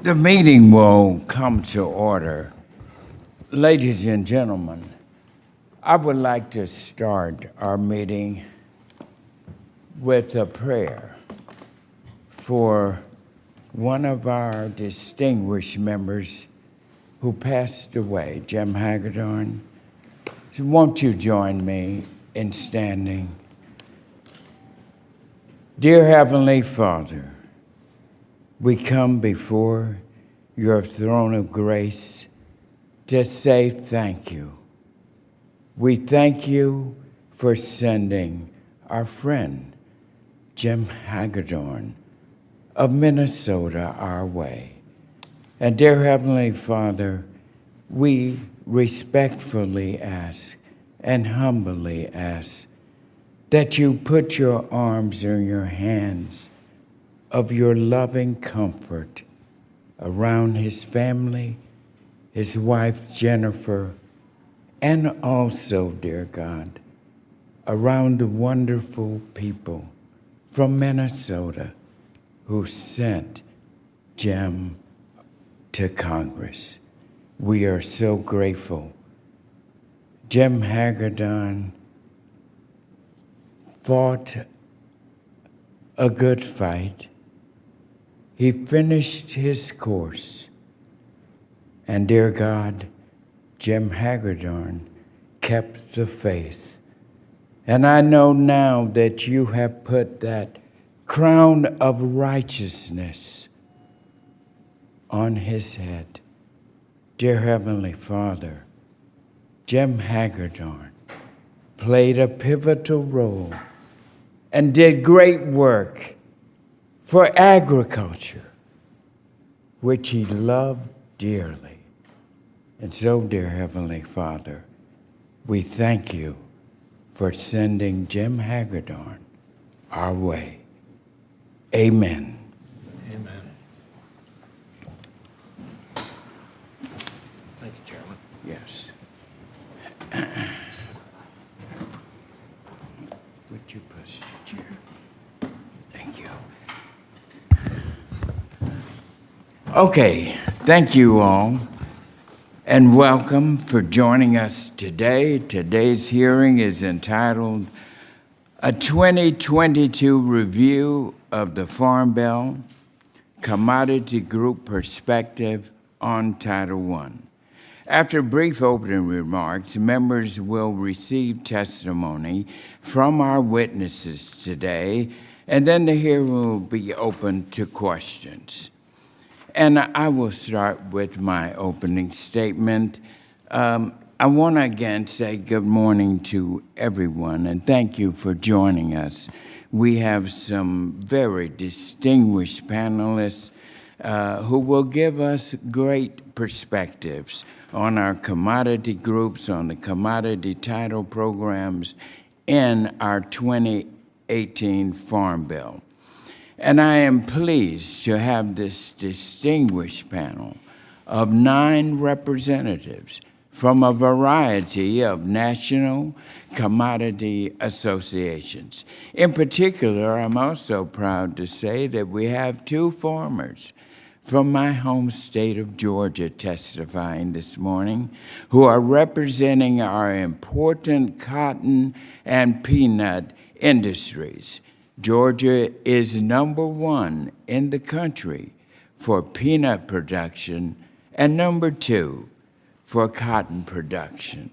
The meeting will come to order. Ladies and gentlemen, I would like to start our meeting with a prayer for one of our distinguished members who passed away, Jim Hagedorn. So won't you join me in standing? Dear Heavenly Father, we come before your throne of grace to say thank you. We thank you for sending our friend, Jim Hagedorn of Minnesota, our way. And dear Heavenly Father, we respectfully ask and humbly ask that you put your arms in your hands of your loving comfort around his family, his wife Jennifer, and also, dear God, around the wonderful people from Minnesota who sent Jim to Congress. We are so grateful. Jim Hagedorn fought a good fight. He finished his course. And dear God, Jim Hagedorn kept the faith. And I know now that you have put that crown of righteousness on his head. Dear Heavenly Father, Jim Hagedorn played a pivotal role and did great work for agriculture, which he loved dearly. And so, dear Heavenly Father, we thank you for sending Jim Hagedorn our way. Amen. Amen. Thank you, Chairman. Yes. Would you push the chair? Thank you. Okay, thank you all, and welcome for joining us today. Today's hearing is entitled A 2022 Review of the Farm Bill, Commodity Group Perspective on Title I. After brief opening remarks, members will receive testimony from our witnesses today, and then the hearing will be open to questions. And I will start with my opening statement. I want to again say good morning to everyone, and thank you for joining us. We have some very distinguished panelists who will give us great perspectives on our commodity groups, on the commodity title programs in our 2018 Farm Bill. And I am pleased to have this distinguished panel of 9 representatives from a variety of national commodity associations. In particular, I'm also proud to say that we have 2 farmers from my home state of Georgia testifying this morning who are representing our important cotton and peanut industries. Georgia is number 1 in the country for peanut production and number 2 for cotton production.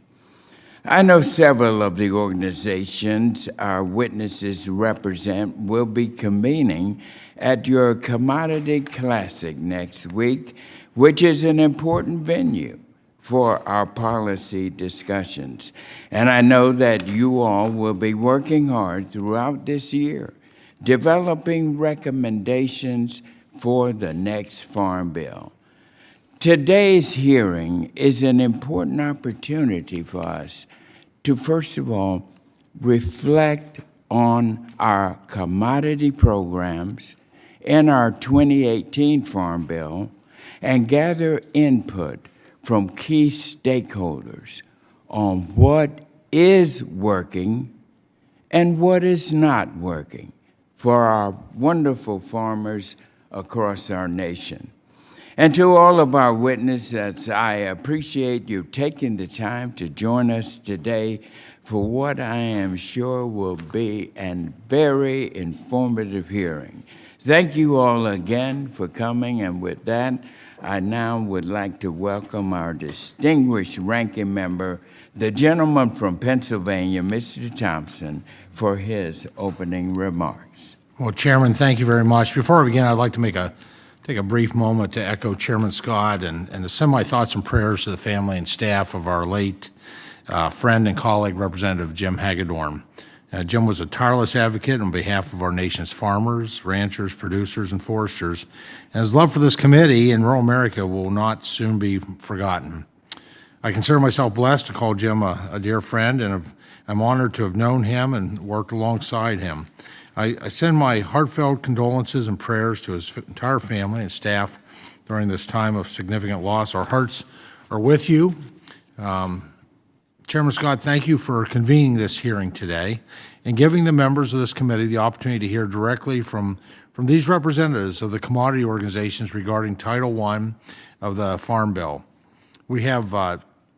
I know several of the organizations our witnesses represent will be convening at your Commodity Classic next week, which is an important venue for our policy discussions. And I know that you all will be working hard throughout this year, developing recommendations for the next Farm Bill. Today's hearing is an important opportunity for us to, first of all, reflect on our commodity programs in our 2018 Farm Bill and gather input from key stakeholders on what is working and what is not working for our wonderful farmers across our nation. And to all of our witnesses, I appreciate you taking the time to join us today for what I am sure will be a very informative hearing. Thank you all again for coming, and with that, I now would like to welcome our distinguished ranking member, the gentleman from Pennsylvania, Mr. Thompson, for his opening remarks. Well, Chairman, thank you very much. Before I begin, I'd like to take a brief moment to echo Chairman Scott and to send my thoughts and prayers to the family and staff of our late friend and colleague, Representative Jim Hagedorn. Jim was a tireless advocate on behalf of our nation's farmers, ranchers, producers, and foresters, and his love for this committee in rural America will not soon be forgotten. I consider myself blessed to call Jim a dear friend, and I'm honored to have known him and worked alongside him. I send my heartfelt condolences and prayers to his entire family and staff during this time of significant loss. Our hearts are with you. Chairman Scott, thank you for convening this hearing today and giving the members of this committee the opportunity to hear directly from these representatives of the commodity organizations regarding Title I of the Farm Bill. We have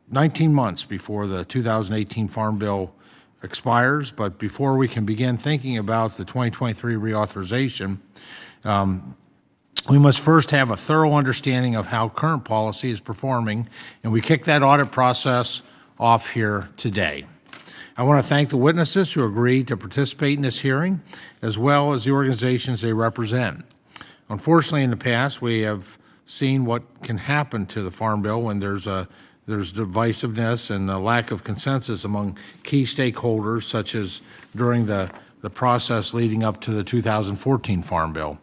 19 months before the 2018 Farm Bill expires, but before we can begin thinking about the 2023 reauthorization, we must first have a thorough understanding of how current policy is performing, and we kick that audit process off here today. I want to thank the witnesses who agreed to participate in this hearing, as well as the organizations they represent. Unfortunately, in the past, we have seen what can happen to the Farm Bill when there's divisiveness and a lack of consensus among key stakeholders, such as during the process leading up to the 2014 Farm Bill,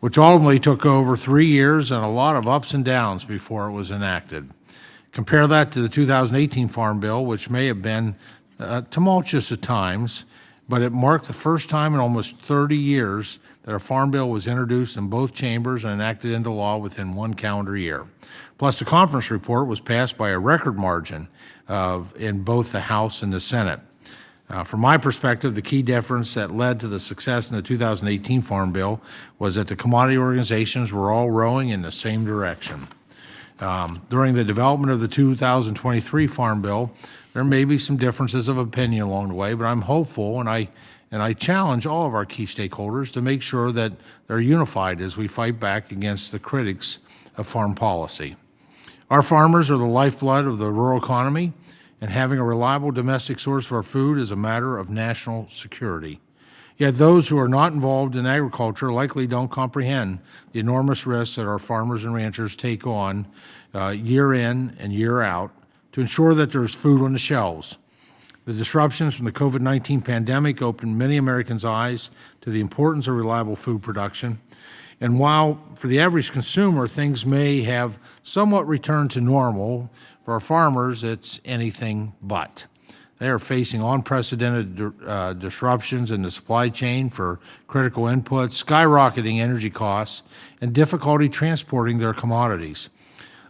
which ultimately took over 3 years and a lot of ups and downs before it was enacted. Compare that to the 2018 Farm Bill, which may have been tumultuous at times, but it marked the first time in almost 30 years that a Farm Bill was introduced in both chambers and enacted into law within 1 calendar year. Plus, the conference report was passed by a record margin in both the House and the Senate. From my perspective, the key difference that led to the success in the 2018 Farm Bill was that the commodity organizations were all rowing in the same direction. During the development of the 2023 Farm Bill, there may be some differences of opinion along the way, but I'm hopeful, and I challenge all of our key stakeholders to make sure that they're unified as we fight back against the critics of farm policy. Our farmers are the lifeblood of the rural economy, and having a reliable domestic source for our food is a matter of national security. Yet those who are not involved in agriculture likely don't comprehend the enormous risks that our farmers and ranchers take on year in and year out to ensure that there's food on the shelves. The disruptions from the COVID-19 pandemic opened many Americans' eyes to the importance of reliable food production. And while for the average consumer, things may have somewhat returned to normal, for our farmers, it's anything but. They are facing unprecedented disruptions in the supply chain for critical inputs, skyrocketing energy costs, and difficulty transporting their commodities.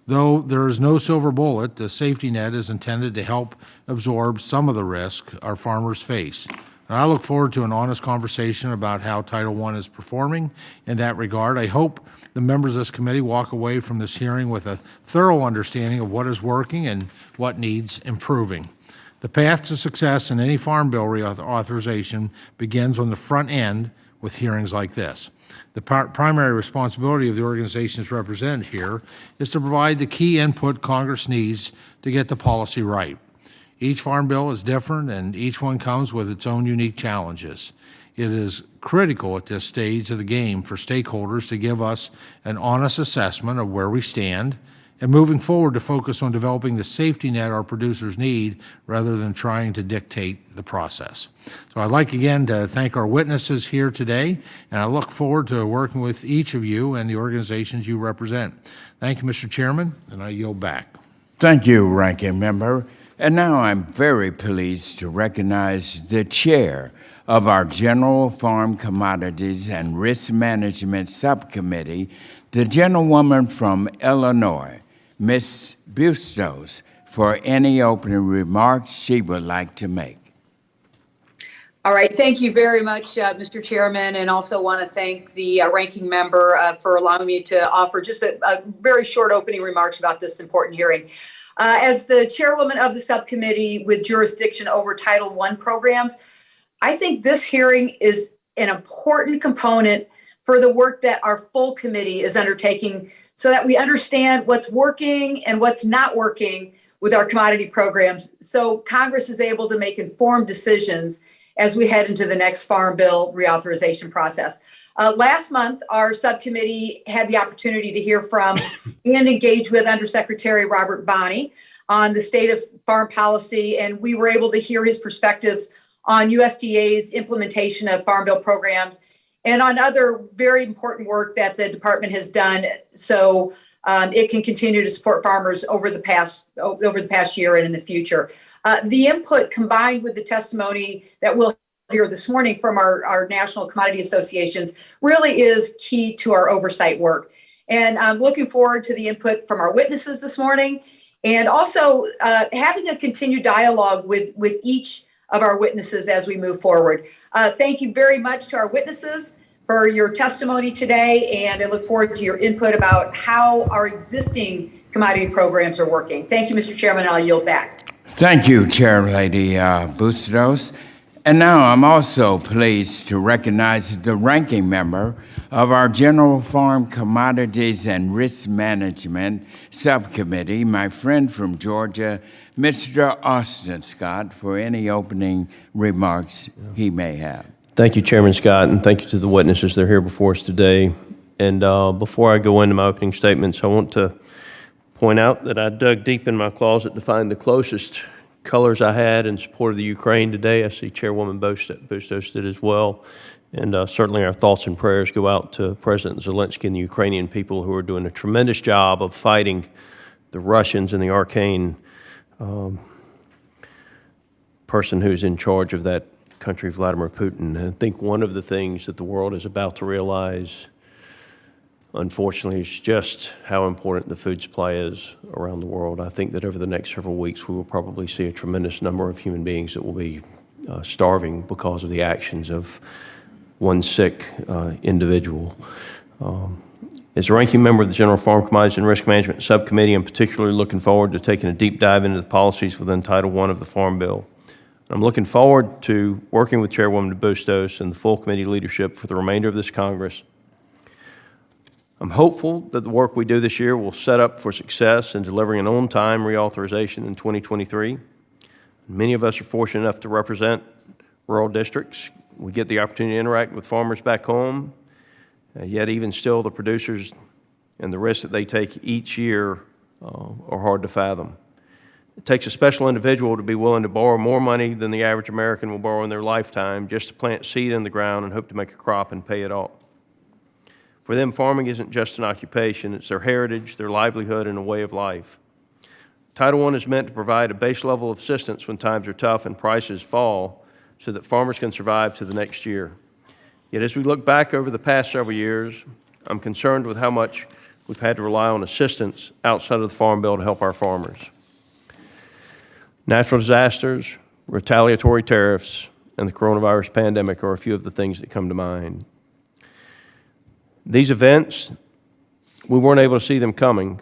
Though there is no silver bullet, the safety net is intended to help absorb some of the risk our farmers face. And I look forward to an honest conversation about how Title I is performing in that regard. I hope the members of this committee walk away from this hearing with a thorough understanding of what is working and what needs improving. The path to success in any Farm Bill reauthorization begins on the front end with hearings like this. The primary responsibility of the organizations represented here is to provide the key input Congress needs to get the policy right. Each Farm Bill is different, and each one comes with its own unique challenges. It is critical at this stage of the game for stakeholders to give us an honest assessment of where we stand and moving forward to focus on developing the safety net our producers need rather than trying to dictate the process. So I'd like again to thank our witnesses here today, and I look forward to working with each of you and the organizations you represent. Thank you, Mr. Chairman, and I yield back. Thank you, Ranking Member. And now I'm very pleased to recognize the chair of our General Farm Commodities and Risk Management Subcommittee, the gentlewoman from Illinois, Ms. Bustos, for any opening remarks she would like to make. All right, thank you very much, Mr. Chairman, and also want to thank the ranking member for allowing me to offer just a very short opening remarks about this important hearing. As the chairwoman of the subcommittee with jurisdiction over Title I programs, I think this hearing is an important component for the work that our full committee is undertaking so that we understand what's working and what's not working with our commodity programs, so Congress is able to make informed decisions as we head into the next Farm Bill reauthorization process. Last month, our subcommittee had the opportunity to hear from and engage with Undersecretary Robert Bonney on the state of farm policy, and we were able to hear his perspectives on USDA's implementation of Farm Bill programs and on other very important work that the department has done so it can continue to support farmers over the past year and in the future. The input combined with the testimony that we'll hear this morning from our national commodity associations really is key to our oversight work. And I'm looking forward to the input from our witnesses this morning and also having a continued dialogue with each of our witnesses as we move forward. Thank you very much to our witnesses for your testimony today, and I look forward to your input about how our existing commodity programs are working. Thank you, Mr. Chairman. I'll yield back. Thank you, Chair Lady Bustos. And now I'm also pleased to recognize the ranking member of our General Farm Commodities and Risk Management Subcommittee, my friend from Georgia, Mr. Austin Scott, for any opening remarks he may have. Thank you, Chairman Scott, and thank you to the witnesses that are here before us today. And before I go into my opening statements, I want to point out that I dug deep in my closet to find the closest colors I had in support of the Ukraine today. I see Chairwoman Bustos did as well. And certainly our thoughts and prayers go out to President Zelensky and the Ukrainian people who are doing a tremendous job of fighting the Russians and the arcane person who's in charge of that country, Vladimir Putin. And I think one of the things that the world is about to realize, unfortunately, is just how important the food supply is around the world. I think that over the next several weeks, we will probably see a tremendous number of human beings that will be starving because of the actions of one sick individual. As a ranking member of the General Farm Commodities and Risk Management Subcommittee, I'm particularly looking forward to taking a deep dive into the policies within Title I of the Farm Bill. I'm looking forward to working with Chairwoman Bustos and the full committee leadership for the remainder of this Congress. I'm hopeful that the work we do this year will set up for success in delivering an on-time reauthorization in 2023. Many of us are fortunate enough to represent rural districts. We get the opportunity to interact with farmers back home, yet even still the producers and the risks that they take each year are hard to fathom. It takes a special individual to be willing to borrow more money than the average American will borrow in their lifetime just to plant seed in the ground and hope to make a crop and pay it off. For them, farming isn't just an occupation, it's their heritage, their livelihood, and a way of life. Title I is meant to provide a base level of assistance when times are tough and prices fall so that farmers can survive to the next year. Yet as we look back over the past several years, I'm concerned with how much we've had to rely on assistance outside of the Farm Bill to help our farmers. Natural disasters, retaliatory tariffs, and the coronavirus pandemic are a few of the things that come to mind. These events, we weren't able to see them coming,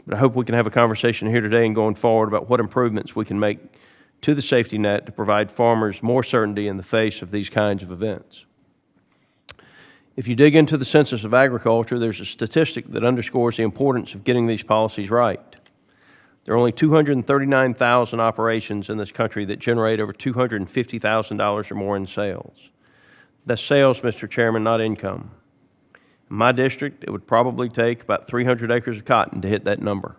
but I hope we can have a conversation here today and going forward about what improvements we can make to the safety net to provide farmers more certainty in the face of these kinds of events. If you dig into the Census of Agriculture, there's a statistic that underscores the importance of getting these policies right. There are only 239,000 operations in this country that generate over $250,000 or more in sales. That's sales, Mr. Chairman, not income. In my district, it would probably take about 300 acres of cotton to hit that number.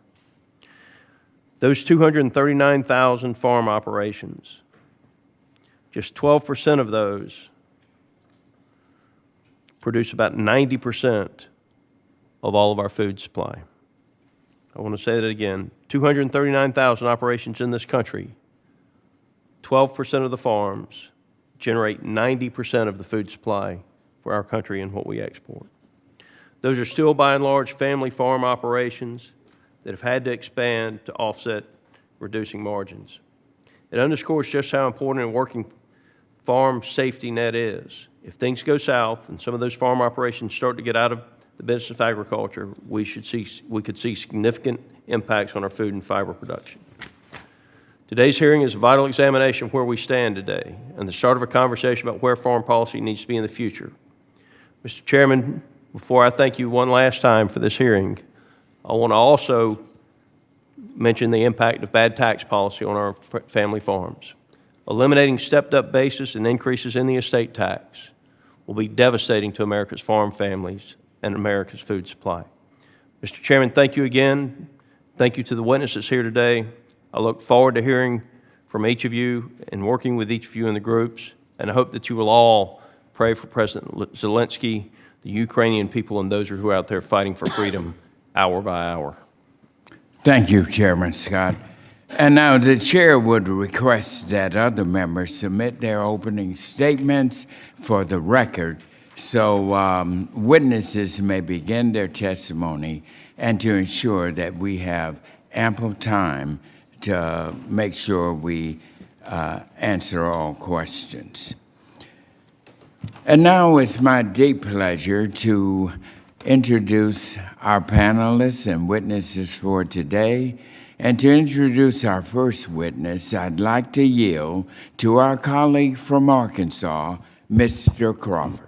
Those 239,000 farm operations, just 12% of those produce about 90% of all of our food supply. I want to say that again, 239,000 operations in this country, 12% of the farms generate 90% of the food supply for our country and what we export. Those are still by and large family farm operations that have had to expand to offset reducing margins. It underscores just how important and working farm safety net is. If things go south and some of those farm operations start to get out of the business of agriculture, we could see significant impacts on our food and fiber production. Today's hearing is a vital examination of where we stand today and the start of a conversation about where farm policy needs to be in the future. Mr. Chairman, before I thank you one last time for this hearing, I want to also mention the impact of bad tax policy on our family farms. Eliminating stepped-up basis and increases in the estate tax will be devastating to America's farm families and America's food supply. Mr. Chairman, thank you again. Thank you to the witnesses here today. I look forward to hearing from each of you and working with each of you in the groups, and I hope that you will all pray for President Zelensky, the Ukrainian people, and those who are out there fighting for freedom hour by hour. Thank you, Chairman Scott. And now the chair would request that other members submit their opening statements for the record so witnesses may begin their testimony and to ensure that we have ample time to make sure we answer all questions. And now it's my deep pleasure to introduce our panelists and witnesses for today. And to introduce our first witness, I'd like to yield to our colleague from Arkansas, Mr. Crawford.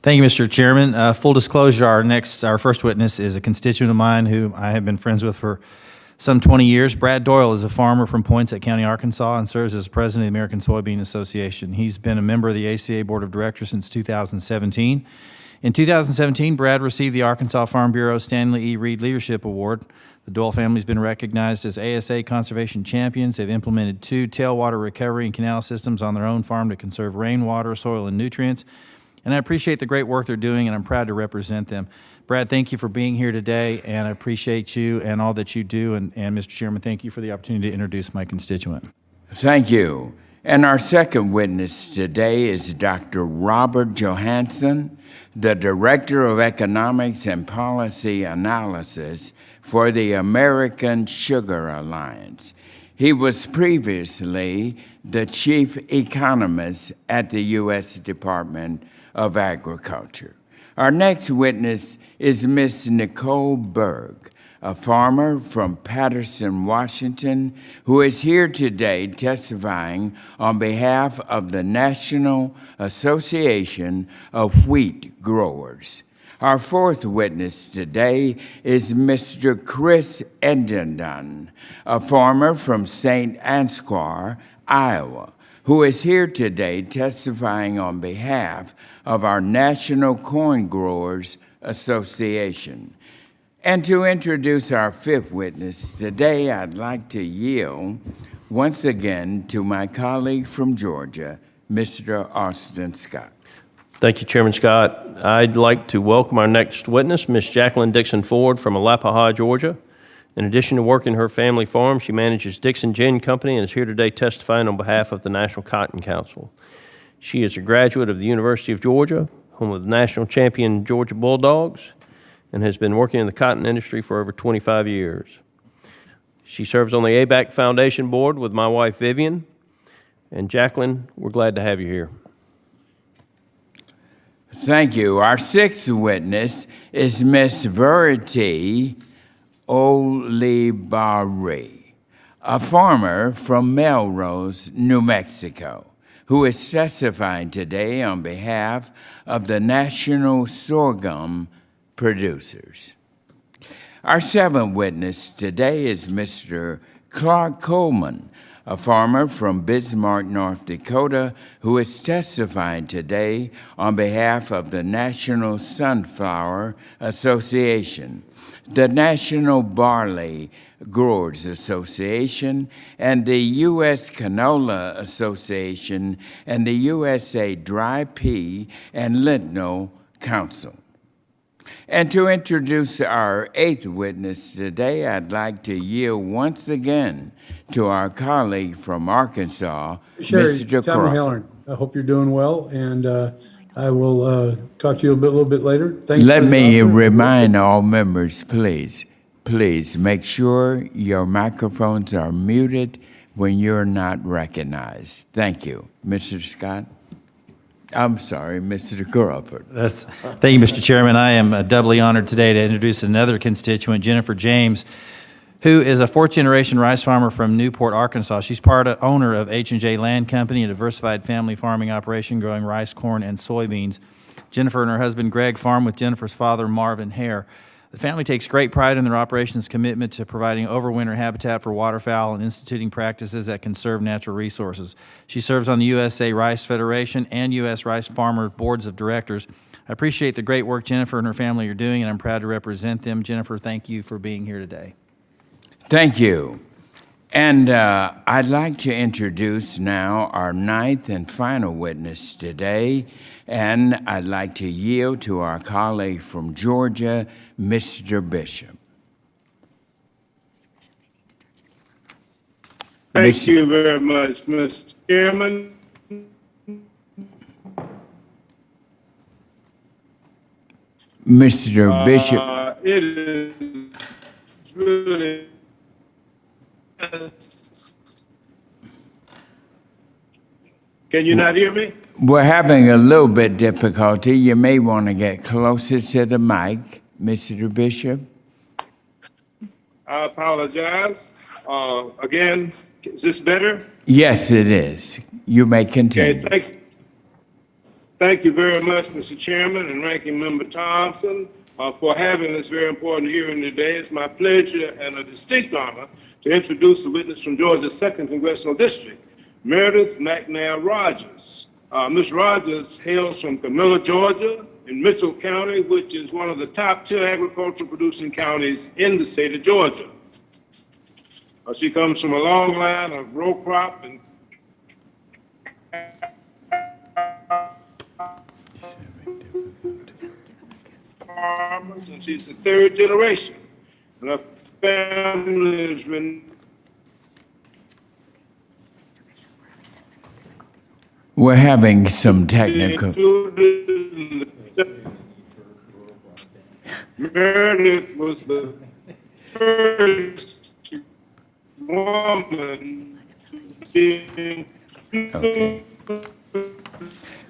Thank you, Mr. Chairman. Full disclosure, our first witness is a constituent of mine who I have been friends with for some 20 years. Brad Doyle is a farmer from Poinsett County, Arkansas, and serves as president of the American Soybean Association. He's been a member of the ACA Board of Directors since 2017. In 2017, Brad received the Arkansas Farm Bureau Stanley E. Reed Leadership Award. The Doyle family has been recognized as ASA conservation champions. They've implemented 2 tailwater recovery and canal systems on their own farm to conserve rainwater, soil, and nutrients. And I appreciate the great work they're doing, and I'm proud to represent them. Brad, thank you for being here today, and I appreciate you and all that you do. And Mr. Chairman, thank you for the opportunity to introduce my constituent. Thank you. And our second witness today is Dr. Robert Johansen, the Director of Economics and Policy Analysis for the American Sugar Alliance. He was previously the chief economist at the U.S. Department of Agriculture. Our next witness is Ms. Nicole Berg, a farmer from Patterson, Washington, who is here today testifying on behalf of the National Association of Wheat Growers. Our fourth witness today is Mr. Chris Edendon, a farmer from St. Ansgar, Iowa, who is here today testifying on behalf of our National Corn Growers Association. And to introduce our fifth witness today, I'd like to yield once again to my colleague from Georgia, Mr. Austin Scott. Thank you, Chairman Scott. I'd like to welcome our next witness, Ms. Jacqueline Dixon Ford from Alapaha, Georgia. In addition to working her family farm, she manages Dixon Gin Company and is here today testifying on behalf of the National Cotton Council. She is a graduate of the University of Georgia, home of the national champion Georgia Bulldogs, and has been working in the cotton industry for over 25 years. She serves on the ABAC Foundation Board with my wife, Vivian. And Jacqueline, we're glad to have you here. Thank you. Our sixth witness is Miss Verity Olibari, a farmer from Melrose, New Mexico, who is testifying today on behalf of the National Sorghum Producers. Our seventh witness today is Mr. Clark Coleman, a farmer from Bismarck, North Dakota, who is testifying today on behalf of the National Sunflower Association, the National Barley Growers Association, and the U.S. Canola Association, and the USA Dry Pea and Lentil Council. And to introduce our eighth witness today, I'd like to yield once again to our colleague from Arkansas, Mr. Crawford. I hope you're doing well, and I will talk to you a little bit later. Thanks. Let me remind all members, please make sure your microphones are muted when you're not recognized. Thank you. Mr. Scott? I'm sorry, Mr. Crawford. Thank you, Mr. Chairman. I am doubly honored today to introduce another constituent, Jennifer James, who is a fourth-generation rice farmer from Newport, Arkansas. She's owner of H&J Land Company, a diversified family farming operation growing rice, corn, and soybeans. Jennifer and her husband, Greg, farm with Jennifer's father, Marvin Hare. The family takes great pride in their operation's commitment to providing overwinter habitat for waterfowl and instituting practices that conserve natural resources. She serves on the USA Rice Federation and U.S. Rice Farmer Boards of Directors. I appreciate the great work Jennifer and her family are doing, and I'm proud to represent them. Jennifer, thank you for being here today. Thank you. And I'd like to introduce now our ninth and final witness today, and I'd like to yield to our colleague from Georgia, Mr. Bishop. Thank you very much, Mr. Chairman. Mr. Bishop. It is really Can you not hear me? We're having a little bit difficulty. You may want to get closer to the mic, Mr. Bishop. I apologize. Again, is this better? Yes, it is. You may continue. Okay, thank you very much, Mr. Chairman and Ranking Member Thompson, for having this very important hearing today. It's my pleasure and a distinct honor to introduce the witness from Georgia's 2nd Congressional District, Meredith McNair Rogers. Ms. Rogers hails from Canola, Georgia, in Mitchell County, which is one of the top 10 agricultural producing counties in the state of Georgia. She comes from a long line of row crop and farmers, and she's the 3rd generation. And her family has been We're having some technical. Meredith was the first woman being. Okay.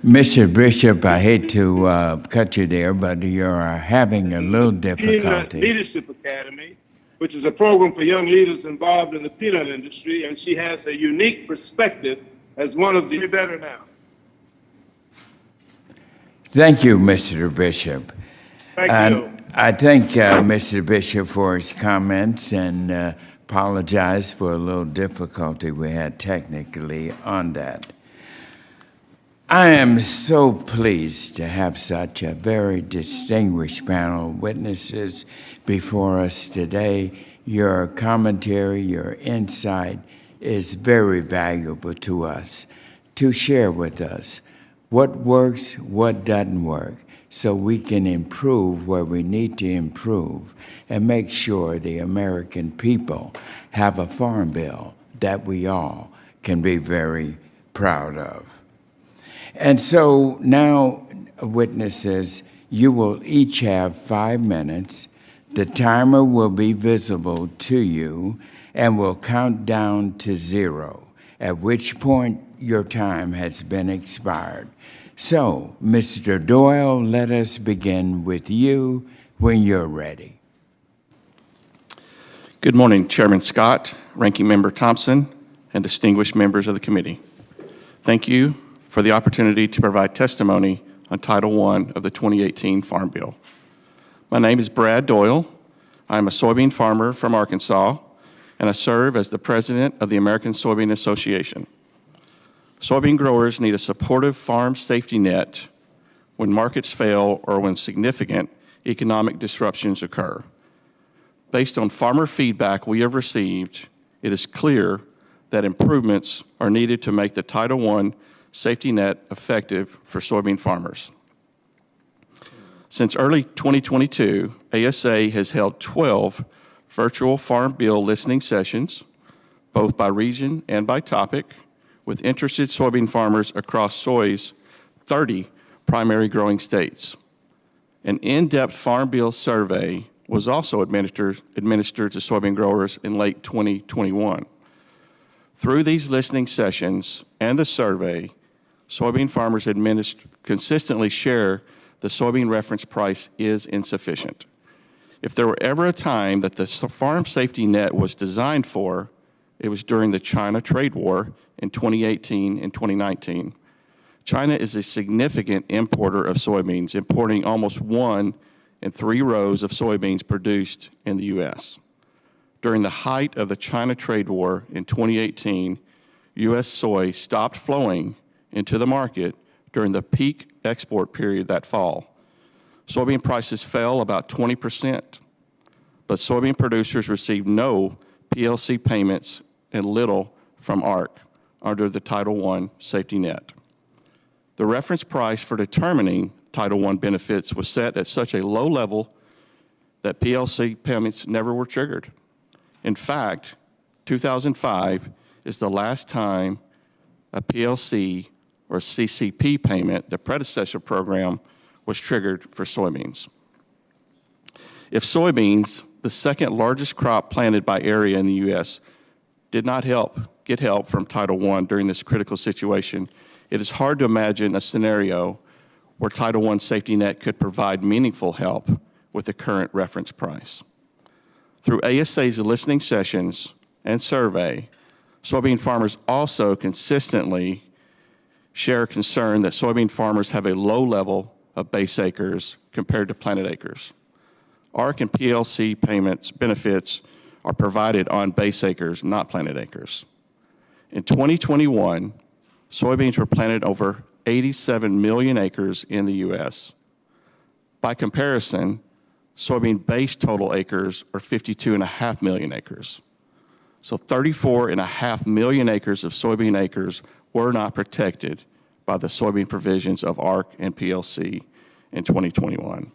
Mr. Bishop, I hate to cut you there, but you're having a little difficulty. Leadership Academy, which is a program for young leaders involved in the peanut industry, and she has a unique perspective as one of the better now. Thank you, Mr. Bishop. Thank you. I thank Mr. Bishop for his comments and apologize for a little difficulty we had technically on that. I am so pleased to have such a very distinguished panel of witnesses before us today. Your commentary, your insight is very valuable to us to share with us what works, what doesn't work, so we can improve where we need to improve and make sure the American people have a farm bill that we all can be very proud of. And so now, witnesses, you will each have 5 minutes. The timer will be visible to you and will count down to 0, at which point your time has been expired. So, Mr. Doyle, let us begin with you when you're ready. Good morning, Chairman Scott, Ranking Member Thompson, and distinguished members of the committee. Thank you for the opportunity to provide testimony on Title I of the 2018 Farm Bill. My name is Brad Doyle. I'm a soybean farmer from Arkansas, and I serve as the president of the American Soybean Association. Soybean growers need a supportive farm safety net when markets fail or when significant economic disruptions occur. Based on farmer feedback we have received, it is clear that improvements are needed to make the Title I safety net effective for soybean farmers. Since early 2022, ASA has held 12 virtual Farm Bill listening sessions, both by region and by topic, with interested soybean farmers across soy's 30 primary growing states. An in-depth Farm Bill survey was also administered to soybean growers in late 2021. Through these listening sessions and the survey, soybean farmers consistently share the soybean reference price is insufficient. If there were ever a time that the farm safety net was designed for, it was during the China trade war in 2018 and 2019. China is a significant importer of soybeans, importing almost 1 in 3 rows of soybeans produced in the U.S. During the height of the China trade war in 2018, U.S. soy stopped flowing into the market during the peak export period that fall. Soybean prices fell about 20%, but soybean producers received no PLC payments and little from ARC under the Title I safety net. The reference price for determining Title I benefits was set at such a low level that PLC payments never were triggered. In fact, 2005 is the last time a PLC or CCP payment, the predecessor program, was triggered for soybeans. If soybeans, the second largest crop planted by area in the U.S., did not get help from Title I during this critical situation, it is hard to imagine a scenario where Title I safety net could provide meaningful help with the current reference price. Through ASA's listening sessions and survey, soybean farmers also consistently share concern that soybean farmers have a low level of base acres compared to planted acres. ARC and PLC benefits are provided on base acres, not planted acres. In 2021, soybeans were planted over 87 million acres in the U.S. By comparison, soybean base total acres are 52.5 million acres. So 34.5 million acres of soybean acres were not protected by the soybean provisions of ARC and PLC in 2021.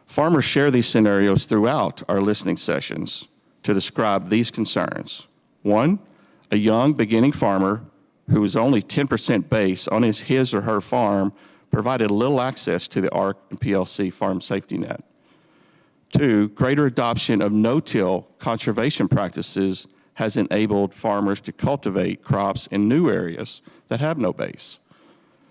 Farmers share these scenarios throughout our listening sessions to describe these concerns. 1, a young beginning farmer who is only 10% base on his or her farm provided little access to the ARC and PLC farm safety net. 2, greater adoption of no-till conservation practices has enabled farmers to cultivate crops in new areas that have no base.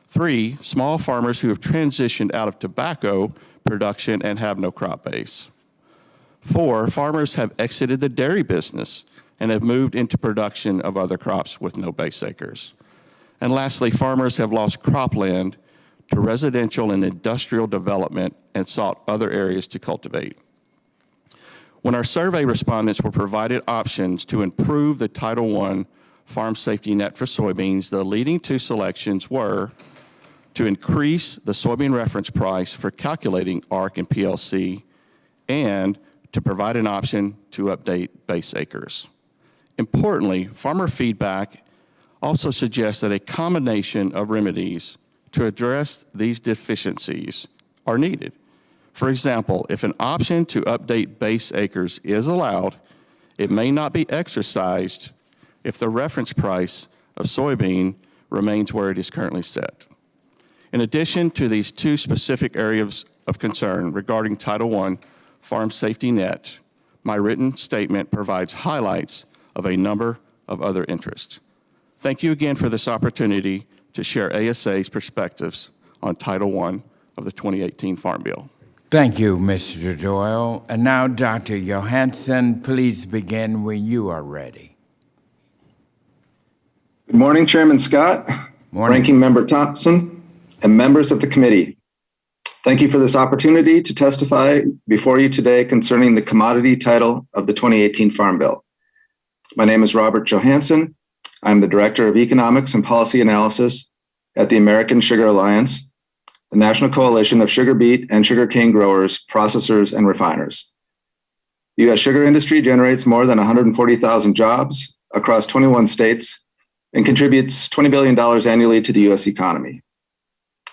3, small farmers who have transitioned out of tobacco production and have no crop base. 4, farmers have exited the dairy business and have moved into production of other crops with no base acres. And lastly, farmers have lost cropland to residential and industrial development and sought other areas to cultivate. When our survey respondents were provided options to improve the Title I farm safety net for soybeans, the leading 2 selections were to increase the soybean reference price for calculating ARC and PLC and to provide an option to update base acres. Importantly, farmer feedback also suggests that a combination of remedies to address these deficiencies are needed. For example, if an option to update base acres is allowed, it may not be exercised if the reference price of soybean remains where it is currently set. In addition to these 2 specific areas of concern regarding Title I farm safety net, my written statement provides highlights of a number of other interests. Thank you again for this opportunity to share ASA's perspectives on Title I of the 2018 Farm Bill. Thank you, Mr. Doyle. And now, Dr. Johansen, please begin when you are ready. Good morning, Chairman Scott, Morning. Ranking Member Thompson, and members of the committee. Thank you for this opportunity to testify before you today concerning the commodity title of the 2018 Farm Bill. My name is Robert Johansen. I'm the Director of Economics and Policy Analysis at the American Sugar Alliance, the National Coalition of sugar beet and sugarcane growers, processors, and refiners. The U.S. sugar industry generates more than 140,000 jobs across 21 states and contributes $20 billion annually to the U.S. economy.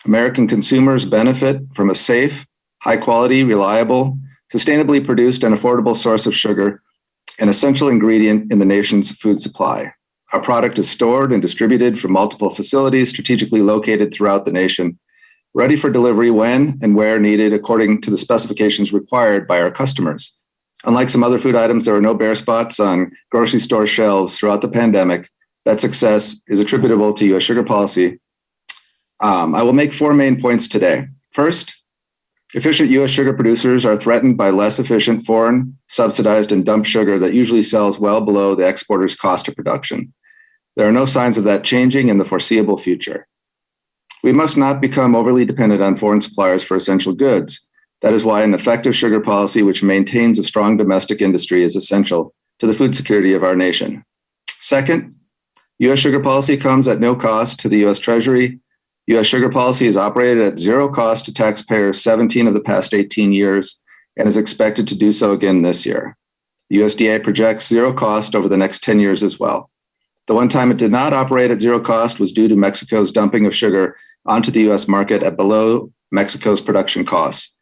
American consumers benefit from a safe, high-quality, reliable, sustainably produced, and affordable source of sugar, an essential ingredient in the nation's food supply. Our product is stored and distributed from multiple facilities strategically located throughout the nation, ready for delivery when and where needed according to the specifications required by our customers. Unlike some other food items, there are no bare spots on grocery store shelves throughout the pandemic, that success is attributable to U.S. sugar policy. I will make 4 main points today. First, efficient U.S. sugar producers are threatened by less efficient foreign, subsidized, and dumped sugar that usually sells well below the exporter's cost of production. There are no signs of that changing in the foreseeable future. We must not become overly dependent on foreign suppliers for essential goods. That is why an effective sugar policy which maintains a strong domestic industry is essential to the food security of our nation. Second, U.S. sugar policy comes at no cost to the U.S. Treasury. U.S. sugar policy is operated at zero cost to taxpayers 17 of the past 18 years and is expected to do so again this year. USDA projects zero cost over the next 10 years as well. The one time it did not operate at zero cost was due to Mexico's dumping of sugar onto the U.S. market at below Mexico's production costs,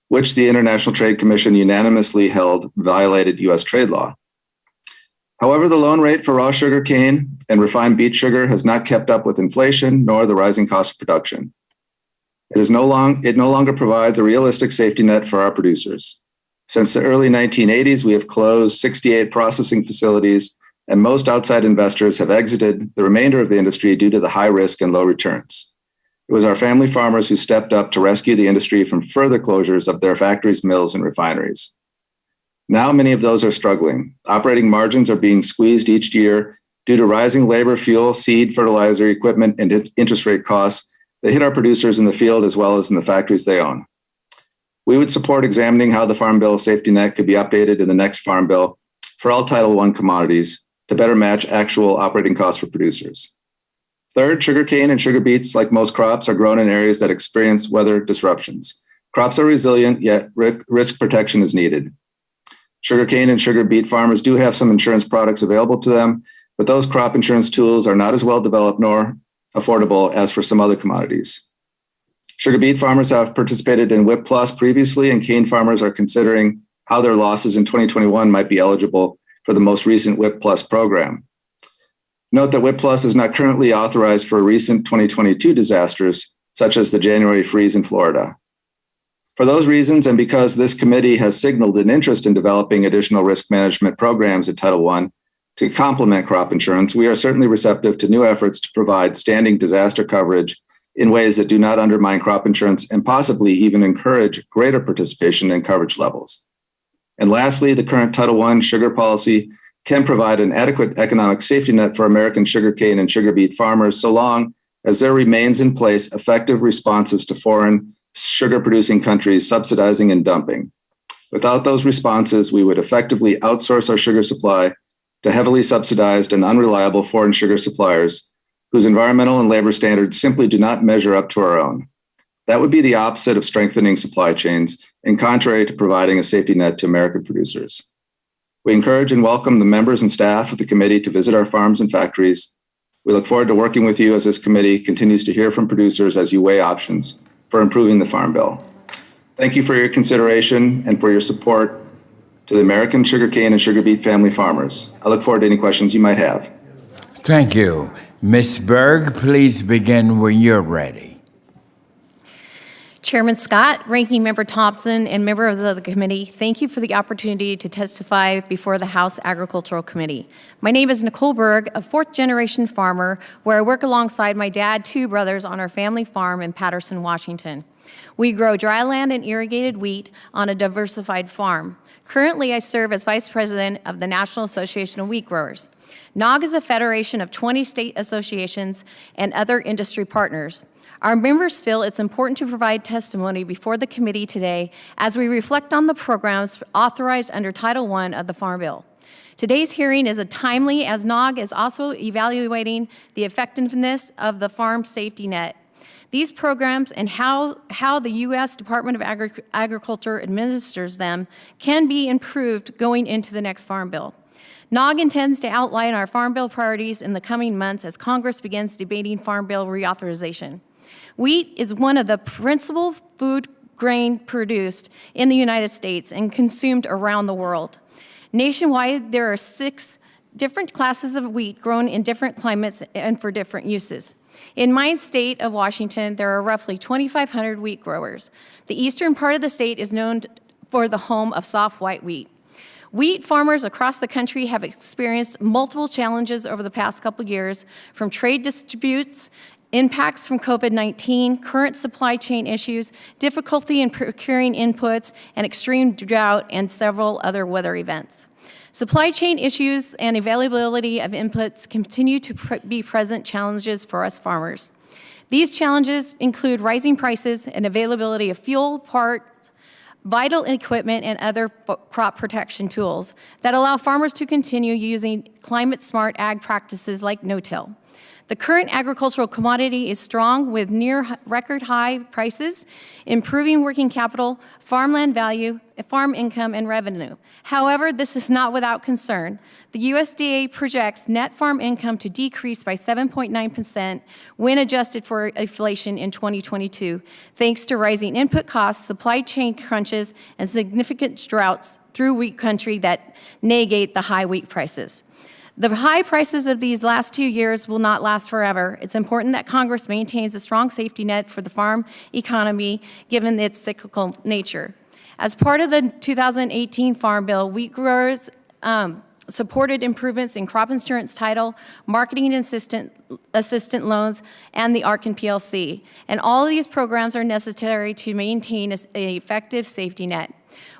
which the International Trade Commission unanimously held violated U.S. trade law. However, the loan rate for raw sugar cane and refined beet sugar has not kept up with inflation nor the rising cost of production. It no longer provides a realistic safety net for our producers. Since the early 1980s, we have closed 68 processing facilities, and most outside investors have exited the remainder of the industry due to the high risk and low returns. It was our family farmers who stepped up to rescue the industry from further closures of their factories, mills, and refineries. Now, many of those are struggling. Operating margins are being squeezed each year due to rising labor, fuel, seed, fertilizer, equipment, and interest rate costs that hit our producers in the field as well as in the factories they own. We would support examining how the Farm Bill safety net could be updated in the next Farm Bill for all Title I commodities to better match actual operating costs for producers. Third, sugarcane and sugar beets, like most crops, are grown in areas that experience weather disruptions. Crops are resilient, yet risk protection is needed. Sugarcane and sugar beet farmers do have some insurance products available to them, but those crop insurance tools are not as well developed nor affordable as for some other commodities. Sugar beet farmers have participated in WIP Plus previously, and cane farmers are considering how their losses in 2021 might be eligible for the most recent WIP Plus program. Note that WIP Plus is not currently authorized for recent 2022 disasters, such as the January freeze in Florida. For those reasons, and because this committee has signaled an interest in developing additional risk management programs at Title I to complement crop insurance, we are certainly receptive to new efforts to provide standing disaster coverage in ways that do not undermine crop insurance and possibly even encourage greater participation in coverage levels. And lastly, the current Title I sugar policy can provide an adequate economic safety net for American sugarcane and sugar beet farmers so long as there remains in place effective responses to foreign sugar-producing countries subsidizing and dumping. Without those responses, we would effectively outsource our sugar supply to heavily subsidized and unreliable foreign sugar suppliers whose environmental and labor standards simply do not measure up to our own. That would be the opposite of strengthening supply chains and contrary to providing a safety net to American producers. We encourage and welcome the members and staff of the committee to visit our farms and factories. We look forward to working with you as this committee continues to hear from producers as you weigh options for improving the Farm Bill. Thank you for your consideration and for your support to the American sugarcane and sugar beet family farmers. I look forward to any questions you might have. Thank you. Ms. Berg, please begin when you're ready. Chairman Scott, Ranking Member Thompson, and members of the committee, thank you for the opportunity to testify before the House Agricultural Committee. My name is Nicole Berg, a fourth-generation farmer, where I work alongside my dad, 2 brothers, on our family farm in Patterson, Washington. We grow dryland and irrigated wheat on a diversified farm. Currently, I serve as Vice President of the National Association of Wheat Growers. NAWG is a federation of 20 state associations and other industry partners. Our members feel it's important to provide testimony before the committee today as we reflect on the programs authorized under Title I of the Farm Bill. Today's hearing is timely as NAWG is also evaluating the effectiveness of the farm safety net. These programs and how the U.S. Department of Agriculture administers them can be improved going into the next Farm Bill. NAWG intends to outline our Farm Bill priorities in the coming months as Congress begins debating Farm Bill reauthorization. Wheat is one of the principal food grain produced in the United States and consumed around the world. Nationwide, there are 6 different classes of wheat grown in different climates and for different uses. In my state of Washington, there are roughly 2,500 wheat growers. The eastern part of the state is known for the home of soft white wheat. Wheat farmers across the country have experienced multiple challenges over the past couple years, from trade disputes, impacts from COVID-19, current supply chain issues, difficulty in procuring inputs, and extreme drought, and several other weather events. Supply chain issues and availability of inputs continue to be present challenges for us farmers. These challenges include rising prices and availability of fuel, parts, vital equipment, and other crop protection tools that allow farmers to continue using climate-smart ag practices like no-till. The current agricultural commodity is strong with near record high prices, improving working capital, farmland value, farm income, and revenue. However, this is not without concern. The USDA projects net farm income to decrease by 7.9% when adjusted for inflation in 2022, thanks to rising input costs, supply chain crunches, and significant droughts through wheat country that negate the high wheat prices. The high prices of these last 2 years will not last forever. It's important that Congress maintains a strong safety net for the farm economy, given its cyclical nature. As part of the 2018 Farm Bill, wheat growers supported improvements in crop insurance title, marketing assistant loans, and the ARC and PLC. And all of these programs are necessary to maintain an effective safety net.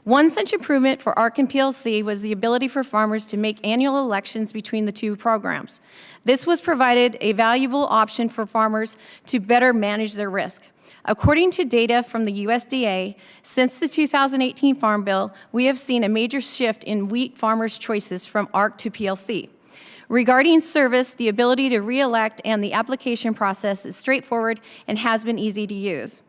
One such improvement for ARC and PLC was the ability for farmers to make annual elections between the two programs. This was provided a valuable option for farmers to better manage their risk. According to data from the USDA, since the 2018 Farm Bill, we have seen a major shift in wheat farmers' choices from ARC to PLC. Regarding service, the ability to re-elect and the application process is straightforward and has been easy to use.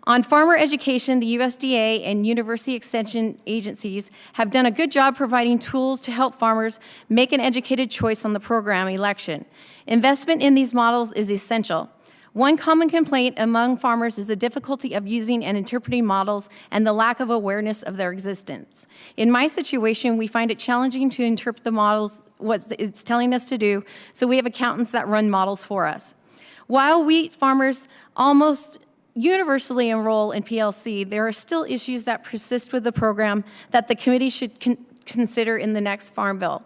On farmer education, the USDA and university extension agencies have done a good job providing tools to help farmers make an educated choice on the program election. Investment in these models is essential. One common complaint among farmers is the difficulty of using and interpreting models and the lack of awareness of their existence. In my situation, we find it challenging to interpret the models, what it's telling us to do, so we have accountants that run models for us. While wheat farmers almost universally enroll in PLC, there are still issues that persist with the program that the committee should consider in the next Farm Bill.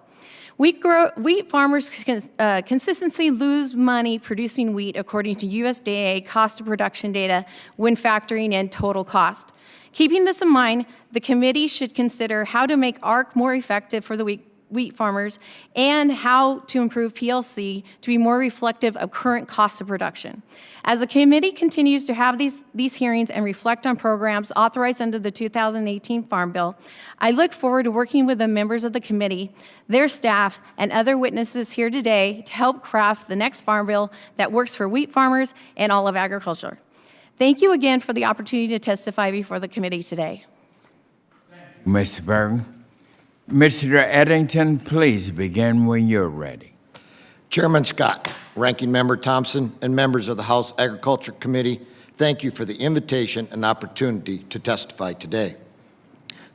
Wheat farmers consistently lose money producing wheat according to USDA cost of production data when factoring in total cost. Keeping this in mind, the committee should consider how to make ARC more effective for the wheat farmers and how to improve PLC to be more reflective of current cost of production. As the committee continues to have these hearings and reflect on programs authorized under the 2018 Farm Bill, I look forward to working with the members of the committee, their staff, and other witnesses here today to help craft the next Farm Bill that works for wheat farmers and all of agriculture. Thank you again for the opportunity to testify before the committee today. Ms. Bergen. Mr. Eddington, please begin when you're ready. Chairman Scott, Ranking Member Thompson, and members of the House Agriculture Committee, thank you for the invitation and opportunity to testify today.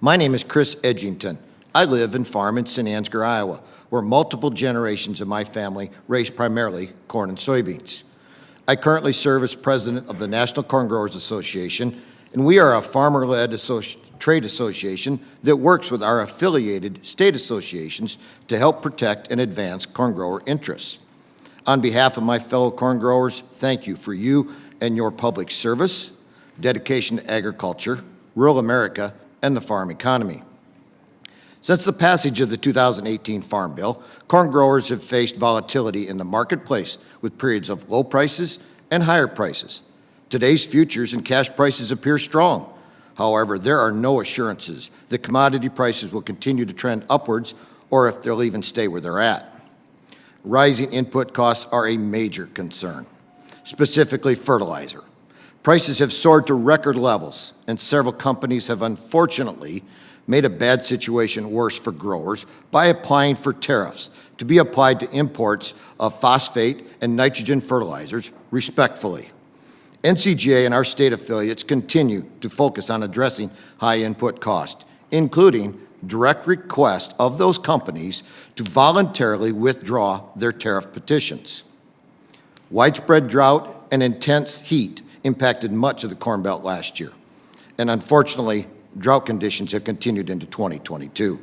My name is Chris Edgington. I live and farm in St. Ansgar, Iowa, where multiple generations of my family raise primarily corn and soybeans. I currently serve as president of the National Corn Growers Association, and we are a farmer-led trade association that works with our affiliated state associations to help protect and advance corn grower interests. On behalf of my fellow corn growers, thank you for you and your public service, dedication to agriculture, rural America, and the farm economy. Since the passage of the 2018 Farm Bill, corn growers have faced volatility in the marketplace with periods of low prices and higher prices. Today's futures and cash prices appear strong. However, there are no assurances that commodity prices will continue to trend upwards or if they'll even stay where they're at. Rising input costs are a major concern, specifically fertilizer. Prices have soared to record levels, and several companies have unfortunately made a bad situation worse for growers by applying for tariffs to be applied to imports of phosphate and nitrogen fertilizers, respectively. NCGA and our state affiliates continue to focus on addressing high input cost, including direct request of those companies to voluntarily withdraw their tariff petitions. Widespread drought and intense heat impacted much of the Corn Belt last year, and unfortunately, drought conditions have continued into 2022.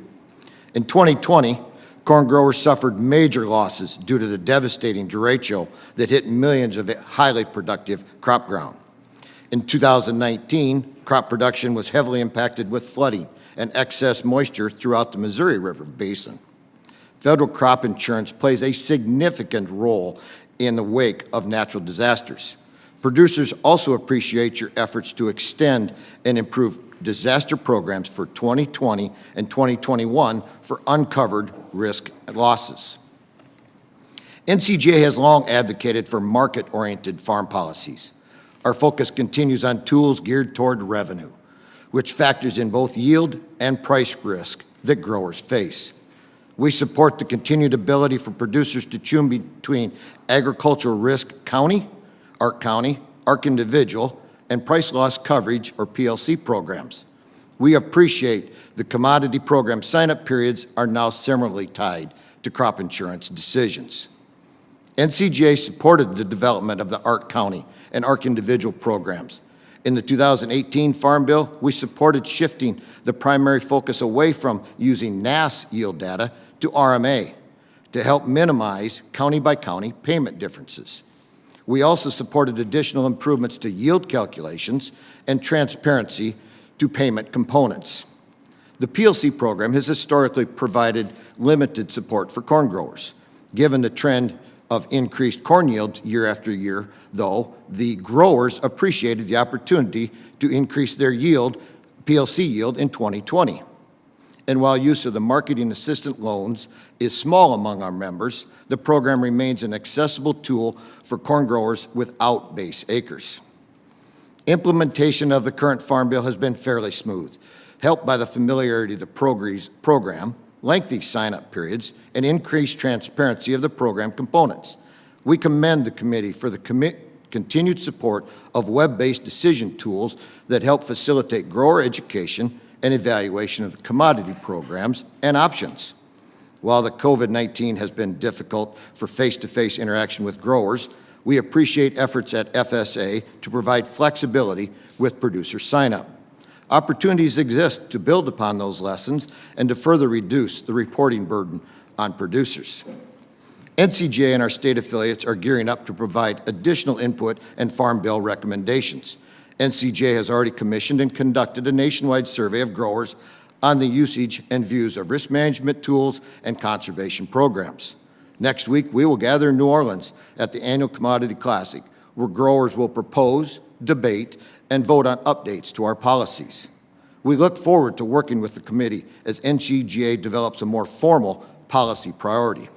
In 2020, corn growers suffered major losses due to the devastating derecho that hit millions of highly productive crop ground. In 2019, crop production was heavily impacted with flooding and excess moisture throughout the Missouri River Basin. Federal crop insurance plays a significant role in the wake of natural disasters. Producers also appreciate your efforts to extend and improve disaster programs for 2020 and 2021 for uncovered risk losses. NCGA has long advocated for market-oriented farm policies. Our focus continues on tools geared toward revenue, which factors in both yield and price risk that growers face. We support the continued ability for producers to choose between agricultural risk county, ARC individual, and price loss coverage, or PLC programs. We appreciate the commodity program sign-up periods are now similarly tied to crop insurance decisions. NCGA supported the development of the ARC County and ARC individual programs. In the 2018 Farm Bill, we supported shifting the primary focus away from using NASS yield data to RMA to help minimize county-by-county payment differences. We also supported additional improvements to yield calculations and transparency to payment components. The PLC program has historically provided limited support for corn growers. Given the trend of increased corn yields year after year, though, the growers appreciated the opportunity to increase their yield, PLC yield, in 2020. And while use of the marketing assistant loans is small among our members, the program remains an accessible tool for corn growers without base acres. Implementation of the current Farm Bill has been fairly smooth, helped by the familiarity of the program, lengthy sign-up periods, and increased transparency of the program components. We commend the committee for the continued support of web-based decision tools that help facilitate grower education and evaluation of the commodity programs and options. While the COVID-19 has been difficult for face-to-face interaction with growers, we appreciate efforts at FSA to provide flexibility with producer sign-up. Opportunities exist to build upon those lessons and to further reduce the reporting burden on producers. NCGA and our state affiliates are gearing up to provide additional input and Farm Bill recommendations. NCGA has already commissioned and conducted a nationwide survey of growers on the usage and views of risk management tools and conservation programs. Next week, we will gather in New Orleans at the annual Commodity Classic, where growers will propose, debate, and vote on updates to our policies. We look forward to working with the committee as NCGA develops a more formal policy priority.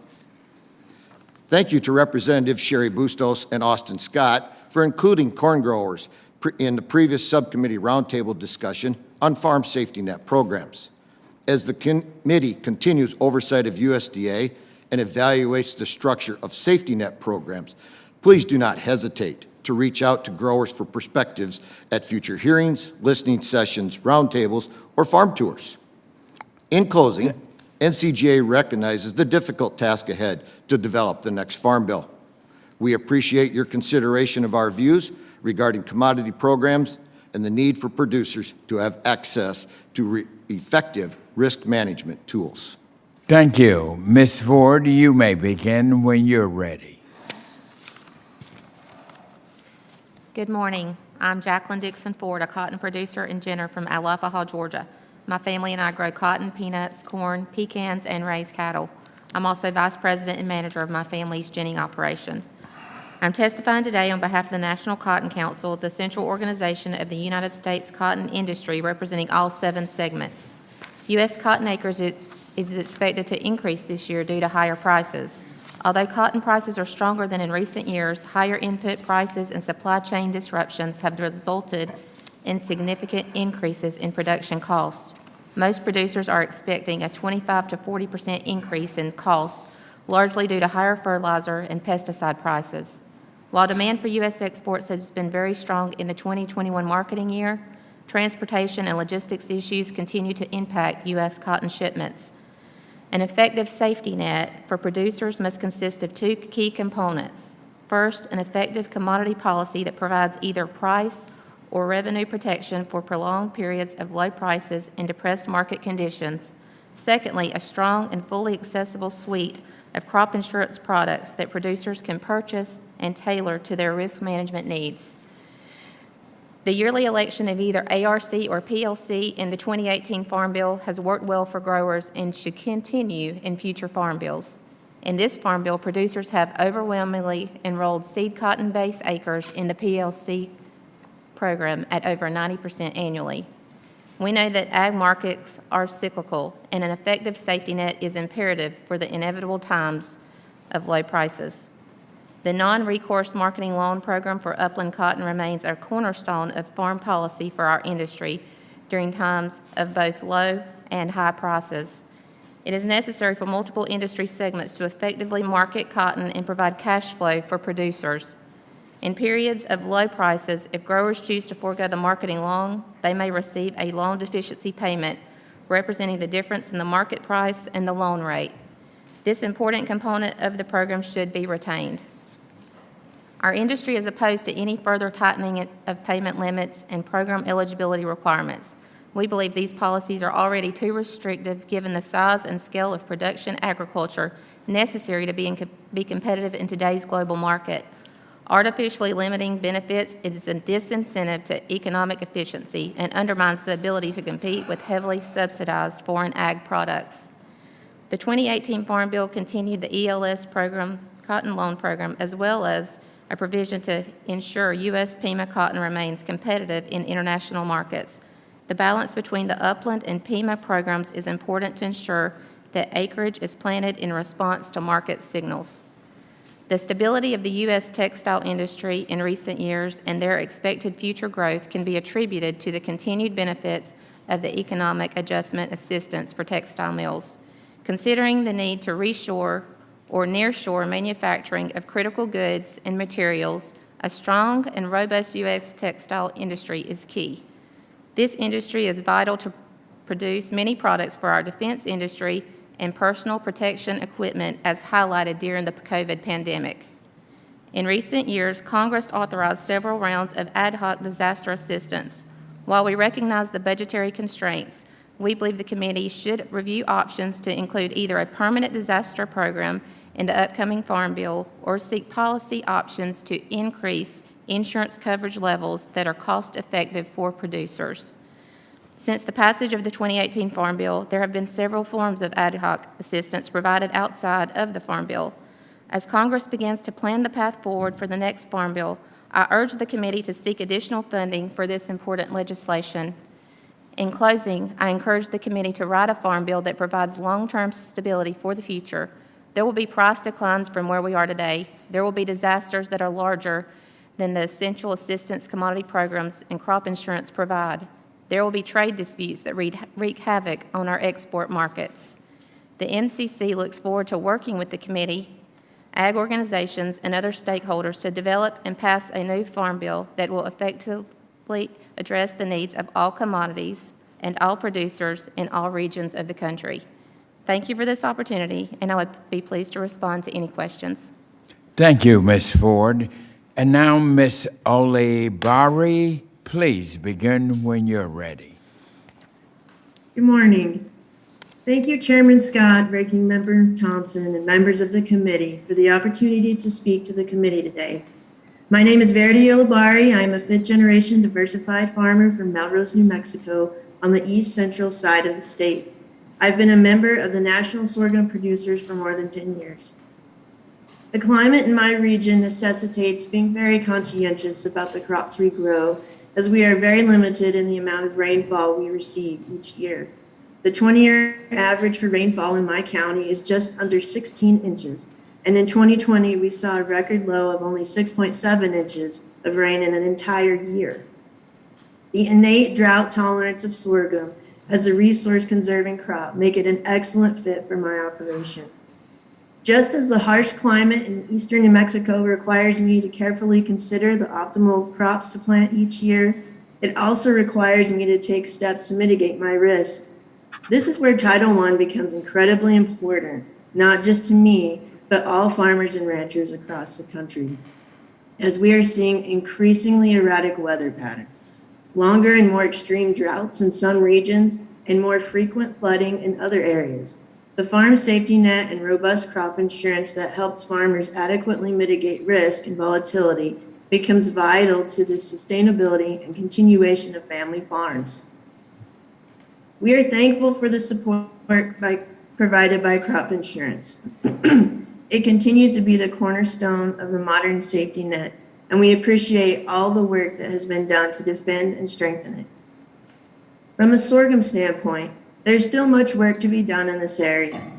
Thank you to Representatives Sherry Bustos and Austin Scott for including corn growers in the previous subcommittee roundtable discussion on farm safety net programs. As the committee continues oversight of USDA and evaluates the structure of safety net programs, please do not hesitate to reach out to growers for perspectives at future hearings, listening sessions, roundtables, or farm tours. In closing, NCGA recognizes the difficult task ahead to develop the next Farm Bill. We appreciate your consideration of our views regarding commodity programs and the need for producers to have access to effective risk management tools. Thank you. Ms. Ford, you may begin when you're ready. Good morning. I'm Jacqueline Dixon Ford, a cotton producer and ginner from Alapaha, Georgia. My family and I grow cotton, peanuts, corn, pecans, and raise cattle. I'm also vice president and manager of my family's ginning operation. I'm testifying today on behalf of the National Cotton Council, the central organization of the United States cotton industry representing all 7 segments. U.S. cotton acres is expected to increase this year due to higher prices. Although cotton prices are stronger than in recent years, higher input prices and supply chain disruptions have resulted in significant increases in production costs. Most producers are expecting a 25 to 40% increase in costs, largely due to higher fertilizer and pesticide prices. While demand for U.S. exports has been very strong in the 2021 marketing year, transportation and logistics issues continue to impact U.S. cotton shipments. An effective safety net for producers must consist of 2 key components. First, an effective commodity policy that provides either price or revenue protection for prolonged periods of low prices and depressed market conditions. Secondly, a strong and fully accessible suite of crop insurance products that producers can purchase and tailor to their risk management needs. The yearly election of either ARC or PLC in the 2018 Farm Bill has worked well for growers and should continue in future farm bills. In this Farm Bill, producers have overwhelmingly enrolled seed cotton-based acres in the PLC program at over 90% annually. We know that ag markets are cyclical, and an effective safety net is imperative for the inevitable times of low prices. The non-recourse marketing loan program for upland cotton remains a cornerstone of farm policy for our industry during times of both low and high prices. It is necessary for multiple industry segments to effectively market cotton and provide cash flow for producers. In periods of low prices, if growers choose to forego the marketing loan, they may receive a loan deficiency payment representing the difference in the market price and the loan rate. This important component of the program should be retained. Our industry is opposed to any further tightening of payment limits and program eligibility requirements. We believe these policies are already too restrictive given the size and scale of production agriculture necessary to be competitive in today's global market. Artificially limiting benefits is a disincentive to economic efficiency and undermines the ability to compete with heavily subsidized foreign ag products. The 2018 Farm Bill continued the ELS program, cotton loan program, as well as a provision to ensure U.S. Pima cotton remains competitive in international markets. The balance between the upland and Pima programs is important to ensure that acreage is planted in response to market signals. The stability of the U.S. textile industry in recent years and their expected future growth can be attributed to the continued benefits of the economic adjustment assistance for textile mills. Considering the need to reshore or nearshore manufacturing of critical goods and materials, a strong and robust U.S. textile industry is key. This industry is vital to produce many products for our defense industry and personal protection equipment, as highlighted during the COVID pandemic. In recent years, Congress authorized several rounds of ad hoc disaster assistance. While we recognize the budgetary constraints, we believe the committee should review options to include either a permanent disaster program in the upcoming Farm Bill or seek policy options to increase insurance coverage levels that are cost-effective for producers. Since the passage of the 2018 Farm Bill, there have been several forms of ad hoc assistance provided outside of the Farm Bill. As Congress begins to plan the path forward for the next Farm Bill, I urge the committee to seek additional funding for this important legislation. In closing, I encourage the committee to write a Farm Bill that provides long-term stability for the future. There will be price declines from where we are today. There will be disasters that are larger than the essential assistance commodity programs and crop insurance provide. There will be trade disputes that wreak havoc on our export markets. The NCC looks forward to working with the committee, ag organizations, and other stakeholders to develop and pass a new Farm Bill that will effectively address the needs of all commodities and all producers in all regions of the country. Thank you for this opportunity, and I would be pleased to respond to any questions. Thank you, Ms. Ford. And now, Ms. Olibari, please begin when you're ready. Good morning. Thank you, Chairman Scott, Ranking Member Thompson, and members of the committee for the opportunity to speak to the committee today. My name is Verity Olibari. I am a fifth-generation diversified farmer from Melrose, New Mexico, on the east central side of the state. I've been a member of the National Sorghum Producers for more than 10 years. The climate in my region necessitates being very conscientious about the crops we grow, as we are very limited in the amount of rainfall we receive each year. The 20-year average for rainfall in my county is just under 16 inches, and in 2020 we saw a record low of only 6.7 inches of rain in an entire year. The innate drought tolerance of sorghum as a resource-conserving crop make it an excellent fit for my operation. Just as the harsh climate in eastern New Mexico requires me to carefully consider the optimal crops to plant each year, it also requires me to take steps to mitigate my risk. This is where Title I becomes incredibly important, not just to me, but all farmers and ranchers across the country, as we are seeing increasingly erratic weather patterns, longer and more extreme droughts in some regions, and more frequent flooding in other areas. The farm safety net and robust crop insurance that helps farmers adequately mitigate risk and volatility becomes vital to the sustainability and continuation of family farms. We are thankful for the support provided by crop insurance. It continues to be the cornerstone of the modern safety net, and we appreciate all the work that has been done to defend and strengthen it. From a sorghum standpoint, there's still much work to be done in this area.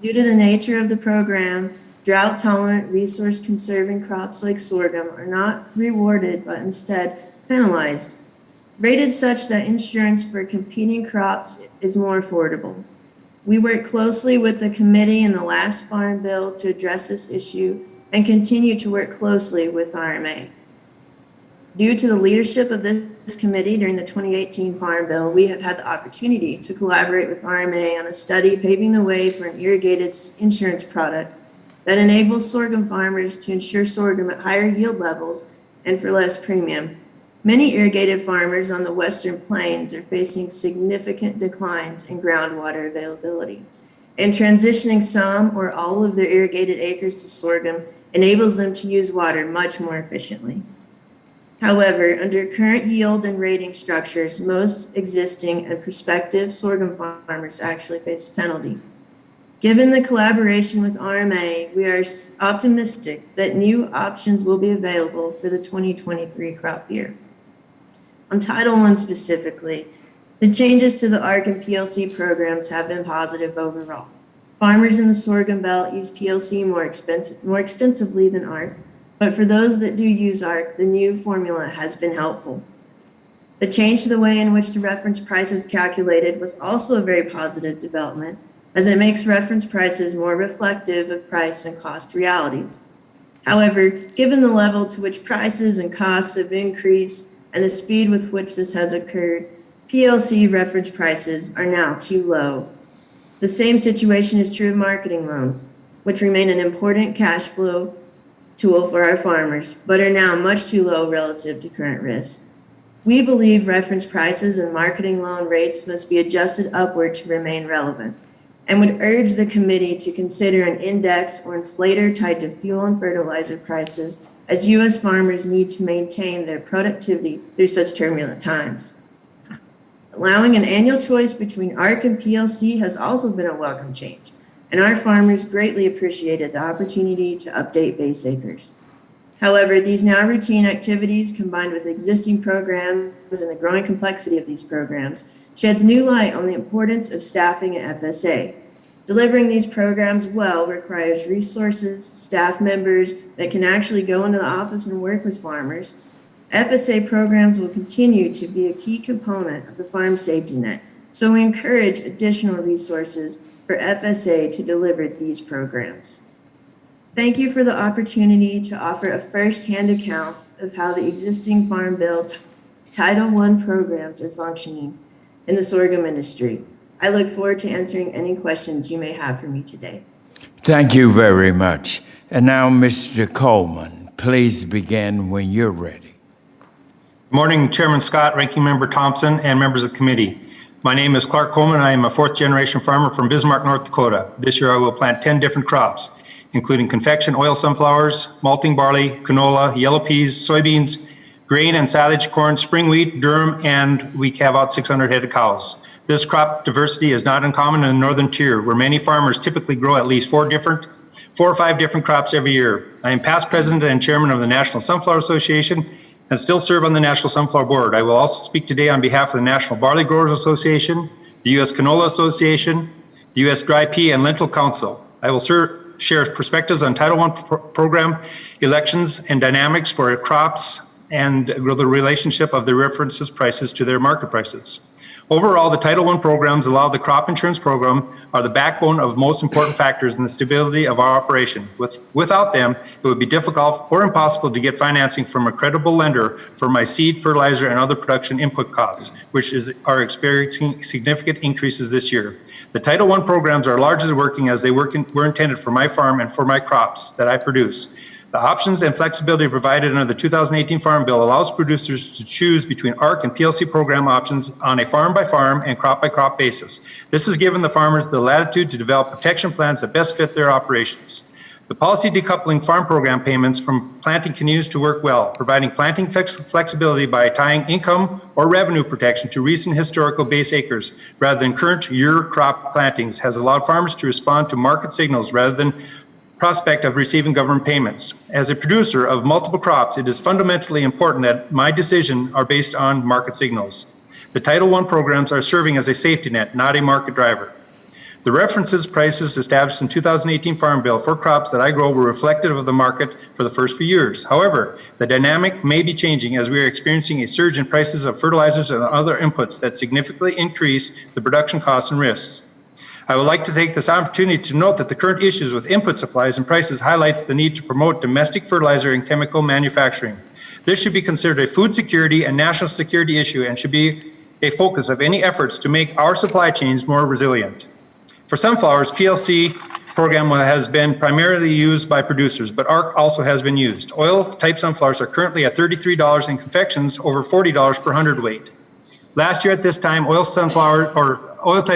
Due to the nature of the program, drought-tolerant, resource-conserving crops like sorghum are not rewarded, but instead penalized, rated such that insurance for competing crops is more affordable. We worked closely with the committee in the last Farm Bill to address this issue and continue to work closely with RMA. Due to the leadership of this committee during the 2018 Farm Bill, we have had the opportunity to collaborate with RMA on a study paving the way for an irrigated insurance product that enables sorghum farmers to insure sorghum at higher yield levels and for less premium. Many irrigated farmers on the Western Plains are facing significant declines in groundwater availability, and transitioning some or all of their irrigated acres to sorghum enables them to use water much more efficiently. However, under current yield and rating structures, most existing and prospective sorghum farmers actually face a penalty. Given the collaboration with RMA, we are optimistic that new options will be available for the 2023 crop year. On Title I specifically, the changes to the ARC and PLC programs have been positive overall. Farmers in the sorghum belt use PLC more extensively than ARC, but for those that do use ARC, the new formula has been helpful. The change to the way in which the reference price is calculated was also a very positive development, as it makes reference prices more reflective of price and cost realities. However, given the level to which prices and costs have increased and the speed with which this has occurred, PLC reference prices are now too low. The same situation is true of marketing loans, which remain an important cash flow tool for our farmers, but are now much too low relative to current risk. We believe reference prices and marketing loan rates must be adjusted upward to remain relevant, and would urge the committee to consider an index or inflator tied to fuel and fertilizer prices, as U.S. farmers need to maintain their productivity through such turbulent times. Allowing an annual choice between ARC and PLC has also been a welcome change, and our farmers greatly appreciated the opportunity to update base acres. However, these now routine activities combined with existing programs and the growing complexity of these programs sheds new light on the importance of staffing at FSA. Delivering these programs well requires resources, staff members that can actually go into the office and work with farmers. FSA programs will continue to be a key component of the farm safety net, so we encourage additional resources for FSA to deliver these programs. Thank you for the opportunity to offer a first-hand account of how the existing Farm Bill Title I programs are functioning in the sorghum industry. I look forward to answering any questions you may have for me today. Thank you very much. And now, Mr. Coleman, please begin when you're ready. Good morning, Chairman Scott, Ranking Member Thompson, and members of the committee. My name is Clark Coleman. I am a fourth-generation farmer from Bismarck, North Dakota. This year I will plant 10 different crops, including confection oil sunflowers, malting barley, canola, yellow peas, soybeans, grain and silage corn, spring wheat, durum, and we have about 600 head of cows. This crop diversity is not uncommon in the northern tier, where many farmers typically grow at least four or five different crops every year. I am past president and chairman of the National Sunflower Association and still serve on the National Sunflower Board. I will also speak today on behalf of the National Barley Growers Association, the U.S. Canola Association, the U.S. Dry Pea and Lentil Council. I will share perspectives on Title I program elections and dynamics for crops and the relationship of the references prices to their market prices. Overall, the Title I programs allow the crop insurance program are the backbone of most important factors in the stability of our operation. Without them, it would be difficult or impossible to get financing from a credible lender for my seed, fertilizer, and other production input costs, which are experiencing significant increases this year. The Title I programs are largely working as they were intended for my farm and for my crops that I produce. The options and flexibility provided under the 2018 Farm Bill allows producers to choose between ARC and PLC program options on a farm-by-farm and crop-by-crop basis. This has given the farmers the latitude to develop protection plans that best fit their operations. The policy decoupling farm program payments from planting continues to work well, providing planting flexibility by tying income or revenue protection to recent historical base acres rather than current year crop plantings has allowed farmers to respond to market signals rather than prospect of receiving government payments. As a producer of multiple crops, it is fundamentally important that my decisions are based on market signals. The Title I programs are serving as a safety net, not a market driver. The references prices established in 2018 Farm Bill for crops that I grow were reflective of the market for the first few years. However, the dynamic may be changing as we are experiencing a surge in prices of fertilizers and other inputs that significantly increase the production costs and risks. I would like to take this opportunity to note that the current issues with input supplies and prices highlights the need to promote domestic fertilizer and chemical manufacturing. This should be considered a food security and national security issue and should be a focus of any efforts to make our supply chains more resilient. For sunflowers, PLC program has been primarily used by producers, but ARC also has been used. Oil-type sunflowers are currently at $33 and confections over $40 per hundredweight. Last year at this time, oil-type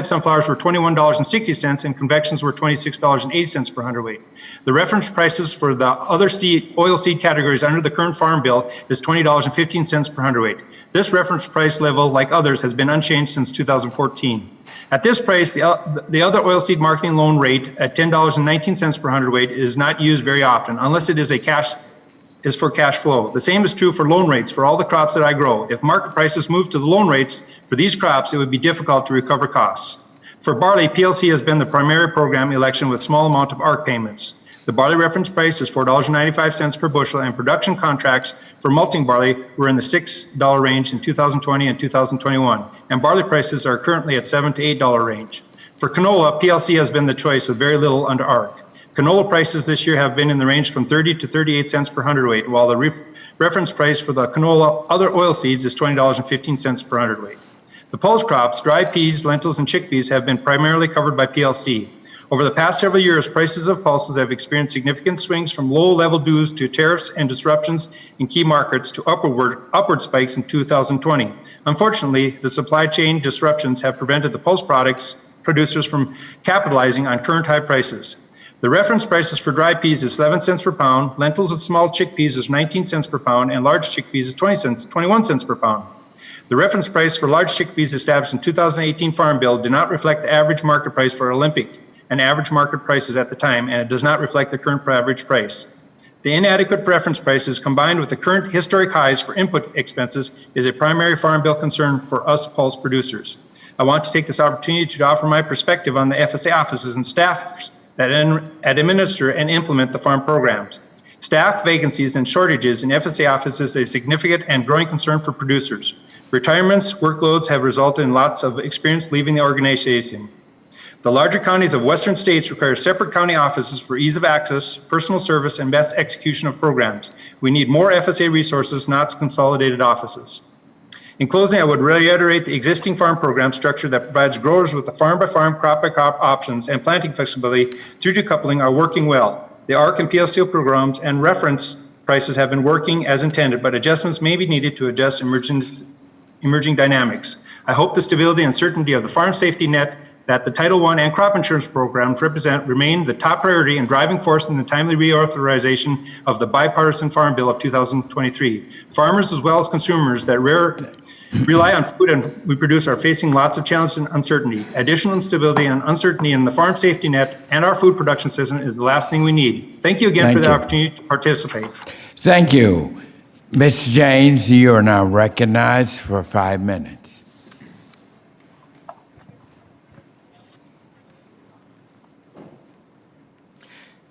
sunflowers were $21.60 and confections were $26.80 per hundredweight. The reference prices for the other oil seed categories under the current Farm Bill is $20.15 per hundredweight. This reference price level, like others, has been unchanged since 2014. At this price, the other oilseed marketing loan rate at $10.19 per hundredweight is not used very often, unless it is for cash flow. The same is true for loan rates for all the crops that I grow. If market prices move to the loan rates for these crops, it would be difficult to recover costs. For barley, PLC has been the primary program election with small amount of ARC payments. The barley reference price is $4.95 per bushel, and production contracts for malting barley were in the $6 range in 2020 and 2021, and barley prices are currently at $7 to $8 range. For canola, PLC has been the choice with very little under ARC. Canola prices this year have been in the range from 30 to 38 cents per hundredweight, while the reference price for the canola other oil seeds is $20.15 per hundredweight. The pulse crops, dry peas, lentils, and chickpeas have been primarily covered by PLC. Over the past several years, prices of pulses have experienced significant swings from low-level dues to tariffs and disruptions in key markets to upward spikes in 2020. Unfortunately, the supply chain disruptions have prevented the pulse producers from capitalizing on current high prices. The reference prices for dry peas is 11 cents per pound, lentils and small chickpeas is 19 cents per pound, and large chickpeas is 21 cents per pound. The reference price for large chickpeas established in 2018 Farm Bill did not reflect the average market price for Olympic and average market prices at the time, and it does not reflect the current average price. The inadequate reference prices combined with the current historic highs for input expenses is a primary Farm Bill concern for us pulse producers. I want to take this opportunity to offer my perspective on the FSA offices and staffs that administer and implement the farm programs. Staff vacancies and shortages in FSA offices is a significant and growing concern for producers. Retirements, workloads have resulted in lots of experience leaving the organization. The larger counties of western states require separate county offices for ease of access, personal service, and best execution of programs. We need more FSA resources, not consolidated offices. In closing, I would reiterate the existing farm program structure that provides growers with the farm-by-farm, crop-by-crop options and planting flexibility through decoupling are working well. The ARC and PLC programs and reference prices have been working as intended, but adjustments may be needed to adjust emerging dynamics. I hope the stability and certainty of the farm safety net that the Title I and crop insurance programs represent remain the top priority and driving force in the timely reauthorization of the bipartisan Farm Bill of 2023. Farmers as well as consumers that rely on food and we produce are facing lots of challenges and uncertainty. Additional instability and uncertainty in the farm safety net and our food production system is the last thing we need. Thank you again for the opportunity to participate. Thank you. Ms. James, you are now recognized for 5 minutes.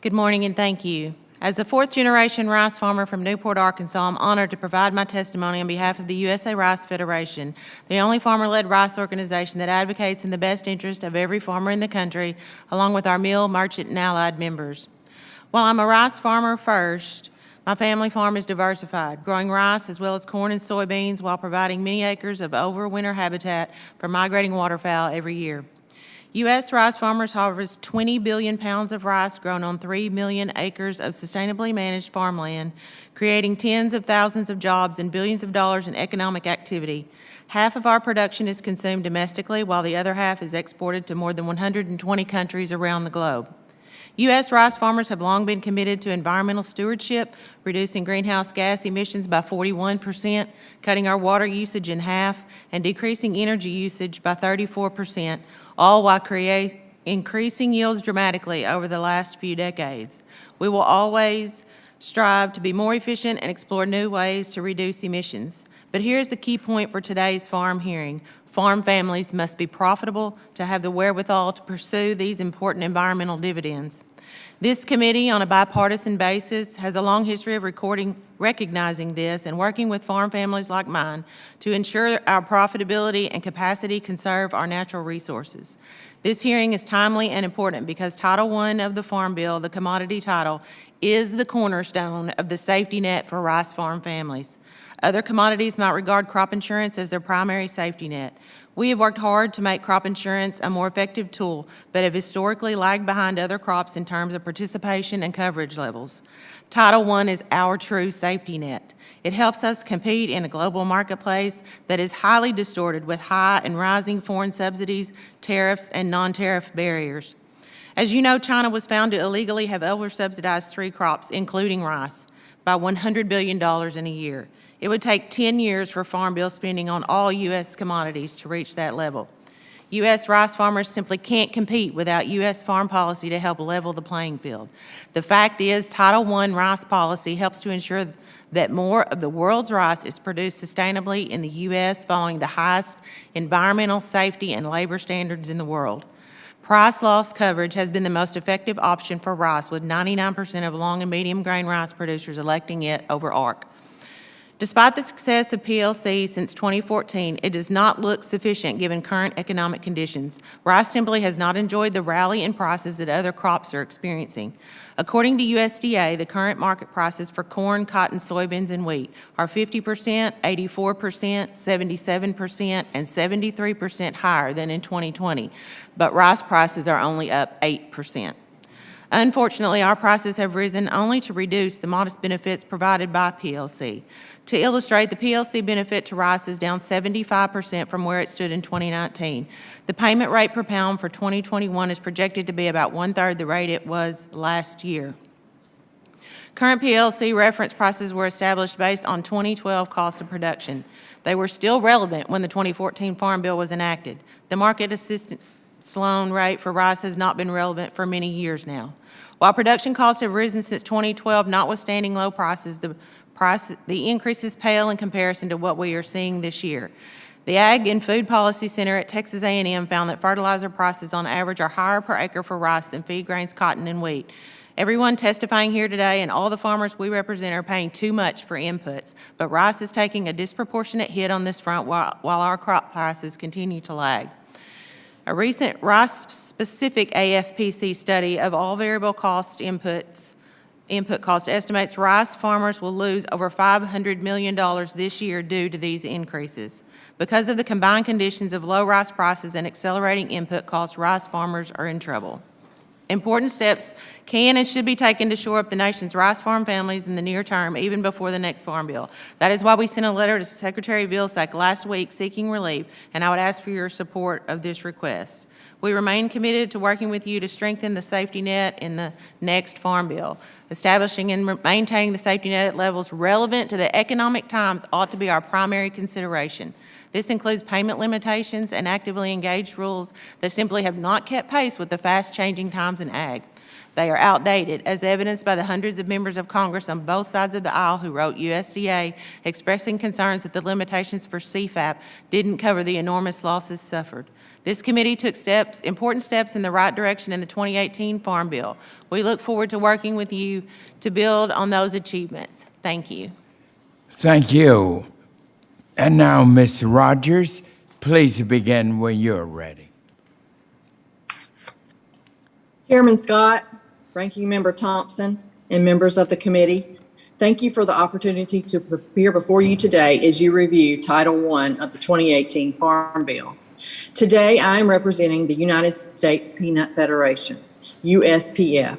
Good morning and thank you. As a fourth-generation rice farmer from Newport, Arkansas, I'm honored to provide my testimony on behalf of the USA Rice Federation, the only farmer-led rice organization that advocates in the best interest of every farmer in the country, along with our mill, merchant, and allied members. While I'm a rice farmer first, my family farm is diversified, growing rice as well as corn and soybeans while providing many acres of overwinter habitat for migrating waterfowl every year. U.S. rice farmers harvest 20 billion pounds of rice grown on 3 million acres of sustainably managed farmland, creating tens of thousands of jobs and billions of dollars in economic activity. Half of our production is consumed domestically, while the other half is exported to more than 120 countries around the globe. U.S. rice farmers have long been committed to environmental stewardship, reducing greenhouse gas emissions by 41%, cutting our water usage in half, and decreasing energy usage by 34%, all while increasing yields dramatically over the last few decades. We will always strive to be more efficient and explore new ways to reduce emissions. But here's the key point for today's farm hearing. Farm families must be profitable to have the wherewithal to pursue these important environmental dividends. This committee, on a bipartisan basis, has a long history of recognizing this and working with farm families like mine to ensure our profitability and capacity conserve our natural resources. This hearing is timely and important because Title I of the Farm Bill, the commodity title, is the cornerstone of the safety net for rice farm families. Other commodities might regard crop insurance as their primary safety net. We have worked hard to make crop insurance a more effective tool, but have historically lagged behind other crops in terms of participation and coverage levels. Title I is our true safety net. It helps us compete in a global marketplace that is highly distorted with high and rising foreign subsidies, tariffs, and non-tariff barriers. As you know, China was found to illegally have over-subsidized 3 crops, including rice, by $100 billion in a year. It would take 10 years for Farm Bill spending on all U.S. commodities to reach that level. U.S. rice farmers simply can't compete without U.S. farm policy to help level the playing field. The fact is, Title I rice policy helps to ensure that more of the world's rice is produced sustainably in the U.S. following the highest environmental, safety, and labor standards in the world. Price loss coverage has been the most effective option for rice, with 99% of long and medium grain rice producers electing it over ARC. Despite the success of PLC since 2014, it does not look sufficient given current economic conditions. Rice simply has not enjoyed the rally in prices that other crops are experiencing. According to USDA, the current market prices for corn, cotton, soybeans, and wheat are 50%, 84%, 77%, and 73% higher than in 2020, but rice prices are only up 8%. Unfortunately, our prices have risen only to reduce the modest benefits provided by PLC. To illustrate, the PLC benefit to rice is down 75% from where it stood in 2019. The payment rate per pound for 2021 is projected to be about 1/3 the rate it was last year. Current PLC reference prices were established based on 2012 costs of production. They were still relevant when the 2014 Farm Bill was enacted. The market assistance loan rate for rice has not been relevant for many years now. While production costs have risen since 2012, notwithstanding low prices, the increases pale in comparison to what we are seeing this year. The Ag and Food Policy Center at Texas A&M found that fertilizer prices on average are higher per acre for rice than feed grains, cotton, and wheat. Everyone testifying here today and all the farmers we represent are paying too much for inputs, but rice is taking a disproportionate hit on this front while our crop prices continue to lag. A recent rice-specific AFPC study of all variable cost input cost estimates rice farmers will lose over $500 million this year due to these increases. Because of the combined conditions of low rice prices and accelerating input costs, rice farmers are in trouble. Important steps can and should be taken to shore up the nation's rice farm families in the near term, even before the next Farm Bill. That is why we sent a letter to Secretary Vilsack last week seeking relief, and I would ask for your support of this request. We remain committed to working with you to strengthen the safety net in the next Farm Bill. Establishing and maintaining the safety net at levels relevant to the economic times ought to be our primary consideration. This includes payment limitations and actively engaged rules that simply have not kept pace with the fast-changing times in ag. They are outdated, as evidenced by the hundreds of members of Congress on both sides of the aisle who wrote USDA expressing concerns that the limitations for CFAP didn't cover the enormous losses suffered. This committee took important steps in the right direction in the 2018 Farm Bill. We look forward to working with you to build on those achievements. Thank you. Thank you. And now, Ms. Rogers, please begin when you're ready. Chairman Scott, Ranking Member Thompson, and members of the committee, thank you for the opportunity to appear before you today as you review Title I of the 2018 Farm Bill. Today, I am representing the United States Peanut Federation, USPF.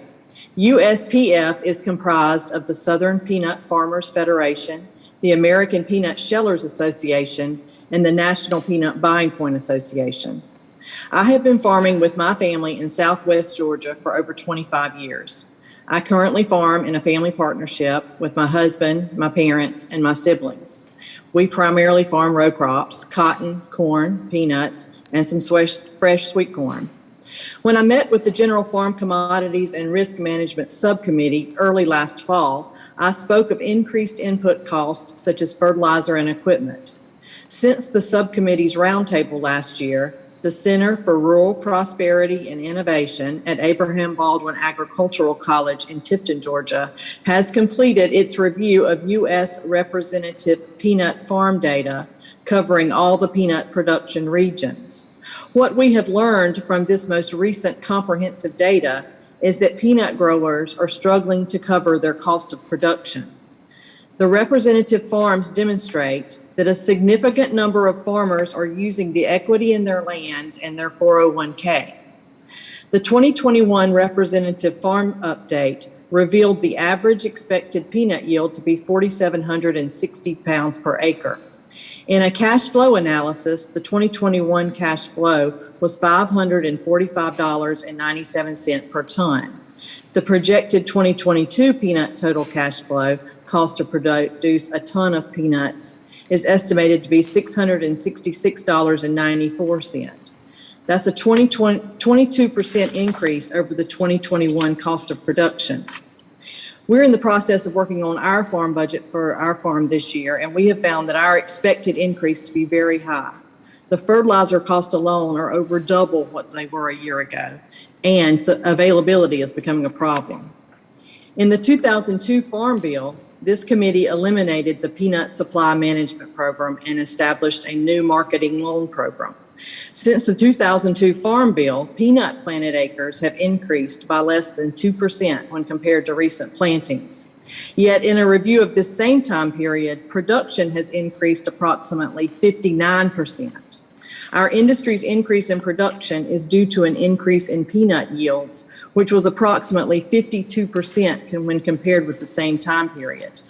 USPF is comprised of the Southern Peanut Farmers Federation, the American Peanut Shellers Association, and the National Peanut Buying Point Association. I have been farming with my family in Southwest Georgia for over 25 years. I currently farm in a family partnership with my husband, my parents, and my siblings. We primarily farm row crops, cotton, corn, peanuts, and some fresh sweet corn. When I met with the General Farm Commodities and Risk Management Subcommittee early last fall, I spoke of increased input costs such as fertilizer and equipment. Since the subcommittee's roundtable last year, the Center for Rural Prosperity and Innovation at Abraham Baldwin Agricultural College in Tifton, Georgia, has completed its review of U.S. representative peanut farm data covering all the peanut production regions. What we have learned from this most recent comprehensive data is that peanut growers are struggling to cover their cost of production. The representative farms demonstrate that a significant number of farmers are using the equity in their land and their 401k. The 2021 Representative Farm Update revealed the average expected peanut yield to be 4,760 pounds per acre. In a cash flow analysis, the 2021 cash flow was $545.97 per ton. The projected 2022 peanut total cash flow cost to produce a ton of peanuts is estimated to be $666.94. That's a 22% increase over the 2021 cost of production. We're in the process of working on our farm budget for our farm this year, and we have found that our expected increase to be very high. The fertilizer costs alone are over double what they were a year ago, and so availability is becoming a problem. In the 2002 Farm Bill, this committee eliminated the Peanut Supply Management Program and established a new marketing loan program. Since the 2002 Farm Bill, peanut planted acres have increased by less than 2% when compared to recent plantings. Yet in a review of this same time period, production has increased approximately 59%. Our industry's increase in production is due to an increase in peanut yields, which was approximately 52% when compared with the same time period.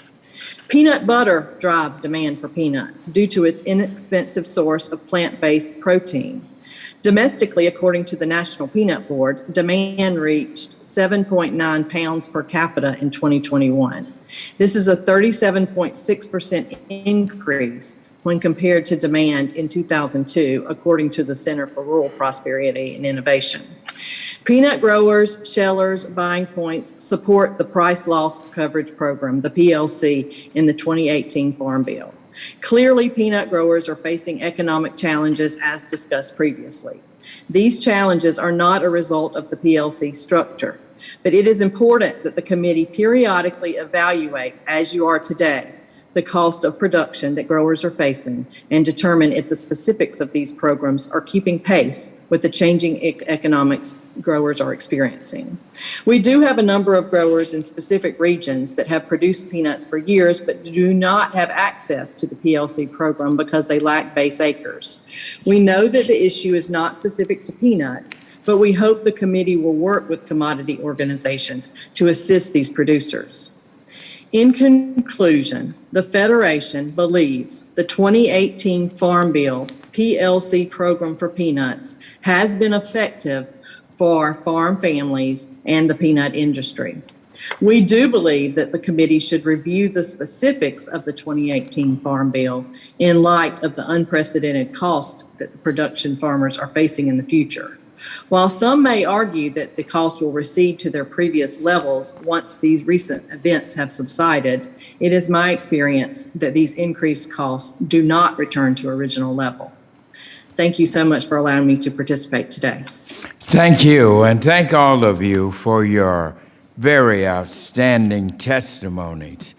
Peanut butter drives demand for peanuts due to its inexpensive source of plant-based protein. Domestically, according to the National Peanut Board, demand reached 7.9 pounds per capita in 2021. This is a 37.6% increase when compared to demand in 2002, according to the Center for Rural Prosperity and Innovation. Peanut growers, shellers, buying points support the Price Loss Coverage Program, the PLC, in the 2018 Farm Bill. Clearly, peanut growers are facing economic challenges as discussed previously. These challenges are not a result of the PLC structure, but it is important that the committee periodically evaluate, as you are today, the cost of production that growers are facing and determine if the specifics of these programs are keeping pace with the changing economics growers are experiencing. We do have a number of growers in specific regions that have produced peanuts for years but do not have access to the PLC program because they lack base acres. We know that the issue is not specific to peanuts, but we hope the committee will work with commodity organizations to assist these producers. In conclusion, the Federation believes the 2018 Farm Bill PLC program for peanuts has been effective for farm families and the peanut industry. We do believe that the committee should review the specifics of the 2018 Farm Bill in light of the unprecedented cost that the production farmers are facing in the future. While some may argue that the costs will recede to their previous levels once these recent events have subsided, it is my experience that these increased costs do not return to original level. Thank you so much for allowing me to participate today. Thank you, and thank all of you for your very outstanding testimonies.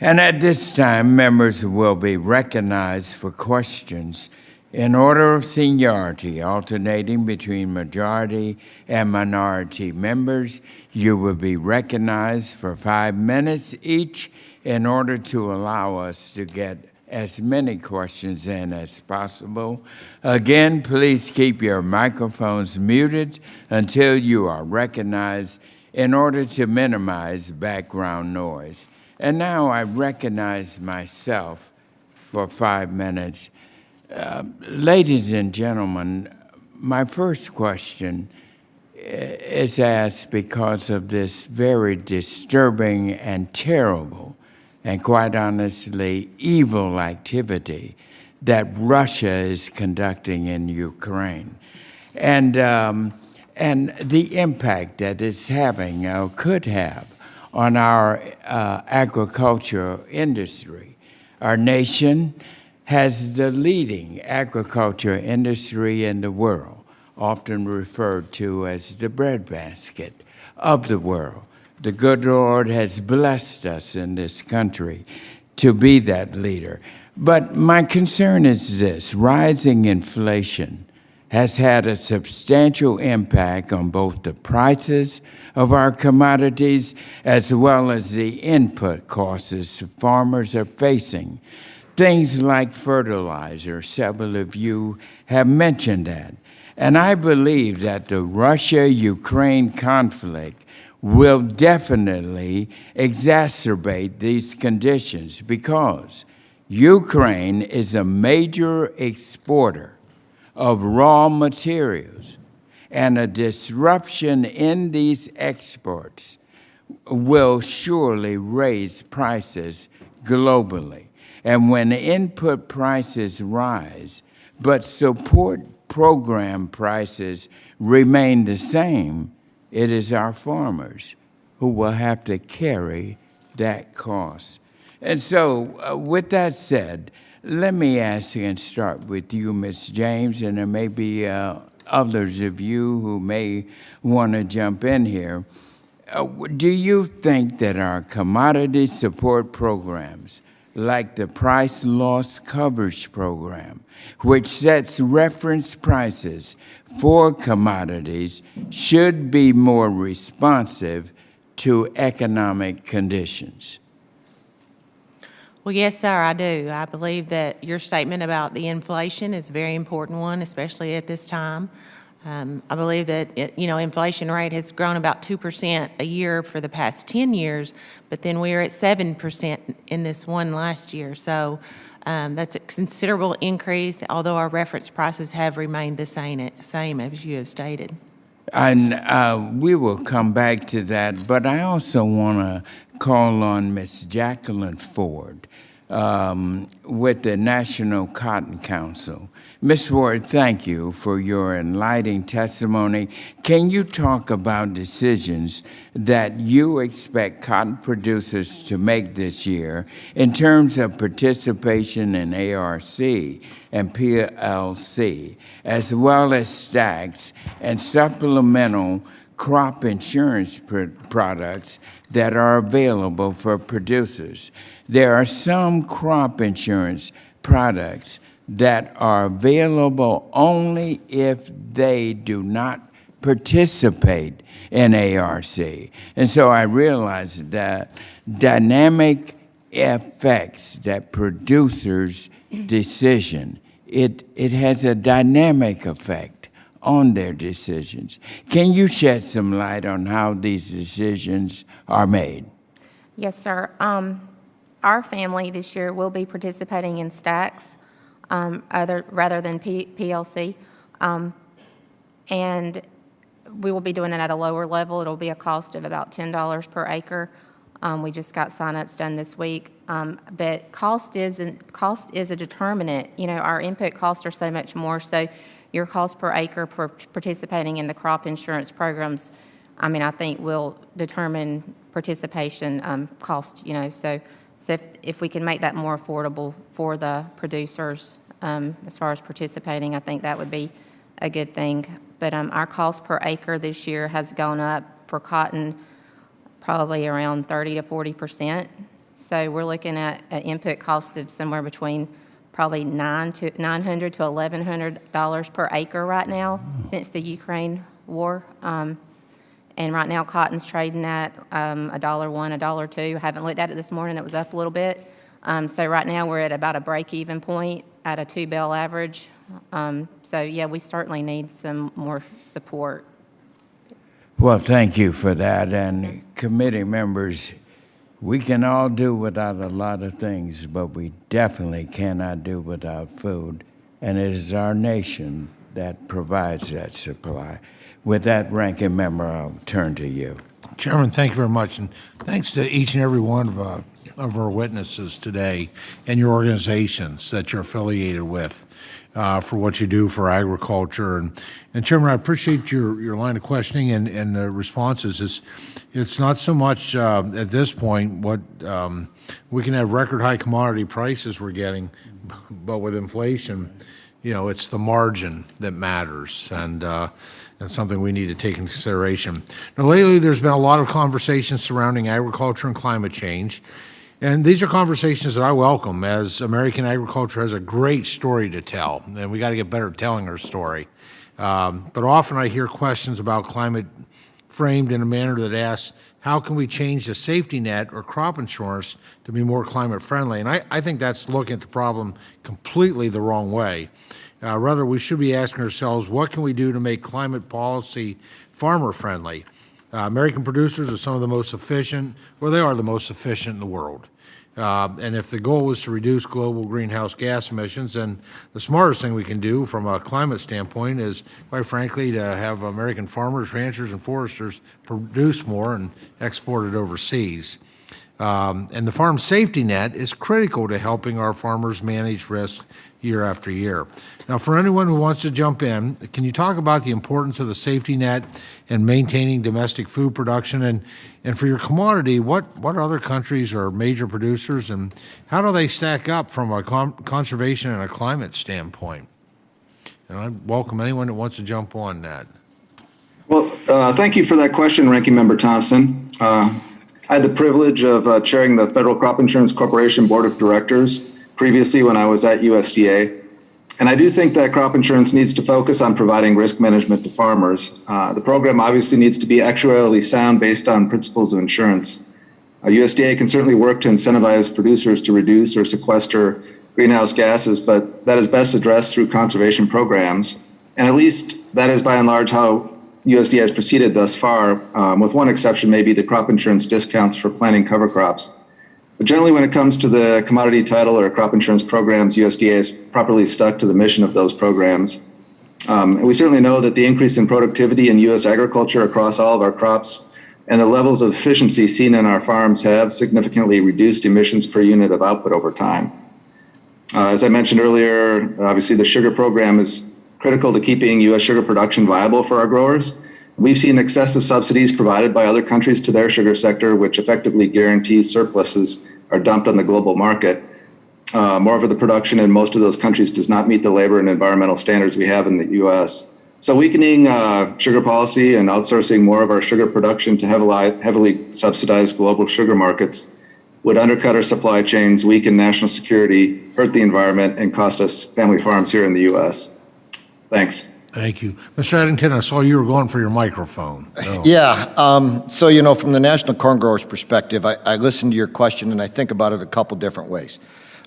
And at this time, members will be recognized for questions in order of seniority, alternating between majority and minority members. You will be recognized for 5 minutes each in order to allow us to get as many questions in as possible. Again, please keep your microphones muted until you are recognized in order to minimize background noise. And now I recognize myself for 5 minutes. Ladies and gentlemen, my first question is asked because of this very disturbing and terrible and quite honestly evil activity that Russia is conducting in Ukraine. And the impact that it's having or could have on our agricultural industry. Our nation has the leading agriculture industry in the world, often referred to as the breadbasket of the world. The good Lord has blessed us in this country to be that leader. But my concern is this: rising inflation has had a substantial impact on both the prices of our commodities as well as the input costs farmers are facing. Things like fertilizer, several of you have mentioned that. And I believe that the Russia-Ukraine conflict will definitely exacerbate these conditions because Ukraine is a major exporter of raw materials, and a disruption in these exports will surely raise prices globally. And when input prices rise, but support program prices remain the same, it is our farmers who will have to carry that cost. And so, with that said, let me ask and start with you, Ms. James, and there may be others of you who may want to jump in here. Do you think that our commodity support programs, like the Price Loss Coverage Program, which sets reference prices for commodities, should be more responsive to economic conditions? Well, yes, sir, I do. I believe that your statement about the inflation is a very important one, especially at this time. I believe that, inflation rate has grown about 2% a year for the past 10 years, but then we are at 7% in this one last year. So that's a considerable increase, although our reference prices have remained the same as you have stated. And we will come back to that, but I also want to call on Ms. Jacqueline Ford with the National Cotton Council. Ms. Ford, thank you for your enlightening testimony. Can you talk about decisions that you expect cotton producers to make this year in terms of participation in ARC and PLC, as well as stacks and supplemental crop insurance products that are available for producers? There are some crop insurance products that are available only if they do not participate in ARC. And so I realized that dynamic affects that producer's decision. It has a dynamic effect on their decisions. Can you shed some light on how these decisions are made? Yes, sir. Our family this year will be participating in stacks rather than PLC. And we will be doing it at a lower level. It'll be a cost of about $10 per acre. We just got signups done this week. But cost is a determinant. Our input costs are so much more. So your cost per acre for participating in the crop insurance programs, I think will determine participation cost, So if we can make that more affordable for the producers as far as participating, I think that would be a good thing. But our cost per acre this year has gone up for cotton probably around 30 to 40%. So we're looking at an input cost of somewhere between probably $900 to $1,100 per acre right now since the Ukraine war. And right now, cotton's trading at $1.01, $1.02. I haven't looked at it this morning. It was up a little bit. So right now, we're at about a break-even point at a 2-bale average. So yeah, we certainly need some more support. Well, thank you for that. And committee members, we can all do without a lot of things, but we definitely cannot do without food. And it is our nation that provides that supply. With that, Ranking Member, I'll turn to you. Chairman, thank you very much, and thanks to each and every one of our witnesses today and your organizations that you're affiliated with for what you do for agriculture. And Chairman, I appreciate your line of questioning and the responses. It's not so much at this point what we can have record high commodity prices we're getting, but with inflation, it's the margin that matters, and that's something we need to take into consideration. Now, lately, there's been a lot of conversations surrounding agriculture and climate change, and these are conversations that I welcome, as American agriculture has a great story to tell, and we got to get better at telling our story. But often I hear questions about climate framed in a manner that asks, how can we change the safety net or crop insurance to be more climate friendly? And I think that's looking at the problem completely the wrong way. Rather, we should be asking ourselves, what can we do to make climate policy farmer friendly? American producers are some of the most efficient, or they are the most efficient in the world. And if the goal is to reduce global greenhouse gas emissions, then the smartest thing we can do from a climate standpoint is, quite frankly, to have American farmers, ranchers, and foresters produce more and export it overseas. And the farm safety net is critical to helping our farmers manage risk year after year. Now, for anyone who wants to jump in, can you talk about the importance of the safety net and maintaining domestic food production? And for your commodity, what other countries are major producers, and how do they stack up from a conservation and a climate standpoint? And I welcome anyone that wants to jump on that. Well, thank you for that question, Ranking Member Thompson. I had the privilege of chairing the Federal Crop Insurance Corporation Board of Directors previously when I was at USDA. And I do think that crop insurance needs to focus on providing risk management to farmers. The program obviously needs to be actuarially sound based on principles of insurance. USDA can certainly work to incentivize producers to reduce or sequester greenhouse gases, but that is best addressed through conservation programs. And at least that is by and large how USDA has proceeded thus far, with one exception, maybe the crop insurance discounts for planting cover crops. But generally, when it comes to the commodity title or crop insurance programs, USDA is properly stuck to the mission of those programs. And we certainly know that the increase in productivity in U.S. agriculture across all of our crops and the levels of efficiency seen in our farms have significantly reduced emissions per unit of output over time. As I mentioned earlier, obviously the sugar program is critical to keeping U.S. sugar production viable for our growers. We've seen excessive subsidies provided by other countries to their sugar sector, which effectively guarantees surpluses are dumped on the global market. Moreover, the production in most of those countries does not meet the labor and environmental standards we have in the U.S. So weakening sugar policy and outsourcing more of our sugar production to heavily subsidized global sugar markets would undercut our supply chains, weaken national security, hurt the environment, and cost us family farms here in the U.S. Thanks. Thank you. Mr. Addington, I saw you were going for your microphone. So. Yeah, so from the National Corn Growers perspective, I listened to your question and I think about it a couple different ways.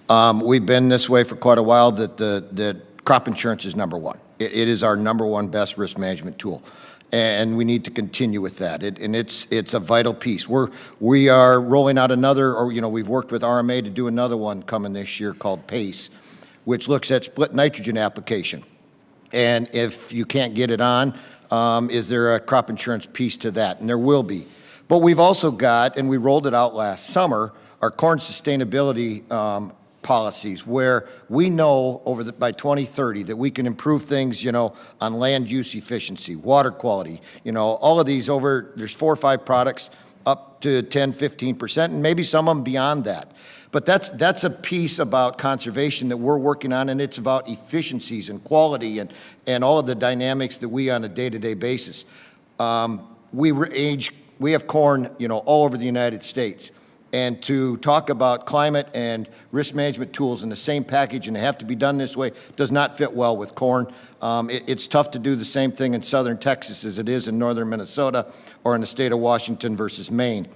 We've been this way for quite a while, that crop insurance is number one. It is our number one best risk management tool, and we need to continue with that. It's a vital piece. We are rolling out another, or we've worked with RMA to do another one coming this year called PACE, which looks at split nitrogen application. And if you can't get it on, is there a crop insurance piece to that? And there will be. But we've also got, and we rolled it out last summer, our corn sustainability policies, where we know by 2030 that we can improve things, on land use efficiency, water quality, all of these there's 4 or 5 products up to 10, 15%, and maybe some of them beyond that. But that's a piece about conservation that we're working on, and it's about efficiencies and quality and all of the dynamics that we on a day-to-day basis. We have corn, all over the United States. And to talk about climate and risk management tools in the same package, and they have to be done this way, does not fit well with corn. It's tough to do the same thing in southern Texas as it is in northern Minnesota or in the state of Washington versus Maine,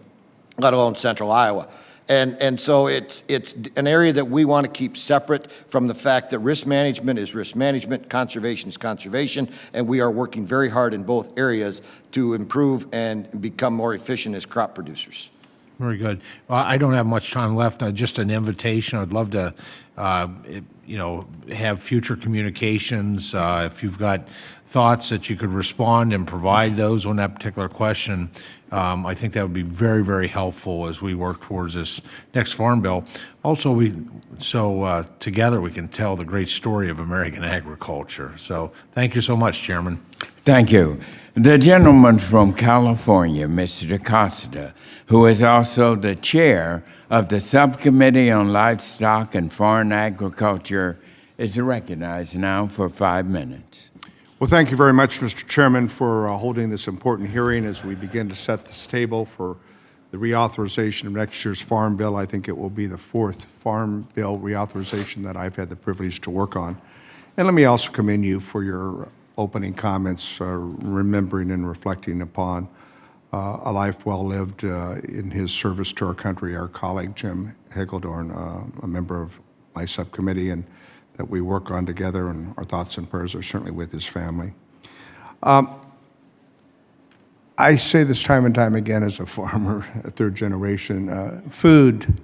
let alone central Iowa. And so it's an area that we want to keep separate from the fact that risk management is risk management, conservation is conservation, and we are working very hard in both areas to improve and become more efficient as crop producers. Very good. Well, I don't have much time left. Just an invitation. I'd love to, have future communications. If you've got thoughts that you could respond and provide those on that particular question, I think that would be very, very helpful as we work towards this next Farm Bill. Also, together we can tell the great story of American agriculture. So thank you so much, Chairman. Thank you. The gentleman from California, Mr. DaCosta, who is also the chair of the Subcommittee on Livestock and Foreign Agriculture, is recognized now for 5 minutes. Well, thank you very much, Mr. Chairman, for holding this important hearing as we begin to set this table for the reauthorization of next year's Farm Bill. I think it will be the 4th Farm Bill reauthorization that I've had the privilege to work on. And let me also commend you for your opening comments, remembering and reflecting upon a life well lived in his service to our country. Our colleague Jim Hagedorn, a member of my subcommittee, and that we work on together, and our thoughts and prayers are certainly with his family. I say this time and time again as a farmer, a third generation, food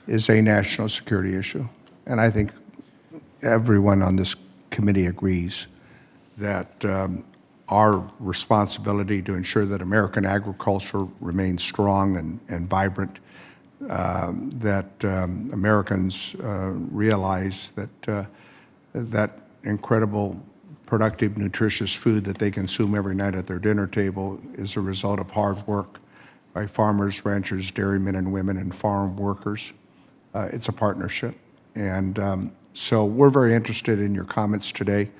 is a national security issue. And I think everyone on this committee agrees that our responsibility to ensure that American agriculture remains strong and vibrant, that Americans realize that that incredible, productive, nutritious food that they consume every night at their dinner table is a result of hard work by farmers, ranchers, dairymen and women, and farm workers. It's a partnership. And so we're very interested in your comments today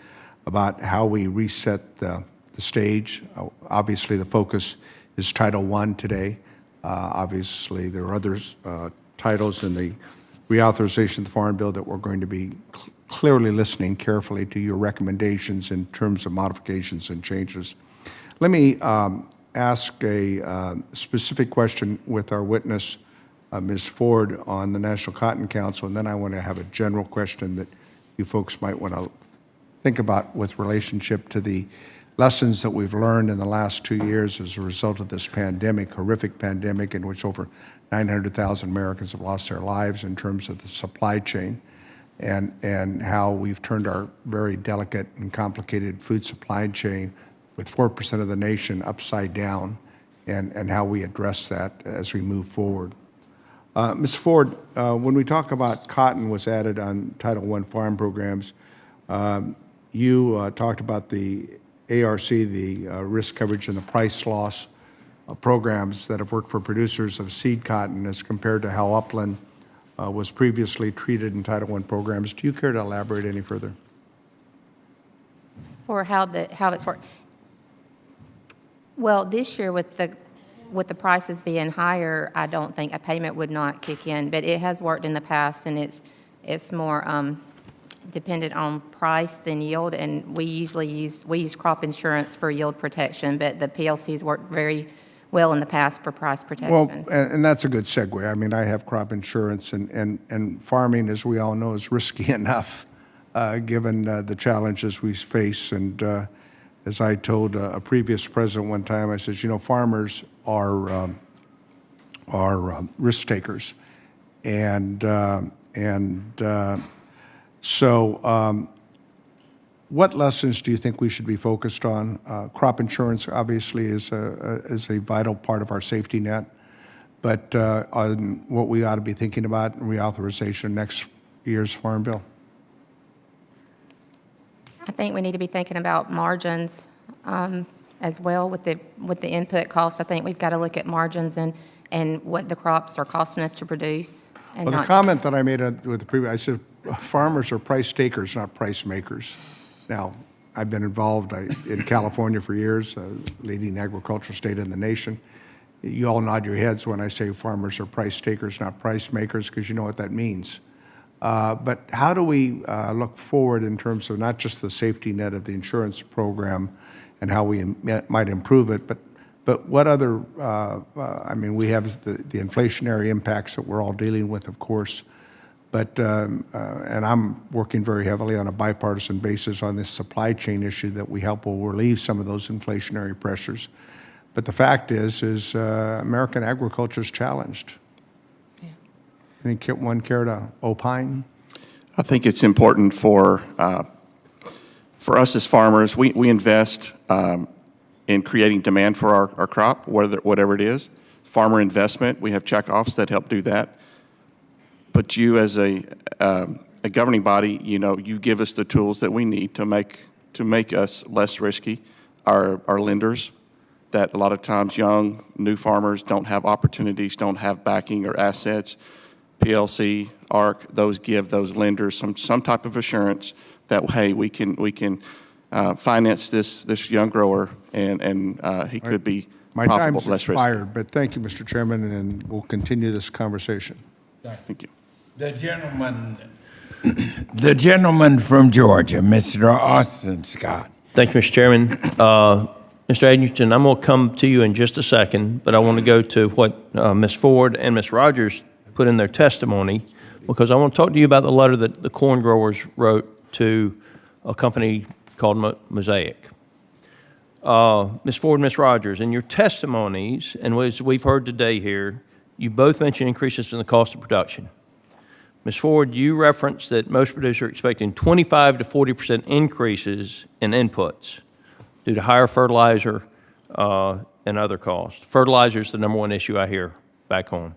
about how we reset the stage. Obviously, the focus is Title I today. Obviously, there are other titles in the reauthorization of the Farm Bill that we're going to be clearly listening carefully to your recommendations in terms of modifications and changes. Let me ask a specific question with our witness, Ms. Ford, on the National Cotton Council, and then I want to have a general question that you folks might want to think about with relationship to the lessons that we've learned in the last 2 years as a result of this pandemic, horrific pandemic in which over 900,000 Americans have lost their lives in terms of the supply chain, and how we've turned our very delicate and complicated food supply chain with 4% of the nation upside down, and how we address that as we move forward. Ms. Ford, when we talk about cotton was added on Title I farm programs, you talked about the ARC, the risk coverage and the price loss programs that have worked for producers of seed cotton as compared to how upland was previously treated in Title I programs. Do you care to elaborate any further? For how it's worked. Well, this year with the prices being higher, I don't think a payment would not kick in, but it has worked in the past, and it's more dependent on price than yield, and we use crop insurance for yield protection, but the PLCs work very well in the past for price protection. Well, and that's a good segue. I mean, I have crop insurance, and farming, as we all know, is risky enough given the challenges we face. And as I told a previous president one time, I said, you know, farmers are risk takers, so what lessons do you think we should be focused on? Crop insurance obviously is a vital part of our safety net, but on what we ought to be thinking about in reauthorization next year's Farm Bill? I think we need to be thinking about margins as well with the input costs. I think we've got to look at margins and what the crops are costing us to produce. And Well, the comment that I made with the previous, I said farmers are price takers, not price makers. Now, I've been involved in California for years, leading agricultural state in the nation. You all nod your heads when I say farmers are price takers, not price makers, because you know what that means. But how do we look forward in terms of not just the safety net of the insurance program and how we might improve it, but But what other, I mean, we have the inflationary impacts that we're all dealing with, of course. But, and I'm working very heavily on a bipartisan basis on this supply chain issue that we hope will relieve some of those inflationary pressures. But the fact is American agriculture is challenged. Yeah. Anyone care to opine? I think it's important for us as farmers. We invest in creating demand for our crop, whatever it is. Farmer investment, we have checkoffs that help do that. But you as a governing body, you give us the tools that we need to make us less risky. Our lenders, that a lot of times young, new farmers don't have opportunities, don't have backing or assets. PLC, ARC, those give those lenders some type of assurance that, hey, we can finance this young grower and he could be My profitable, time's less risky. expired, but thank you, Mr. Chairman, and we'll continue this conversation. Thank you. The gentleman from Georgia, Mr. Austin Scott. Thank you, Mr. Chairman. Mr. Edgerton, I'm going to come to you in just a second, but I want to go to what Ms. Ford and Ms. Rogers put in their testimony, because I want to talk to you about the letter that the corn growers wrote to a company called Mosaic. Ms. Ford, Ms. Rogers, in your testimonies, and as we've heard today here, you both mentioned increases in the cost of production. Ms. Ford, you referenced that most producers are expecting 25 to 40% increases in inputs due to higher fertilizer and other costs. Fertilizer is the number one issue I hear back home.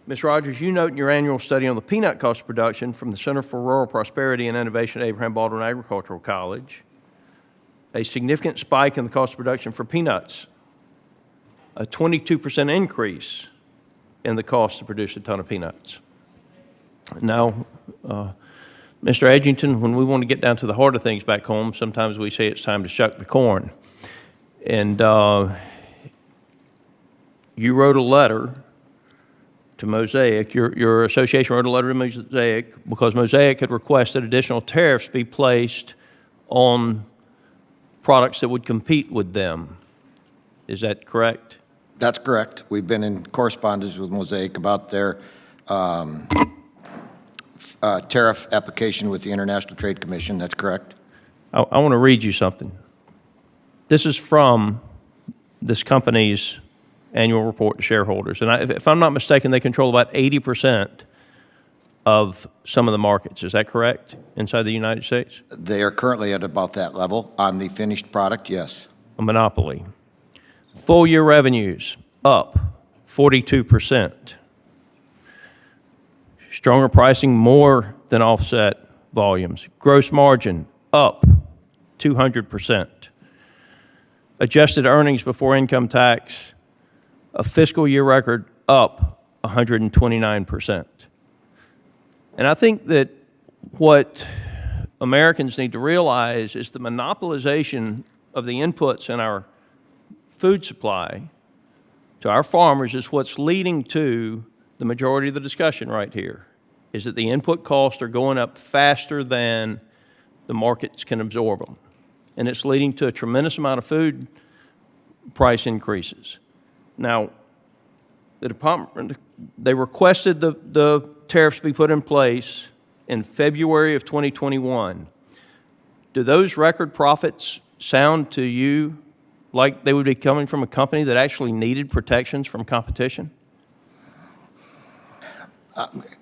Ms. Rogers, you note in your annual study on the peanut cost of production from the Center for Rural Prosperity and Innovation at Abraham Baldwin Agricultural College, a significant spike in the cost of production for peanuts, a 22% increase in the cost to produce a ton of peanuts. Now, Mr. Edgerton, when we want to get down to the heart of things back home, sometimes we say it's time to shuck the corn. And you wrote a letter to Mosaic, your association wrote a letter to Mosaic because Mosaic had requested additional tariffs be placed on products that would compete with them. Is that correct? That's correct. We've been in correspondence with Mosaic about their tariff application with the International Trade Commission. That's correct. I want to read you something. This is from this company's annual report to shareholders. And if I'm not mistaken, they control about 80% of some of the markets. Is that correct, inside the United States? They are currently at about that level. On the finished product, yes. A monopoly. Full year revenues up 42%. Stronger pricing more than offset volumes. Gross margin up 200%. Adjusted earnings before income tax, a fiscal year record up 129%. And I think that what Americans need to realize is the monopolization of the inputs in our food supply to our farmers is what's leading to the majority of the discussion right here, is that the input costs are going up faster than the markets can absorb them. And it's leading to a tremendous amount of food price increases. Now, the department, they requested the tariffs be put in place in February of 2021. Do those record profits sound to you like they would be coming from a company that actually needed protections from competition?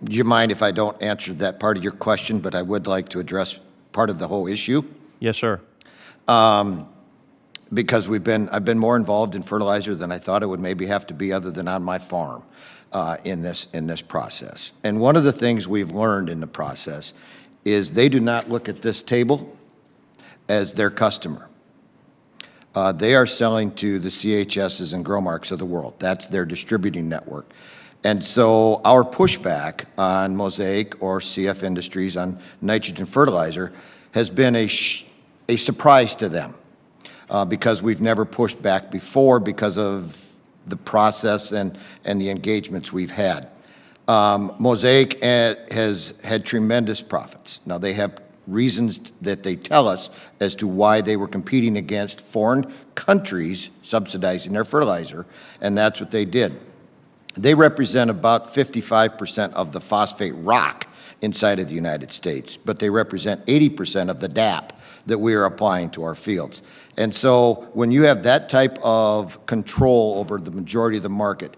Do you mind if I don't answer that part of your question, but I would like to address part of the whole issue? Yes, sir. Because I've been more involved in fertilizer than I thought I would maybe have to be other than on my farm in this process. And one of the things we've learned in the process is they do not look at this table as their customer. They are selling to the CHSs and Growmarks of the world. That's their distributing network. And so our pushback on Mosaic or CF Industries on nitrogen fertilizer has been a surprise to them because we've never pushed back before because of the process and the engagements we've had. Mosaic has had tremendous profits. Now they have reasons that they tell us as to why they were competing against foreign countries subsidizing their fertilizer, and that's what they did. They represent about 55% of the phosphate rock inside of the United States, but they represent 80% of the DAP that we are applying to our fields. And so when you have that type of control over the majority of the market,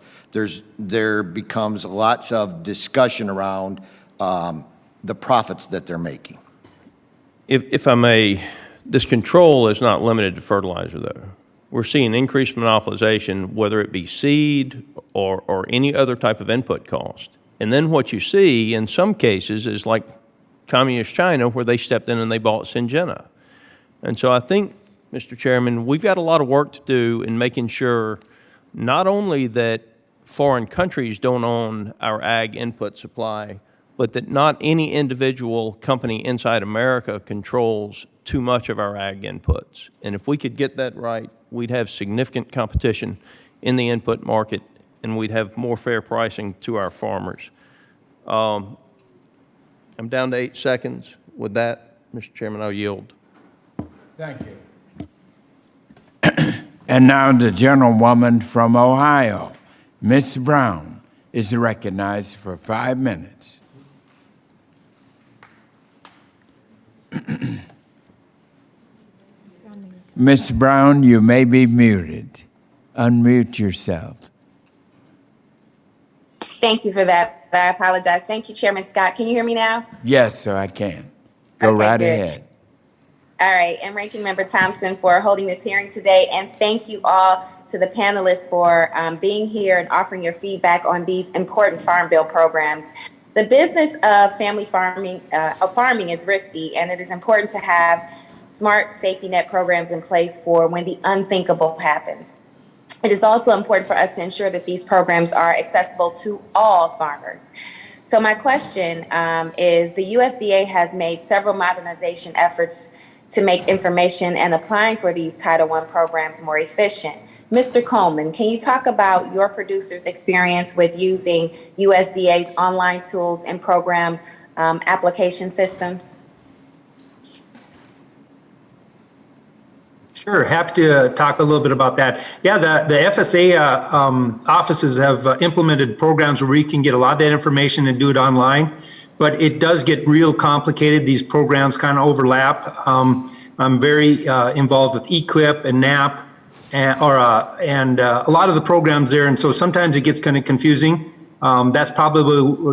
there becomes lots of discussion around the profits that they're making. If I may, this control is not limited to fertilizer, though. We're seeing increased monopolization, whether it be seed or any other type of input cost. And then what you see in some cases is like Communist China, where they stepped in and they bought Syngenta. And so I think, Mr. Chairman, we've got a lot of work to do in making sure not only that foreign countries don't own our ag input supply, but that not any individual company inside America controls too much of our ag inputs. And if we could get that right, we'd have significant competition in the input market, and we'd have more fair pricing to our farmers. I'm down to 8 seconds. With that, Mr. Chairman, I'll yield. Thank you. And now the gentlewoman from Ohio, Ms. Brown, is recognized for 5 minutes. Ms. Brown, you may be muted. Unmute yourself. Thank you for that. I apologize. Thank you, Chairman Scott. Can you hear me now? Yes, sir, I can. Go right ahead. All right, and Ranking Member Thompson for holding this hearing today, and thank you all to the panelists for being here and offering your feedback on these important Farm Bill programs. The business of family farming is risky, and it is important to have smart safety net programs in place for when the unthinkable happens. It is also important for us to ensure that these programs are accessible to all farmers. So my question is, the USDA has made several modernization efforts to make information and applying for these Title I programs more efficient. Mr. Coleman, can you talk about your producer's experience with using USDA's online tools and program application systems? Sure, happy to talk a little bit about that. Yeah, the FSA offices have implemented programs where we can get a lot of that information and do it online, but it does get real complicated. These programs kind of overlap. I'm very involved with EQIP and NAP and a lot of the programs there, and so sometimes it gets kind of confusing. That's probably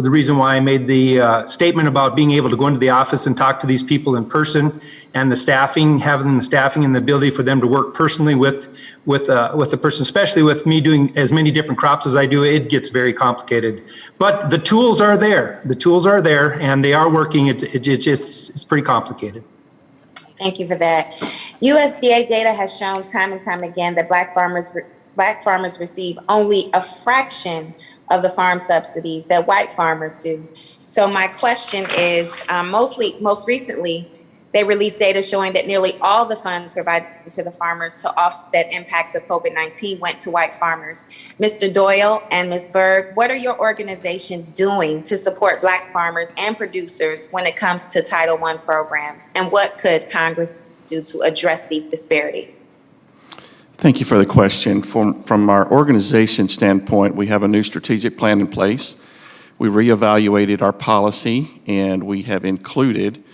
the reason why I made the statement about being able to go into the office and talk to these people in person, and the staffing, having the staffing and the ability for them to work personally with the person, especially with me doing as many different crops as I do. It gets very complicated, but the tools are there. The tools are there, and they are working. It's pretty complicated. Thank you for that. USDA data has shown time and time again that Black farmers receive only a fraction of the farm subsidies that white farmers do. So my question is, most recently, they released data showing that nearly all the funds provided to the farmers to offset impacts of COVID-19 went to white farmers. Mr. Doyle and Ms. Berg, what are your organizations doing to support Black farmers and producers when it comes to Title I programs? And what could Congress do to address these disparities? Thank you for the question. From our organization standpoint, we have a new strategic plan in place. We reevaluated our policy, and we have included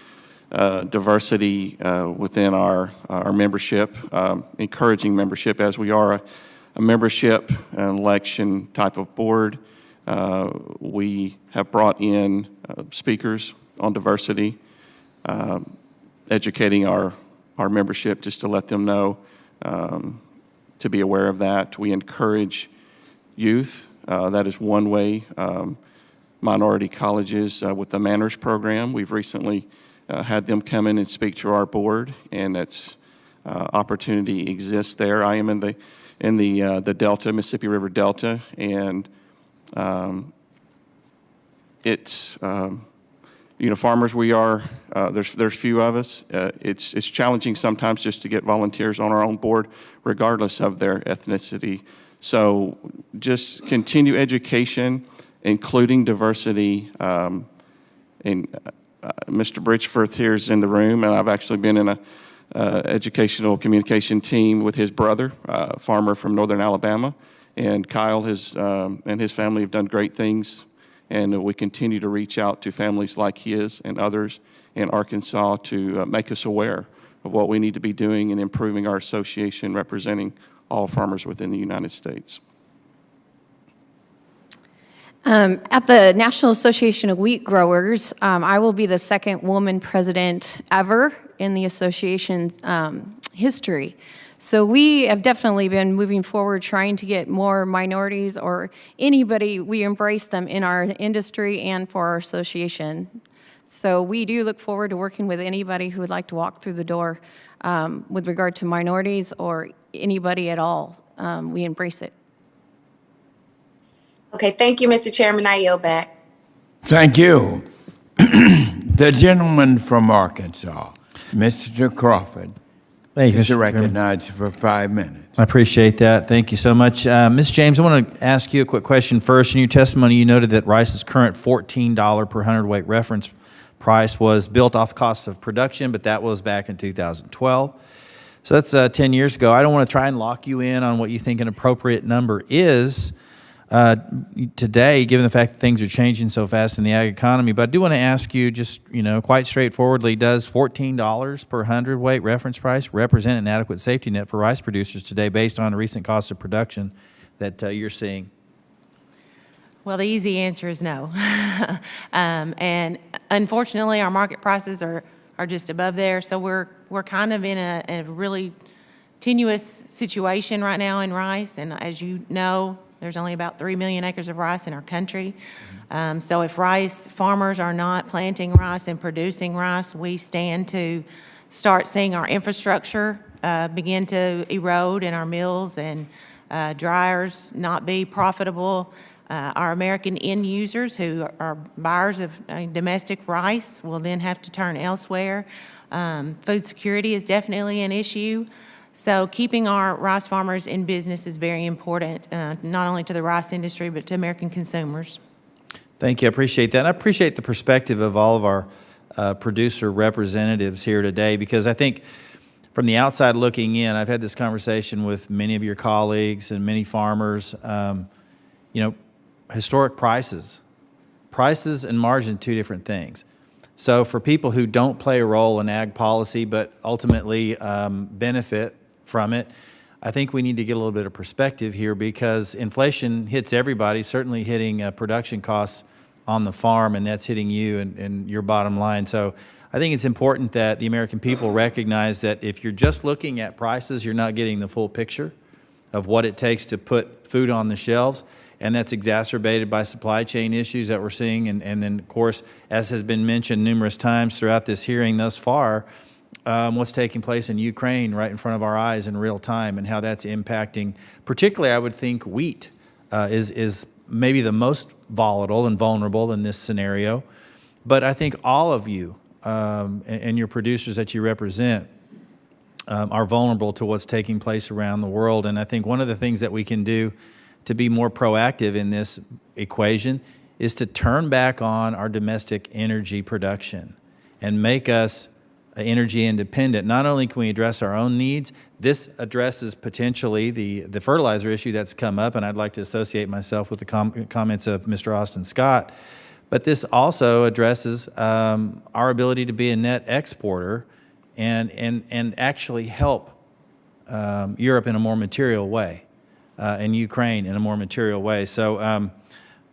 diversity within our membership, encouraging membership, as we are a membership and election type of board. We have brought in speakers on diversity, educating our membership just to let them know to be aware of that. We encourage youth. That is one way. Minority colleges with the Manners program. We've recently had them come in and speak to our board, and that's opportunity exists there. I am in the Delta, Mississippi River Delta, and it's farmers. We are there's few of us. It's challenging sometimes just to get volunteers on our own board, regardless of their ethnicity. So just continue education, including diversity, and Mr. Bridgeforth here is in the room, and I've actually been in a educational communication team with his brother, a farmer from northern Alabama. And Kyle and his family have done great things, and we continue to reach out to families like his and others in Arkansas to make us aware of what we need to be doing in improving our association representing all farmers within the United States. At the National Association of Wheat Growers, I will be the second woman president ever in the association's history. So we have definitely been moving forward trying to get more minorities or anybody, we embrace them in our industry and for our association. So we do look forward to working with anybody who would like to walk through the door with regard to minorities or anybody at all. We embrace it. Okay, thank you, Mr. Chairman. I yield back. Thank you. The gentleman from Arkansas, Mr. Crawford, Thank you, is Mr. Chairman. recognized for 5 minutes. I appreciate that. Thank you so much. Ms. James, I want to ask you a quick question first. In your testimony, you noted that rice's current $14 per hundredweight reference price was built off costs of production, but that was back in 2012. So that's 10 years ago. I don't want to try and lock you in on what you think an appropriate number is today, given the fact that things are changing so fast in the ag economy. But I do want to ask you just, quite straightforwardly, does $14 per hundredweight reference price represent an adequate safety net for rice producers today based on the recent cost of production that you're seeing? Well, the easy answer is no. And unfortunately, our market prices are just above there. So we're kind of in a really tenuous situation right now in rice. And as you know, there's only about 3 million acres of rice in our country. So if rice farmers are not planting rice and producing rice, we stand to start seeing our infrastructure begin to erode in our mills and dryers not be profitable. Our American end users who are buyers of domestic rice will then have to turn elsewhere. Food security is definitely an issue. So keeping our rice farmers in business is very important, not only to the rice industry, but to American consumers. Thank you. I appreciate that. I appreciate the perspective of all of our producer representatives here today, because I think from the outside looking in, I've had this conversation with many of your colleagues and many farmers. Historic prices and margin, two different things. So for people who don't play a role in ag policy but ultimately benefit from it, I think we need to get a little bit of perspective here, because inflation hits everybody, certainly hitting production costs on the farm, and that's hitting you and your bottom line. So I think it's important that the American people recognize that if you're just looking at prices, you're not getting the full picture of what it takes to put food on the shelves. And that's exacerbated by supply chain issues that we're seeing. And then, of course, as has been mentioned numerous times throughout this hearing thus far, what's taking place in Ukraine right in front of our eyes in real time, and how that's impacting, particularly I would think wheat is maybe the most volatile and vulnerable in this scenario. But I think all of you and your producers that you represent are vulnerable to what's taking place around the world. And I think one of the things that we can do to be more proactive in this equation is to turn back on our domestic energy production and make us energy independent. Not only can we address our own needs, this addresses potentially the fertilizer issue that's come up, and I'd like to associate myself with the comments of Mr. Austin Scott, but this also addresses our ability to be a net exporter and actually help Europe in a more material way, and Ukraine in a more material way. So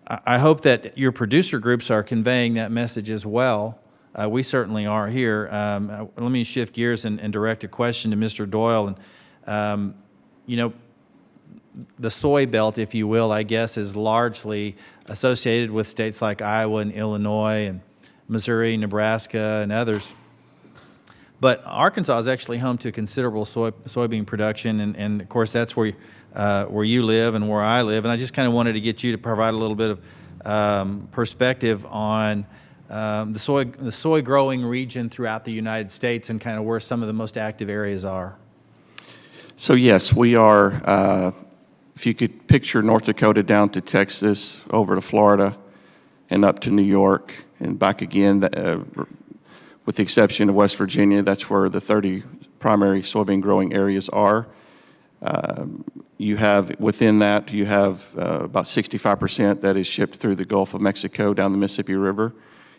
I hope that your producer groups are conveying that message as well. We certainly are here. Let me shift gears and direct a question to Mr. Doyle. And the soy belt, if you will, I guess, is largely associated with states like Iowa and Illinois and Missouri, Nebraska, and others. But Arkansas is actually home to considerable soybean production, and of course that's where you live and where I live. And I just kind of wanted to get you to provide a little bit of perspective on the soy growing region throughout the United States and kind of where some of the most active areas are. So yes, we are, if you could picture North Dakota down to Texas, over to Florida, and up to New York, and back again, with the exception of West Virginia. That's where the 30 primary soybean growing areas are. You have, within that, you have about 65% that is shipped through the Gulf of Mexico down the Mississippi River.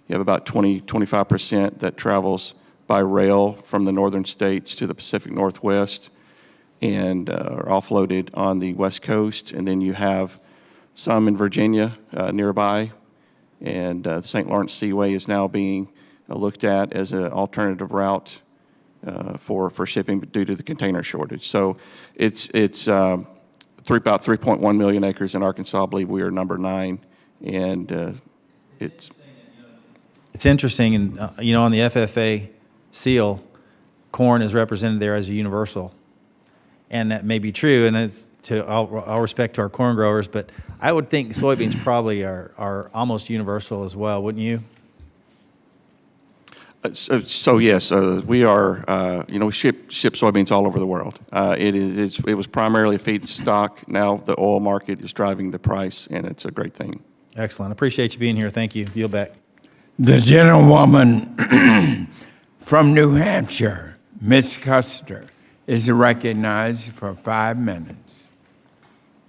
You have about 25% that travels by rail from the northern states to the Pacific Northwest and are offloaded on the West Coast. And then you have some in Virginia nearby, and the St. Lawrence Seaway is now being looked at as an alternative route for shipping due to the container shortage. So it's about 3.1 million acres in Arkansas. I believe we are number 9, and it's interesting, and on the FFA seal, corn is represented there as a universal, and that may be true. And it's all respect to our corn growers, but I would think soybeans probably are almost universal as well, wouldn't you? So yes, we are. We ship soybeans all over the world. It was primarily a feedstock. Now the oil market is driving the price, and it's a great thing. Excellent. Appreciate you being here. Thank you. Yield back. The gentlewoman from New Hampshire, Ms. Custer, is recognized for 5 minutes.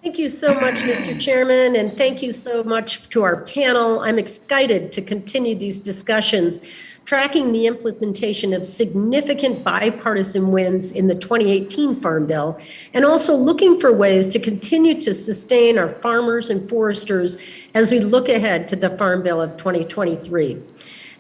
Thank you so much, Mr. Chairman, and thank you so much to our panel. I'm excited to continue these discussions, tracking the implementation of significant bipartisan wins in the 2018 Farm Bill, and also looking for ways to continue to sustain our farmers and foresters as we look ahead to the Farm Bill of 2023.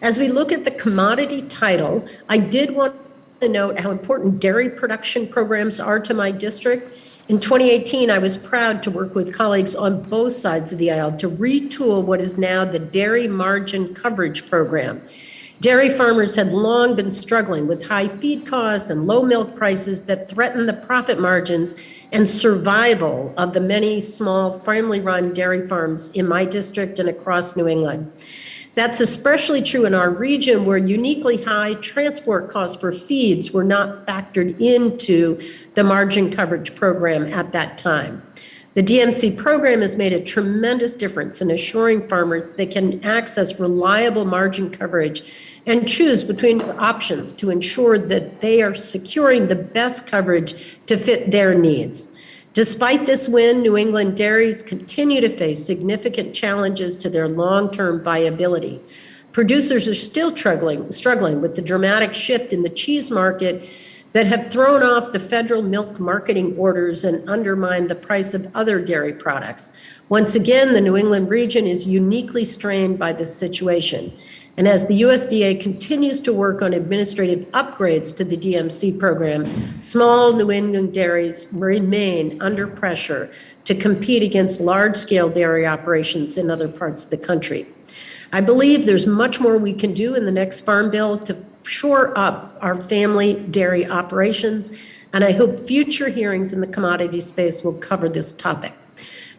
As we look at the commodity title, I did want to note how important dairy production programs are to my district. In 2018, I was proud to work with colleagues on both sides of the aisle to retool what is now the Dairy Margin Coverage Program. Dairy farmers had long been struggling with high feed costs and low milk prices that threatened the profit margins and survival of the many small family-run dairy farms in my district and across New England. That's especially true in our region, where uniquely high transport costs for feeds were not factored into the margin coverage program at that time. The DMC program has made a tremendous difference in assuring farmers they can access reliable margin coverage and choose between options to ensure that they are securing the best coverage to fit their needs. Despite this win, New England dairies continue to face significant challenges to their long-term viability. Producers are still struggling with the dramatic shift in the cheese market that have thrown off the federal milk marketing orders and undermined the price of other dairy products. Once again, the New England region is uniquely strained by this situation. And as the USDA continues to work on administrative upgrades to the DMC program, small New England dairies remain under pressure to compete against large-scale dairy operations in other parts of the country. I believe there's much more we can do in the next Farm Bill to shore up our family dairy operations, and I hope future hearings in the commodity space will cover this topic.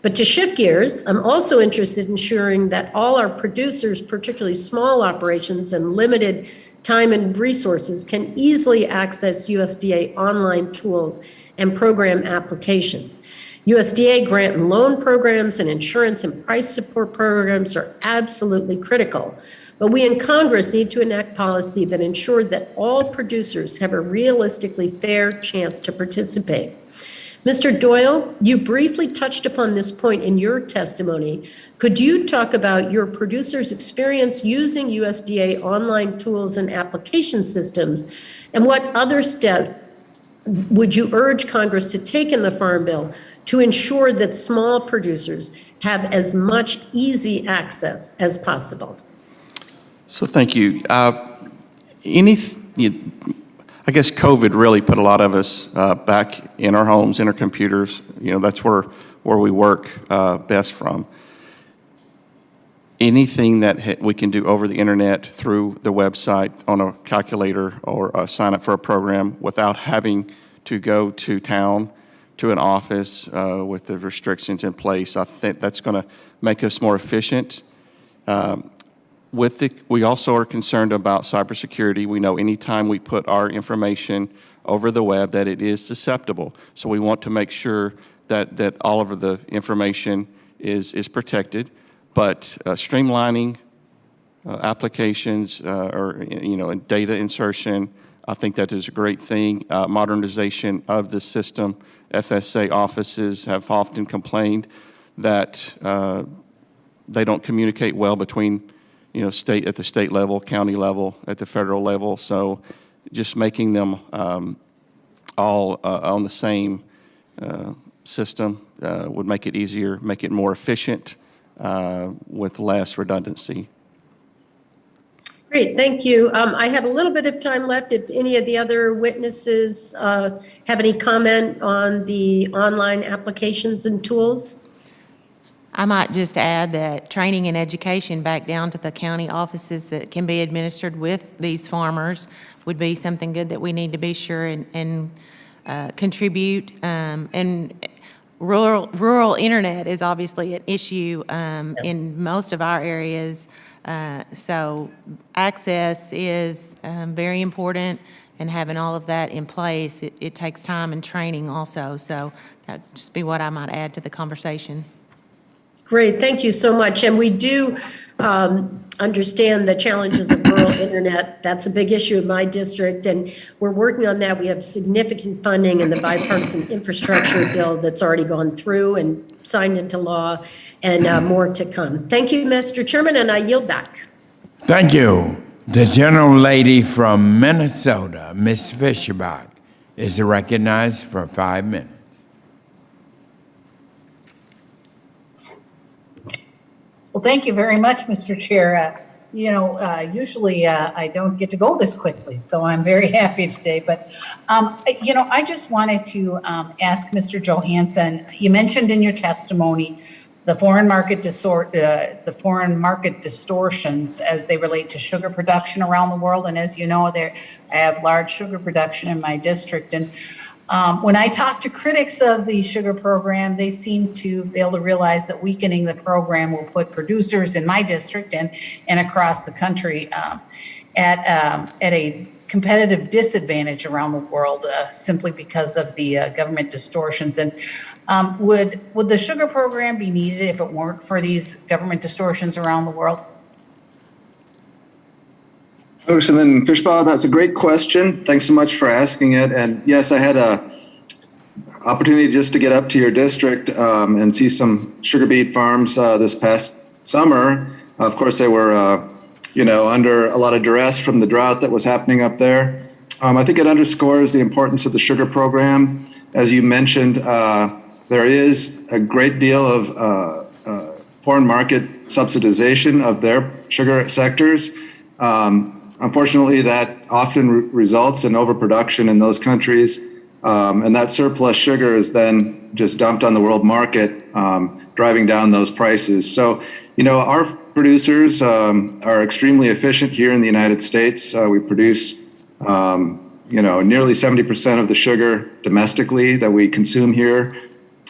But to shift gears, I'm also interested in ensuring that all our producers, particularly small operations and limited time and resources, can easily access USDA online tools and program applications. USDA grant and loan programs and insurance and price support programs are absolutely critical. But we in Congress need to enact policy that ensures that all producers have a realistically fair chance to participate. Mr. Doyle, you briefly touched upon this point in your testimony. Could you talk about your producers' experience using USDA online tools and application systems, and what other steps would you urge Congress to take in the Farm Bill to ensure that small producers have as much easy access as possible? So thank you. I guess COVID really put a lot of us back in our homes, in our computers. That's where we work best from. Anything that we can do over the internet, through the website, on a calculator, or sign up for a program without having to go to town, to an office with the restrictions in place, I think that's going to make us more efficient. We also are concerned about cybersecurity. We know anytime we put our information over the web that it is susceptible. So we want to make sure that all of the information is protected. But streamlining applications or, data insertion. I think that is a great thing. Modernization of the system. FSA offices have often complained that they don't communicate well between, at the state level, county level, at the federal level. So just making them all on the same system would make it easier, make it more efficient with less redundancy. Great, thank you. I have a little bit of time left. If any of the other witnesses have any comment on the online applications and tools? I might just add that training and education back down to the county offices that can be administered with these farmers would be something good that we need to be sure and contribute. And rural internet is obviously an issue in most of our areas. So access is very important, and having all of that in place, it takes time and training also. So that would just be what I might add to the conversation. Great, thank you so much. And we do understand the challenges of rural internet. That's a big issue in my district, and we're working on that. We have significant funding in the bipartisan infrastructure bill that's already gone through and signed into law, and more to come. Thank you, Mr. Chairman, and I yield back. Thank you. The gentlelady from Minnesota, Ms. Fischerbach, is recognized for 5 minutes. Well, thank you very much, Mr. Chair. Usually I don't get to go this quickly, so I'm very happy today. But, I just wanted to ask Mr. Johansen, you mentioned in your testimony the foreign market distortions as they relate to sugar production around the world. And as you know, I have large sugar production in my district. And when I talk to critics of the sugar program, they seem to fail to realize that weakening the program will put producers in my district and across the country at a competitive disadvantage around the world simply because of the government distortions. And would the sugar program be needed if it weren't for these government distortions around the world? Congressman Fischerbach, that's a great question. Thanks so much for asking it. And yes, I had a opportunity just to get up to your district and see some sugar beet farms this past summer. Of course, they were, under a lot of duress from the drought that was happening up there. I think it underscores the importance of the sugar program. As you mentioned, there is a great deal of foreign market subsidization of their sugar sectors. Unfortunately, that often results in overproduction in those countries, and that surplus sugar is then just dumped on the world market, driving down those prices. So, our producers are extremely efficient here in the United States. We produce, nearly 70% of the sugar domestically that we consume here,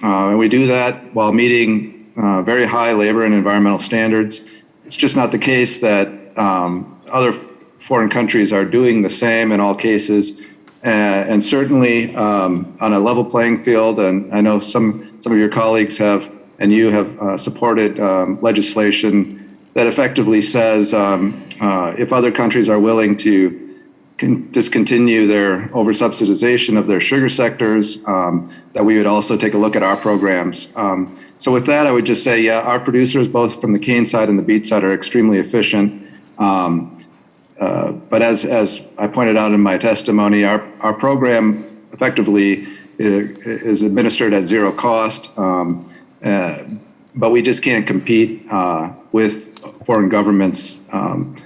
and we do that while meeting very high labor and environmental standards. It's just not the case that other foreign countries are doing the same in all cases, and certainly on a level playing field. And I know some of your colleagues have, and you have supported legislation that effectively says if other countries are willing to discontinue their oversubsidization of their sugar sectors, that we would also take a look at our programs. So with that, I would just say, yeah, our producers, both from the cane side and the beet side, are extremely efficient. But as I pointed out in my testimony, our program effectively is administered at zero cost, but we just can't compete with foreign governments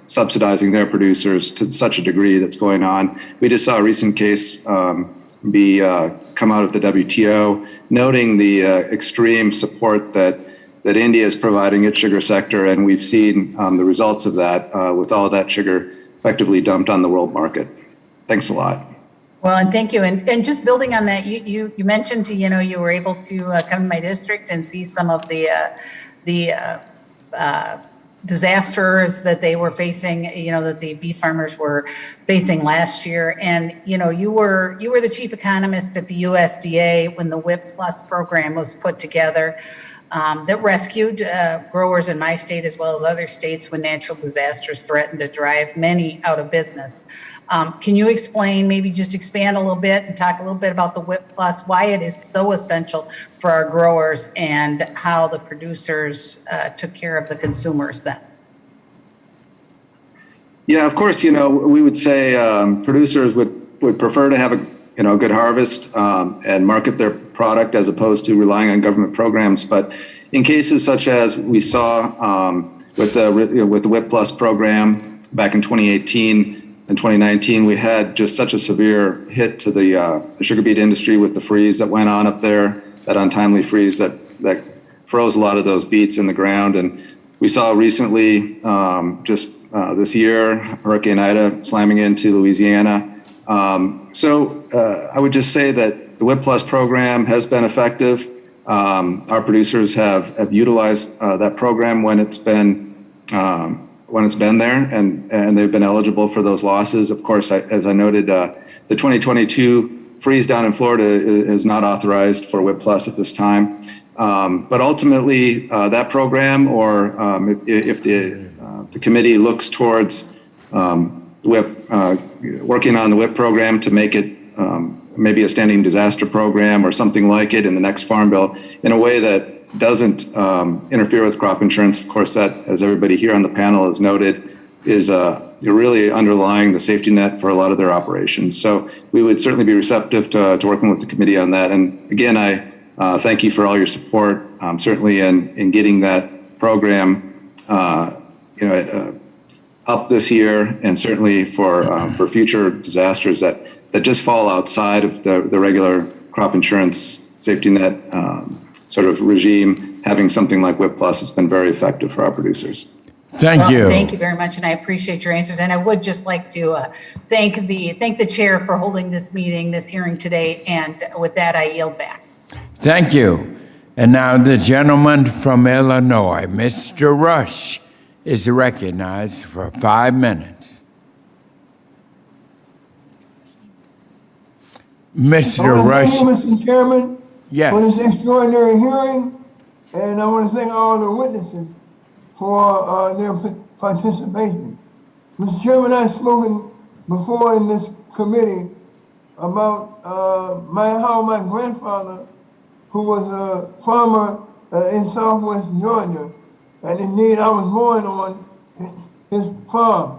subsidizing their producers to such a degree that's going on. We just saw a recent case come out of the WTO, noting the extreme support that India is providing its sugar sector, and we've seen the results of that with all that sugar effectively dumped on the world market. Thanks a lot. Well, and thank you. And just building on that, you mentioned, you were able to come to my district and see some of the disasters that they were facing, that the beef farmers were facing last year. And, you were the chief economist at the USDA when the WIP Plus program was put together. that rescued growers in my state as well as other states when natural disasters threatened to drive many out of business. Can you explain, maybe just expand a little bit and talk a little bit about the WIP Plus, why it is so essential for our growers and how the producers took care of the consumers then? Yeah, of course, we would say producers would prefer to have a good harvest and market their product as opposed to relying on government programs. But in cases such as we saw with the WIP Plus program back in 2018 and 2019, we had just such a severe hit to the sugar beet industry with the freeze that went on up there, that untimely freeze that froze a lot of those beets in the ground. And we saw recently, this year, Hurricane Ida slamming into Louisiana. So I would just say that the WIP Plus program has been effective. Our producers have utilized that program when it's been there, and they've been eligible for those losses. Of course, as I noted, the 2022 freeze down in Florida is not authorized for WIP Plus at this time. But ultimately, that program, or if the committee looks towards WIP, working on the WIP program to make it maybe a standing disaster program or something like it in the next Farm Bill in a way that doesn't interfere with crop insurance. Of course, that, as everybody here on the panel has noted, is really underlying the safety net for a lot of their operations. So we would certainly be receptive to working with the committee on that. And again, I thank you for all your support, certainly in getting that program up this year, and certainly for future disasters that just fall outside of the regular crop insurance safety net sort of regime. Having something like WIP Plus has been very effective for our producers. Thank you. Thank you very much, and I appreciate your answers. And I would just like to thank the chair for holding this hearing today. And with that, I yield back. Thank you. And now the gentleman from Illinois, Mr. Rush, is recognized for 5 minutes. Mr. Rush. Thank you, Mr. Chairman, Yes. for this extraordinary hearing, and I want to thank all the witnesses for their participation. Mr. Chairman, I've spoken before in this committee about how my grandfather, who was a farmer in southwest Georgia, and indeed I was born on his farm.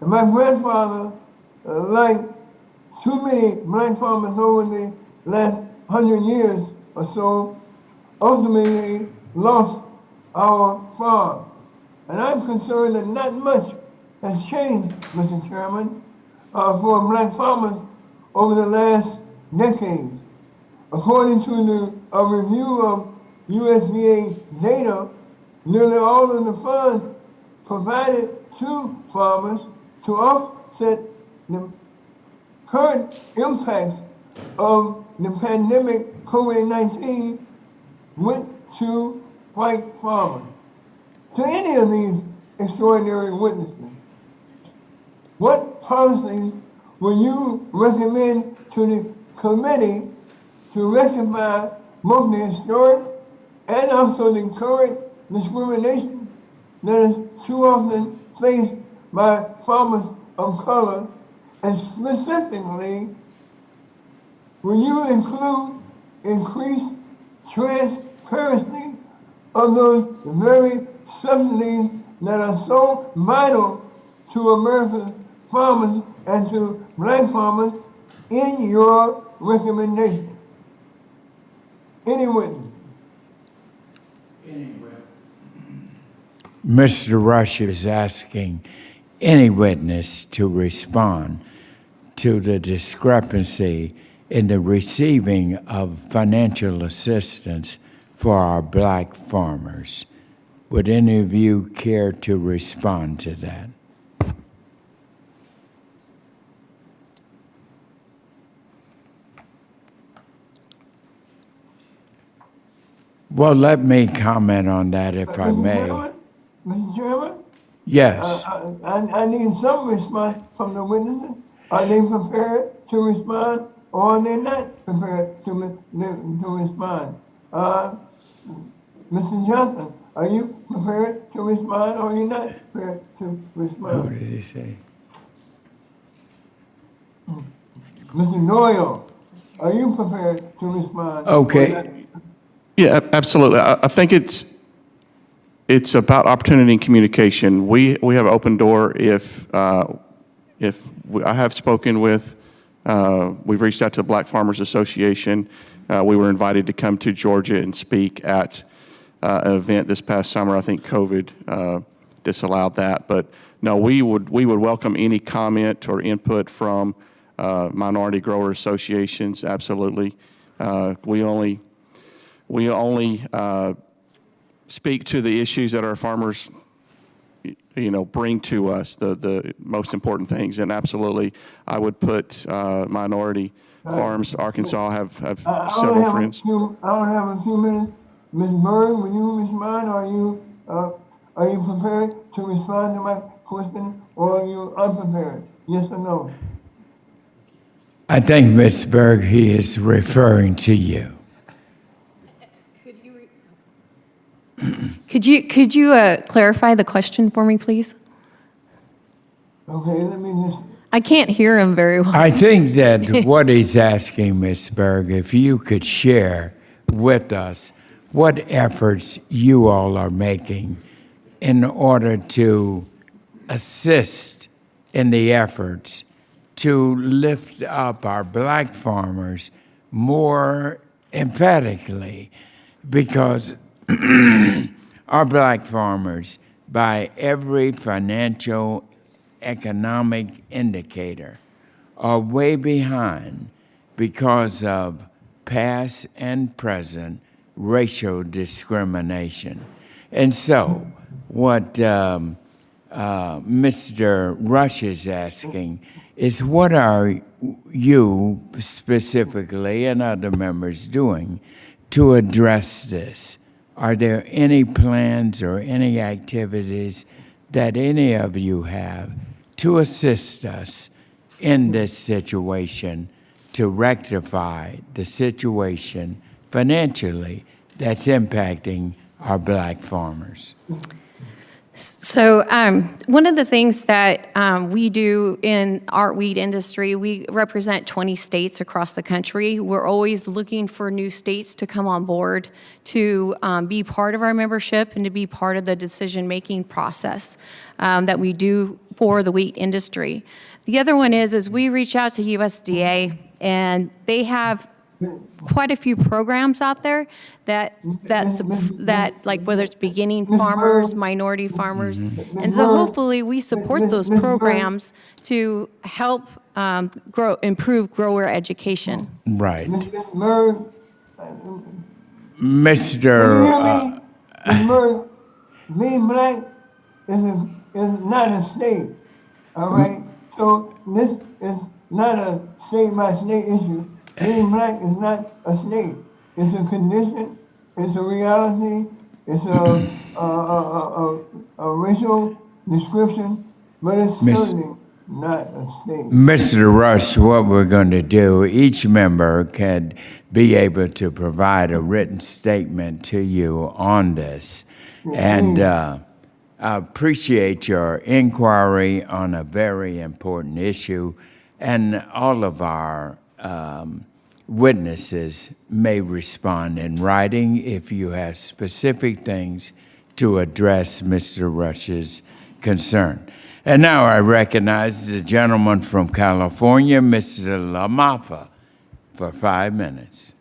And my grandfather, like too many black farmers over the last 100 years or so, ultimately lost our farm. And I'm concerned that not much has changed, Mr. Chairman, for black farmers over the last decades. According to a review of USDA data, nearly all of the funds provided to farmers to offset the current impacts of the pandemic COVID-19 went to white farmers. To any of these extraordinary witnesses, what policies will you recommend to the committee to rectify both the historic and also the current discrimination that is too often faced by farmers of color? And specifically, will you include increased transparency of those very subsidies that are so vital to America's farmers and to black farmers in your recommendation? Any witness? Mr. Rush is asking any witness to respond to the discrepancy in the receiving of financial assistance for our black farmers. Would any of you care to respond to that? Well, let me comment on that if I may. Mr. Chairman? Yes. I need some response from the witnesses. Are they prepared to respond, or are they not prepared to respond? Mr. Johnson, are you prepared to respond or are you not prepared to What respond? did he say? Mr. Doyle, are you prepared to respond? Okay. Yeah, absolutely. I think it's about opportunity and communication. We have an open door. I have spoken with, we've reached out to the Black Farmers Association. We were invited to come to Georgia and speak at an event this past summer. I think COVID disallowed that, but no, we would welcome any comment or input from minority grower associations. Absolutely. We only speak to the issues that our farmers, bring to us, the most important things. And absolutely, I would put minority farms. Arkansas have several friends. I only have a few minutes. Ms. Murray, will you respond? Are you prepared to respond to my question, or are you unprepared? Yes or no? I think, Ms. Berg, he is referring to you. Could you clarify the question for me, please? Okay, let me just. I can't hear him very well. I think that what he's asking, Ms. Berg, if you could share with us what efforts you all are making in order to assist in the efforts to lift up our black farmers more emphatically, because our black farmers, by every financial economic indicator, are way behind because of past and present racial discrimination. And so what Mr. Rush is asking is, what are you specifically and other members doing to address this? Are there any plans or any activities that any of you have to assist us in this situation, to rectify the situation financially that's impacting our black farmers? So one of the things that we do in our wheat industry, we represent 20 states across the country. We're always looking for new states to come on board to be part of our membership and to be part of the decision-making process that we do for the wheat industry. The other one is we reach out to USDA, and they have quite a few programs out there that like, whether it's beginning farmers, minority farmers, and so hopefully we support those programs to help improve grower education. Right. Mr. Being black is not a state, all right? So this is not a state-by-state issue. Being black is not a state. It's a condition, it's a reality, it's a racial description, but it's certainly not a state. Mr. Rush, what we're going to do, each member can be able to provide a written statement to you on this. And I appreciate your inquiry on a very important issue, and all of our witnesses may respond in writing if you have specific things to address Mr. Rush's concern. And now I recognize the gentleman from California, Mr. LaMaffa, for 5 minutes.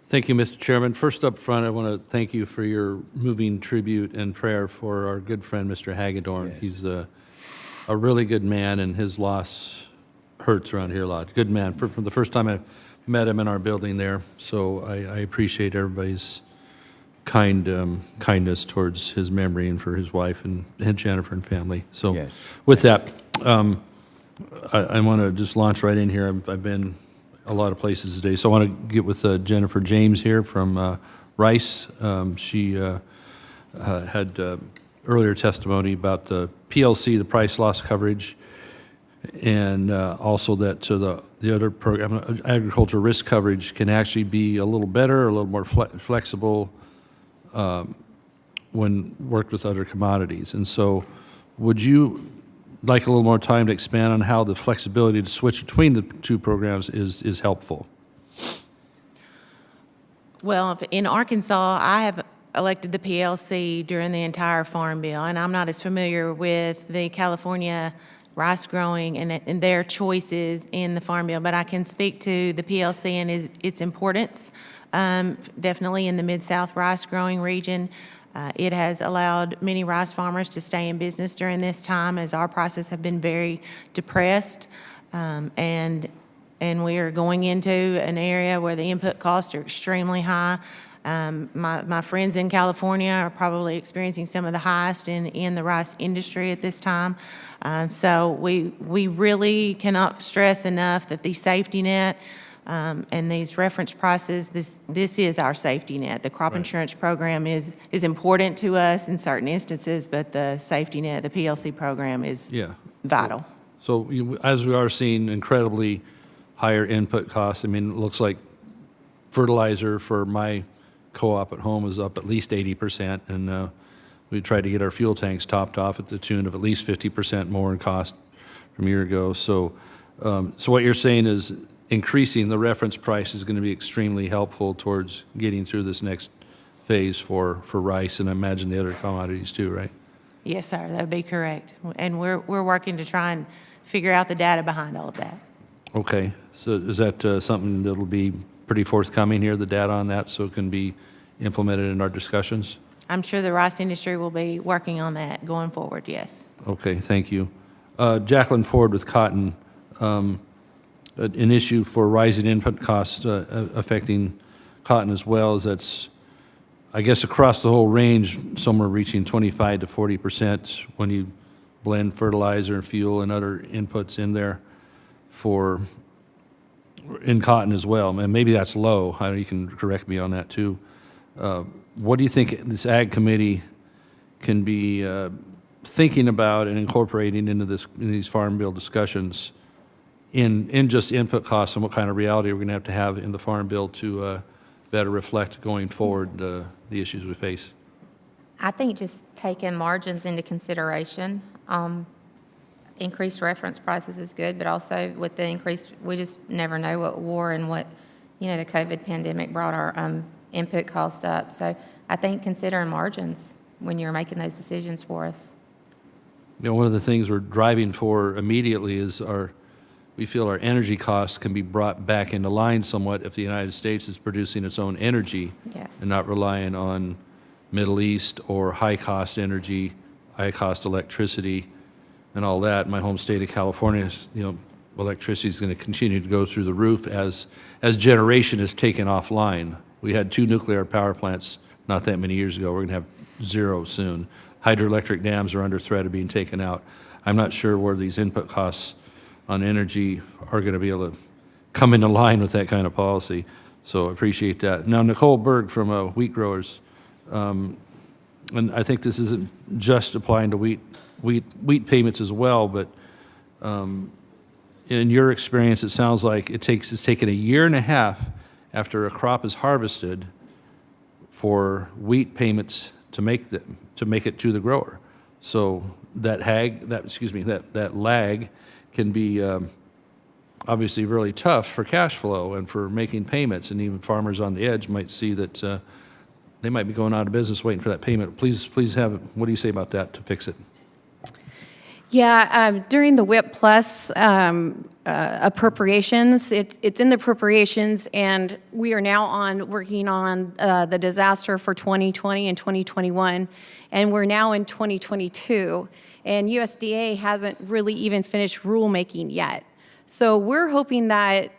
Thank you, Mr. Chairman. First up front, I want to thank you for your moving tribute and prayer for our good friend, Mr. Hagedorn. Yes. He's a really good man, and his loss hurts around here a lot. Good man. From the first time I met him in our building there, so I appreciate everybody's kindness towards his memory and for his wife and Jennifer and family. So yes. With that, I want to just launch right in here. I've been a lot of places today, so I want to get with Jennifer James here from Rice. She had earlier testimony about the PLC, the price loss coverage, and also that the other program, agricultural risk coverage, can actually be a little better, a little more flexible when worked with other commodities. And so would you like a little more time to expand on how the flexibility to switch between the two programs is helpful? Well, in Arkansas, I have elected the PLC during the entire Farm Bill, and I'm not as familiar with the California rice growing and their choices in the Farm Bill, but I can speak to the PLC and its importance. Definitely in the Mid-South rice growing region. It has allowed many rice farmers to stay in business during this time as our prices have been very depressed. And we are going into an area where the input costs are extremely high. My friends in California are probably experiencing some of the highest in the rice industry at this time. So we really cannot stress enough that the safety net and these reference prices, this is our safety net. The crop insurance program is important to us in certain instances, but the safety net, the PLC program is vital. So as we are seeing incredibly higher input costs, I mean, it looks like fertilizer for my co-op at home is up at least 80%, and we tried to get our fuel tanks topped off at the tune of at least 50% more in cost from a year ago. So, so what you're saying is increasing the reference price is going to be extremely helpful towards getting through this next phase for rice, and I imagine the other commodities too, right? Yes, sir, that would be correct. And we're working to try and figure out the data behind all of that. Okay, so is that something that'll be pretty forthcoming here, the data on that, so it can be implemented in our discussions? I'm sure the rice industry will be working on that going forward, yes. Okay, thank you. Jacqueline Ford with cotton. An issue for rising input costs affecting cotton as well is that's, I guess, across the whole range, somewhere reaching 25 to 40% when you blend fertilizer and fuel and other inputs in there in cotton as well. And maybe that's low. You can correct me on that too. What do you think this Ag Committee can be thinking about and incorporating into these Farm Bill discussions in just input costs, and what kind of reality we're going to have in the Farm Bill to better reflect going forward the issues we face? I think just taking margins into consideration. Increased reference prices is good, but also with the increase, we just never know what war and what, the COVID pandemic brought our input costs up. So I think considering margins when you're making those decisions for us. One of the things we're driving for immediately is we feel our energy costs can be brought back into line somewhat if the United States is producing its own energy and not relying on Middle East or high-cost energy, high-cost electricity, and all that. My home state of California, electricity is going to continue to go through the roof as generation is taken offline. We had 2 nuclear power plants not that many years ago. We're going to have 0 soon. Hydroelectric dams are under threat of being taken out. I'm not sure where these input costs on energy are going to be able to come into line with that kind of policy. So I appreciate that. Now, Nicole Berg from Wheat Growers, and I think this isn't just applying to wheat payments as well, but in your experience, it sounds like it's taken 1.5 years after a crop is harvested for wheat payments to make it to the grower. So that lag can be obviously really tough for cash flow and for making payments, and even farmers on the edge might see that they might be going out of business waiting for that payment. Please what do you say about that to fix it? Yeah, during the WIP Plus appropriations, it's in the appropriations, and we are now working on the disaster for 2020 and 2021, and we're now in 2022, and USDA hasn't really even finished rulemaking yet. So we're hoping that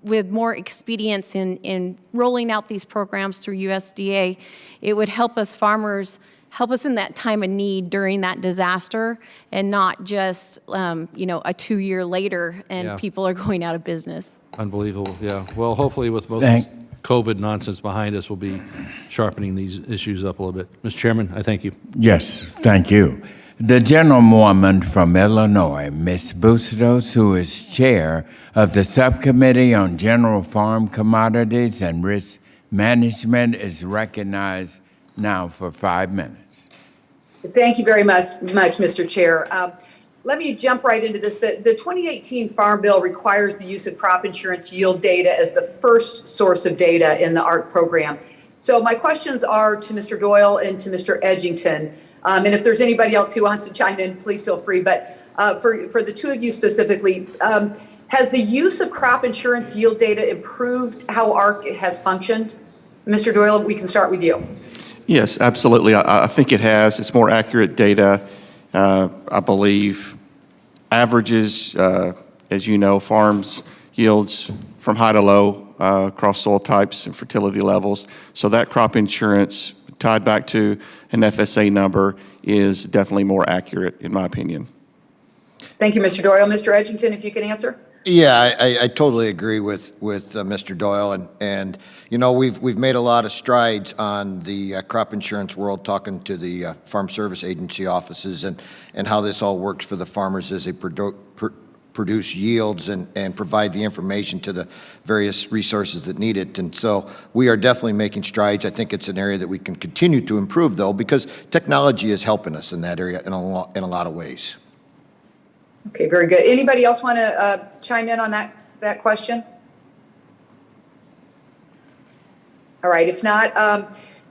with more expedience in rolling out these programs through USDA, it would help us farmers, help us in that time of need during that disaster, and not just, a 2 year later and people are going out of business. Unbelievable, yeah. Well, hopefully with most COVID nonsense behind us, we'll be sharpening these issues up a little bit. Mr. Chairman, I thank you. Yes, thank you. The gentlewoman from Illinois, Ms. Bustos, who is chair of the Subcommittee on General Farm Commodities and Risk Management, is recognized. now for 5 minutes. Thank you very much, Mr. Chair. Let me jump right into this. The 2018 Farm Bill requires the use of crop insurance yield data as the first source of data in the ARC program. So my questions are to Mr. Doyle and to Mr. Edgington. And if there's anybody else who wants to chime in, please feel free. But for the two of you specifically, has the use of crop insurance yield data improved how ARC has functioned? Mr. Doyle, we can start with you. Yes, absolutely. I think it has. It's more accurate data. I believe averages, as you know, farms yields from high to low across soil types and fertility levels. So that crop insurance tied back to an FSA number is definitely more accurate, in my opinion. Thank you, Mr. Doyle. Mr. Edgington, if you can answer. Yeah, I totally agree with Mr. Doyle, and you know we've made a lot of strides on the crop insurance world, talking to the Farm Service Agency offices and how this all works for the farmers as they produce yields and provide the information to the various resources that need it. And so we are definitely making strides. I think it's an area that we can continue to improve, though, because technology is helping us in that area in a lot of ways. Okay, very good. Anybody else want to chime in on that question? All right, if not,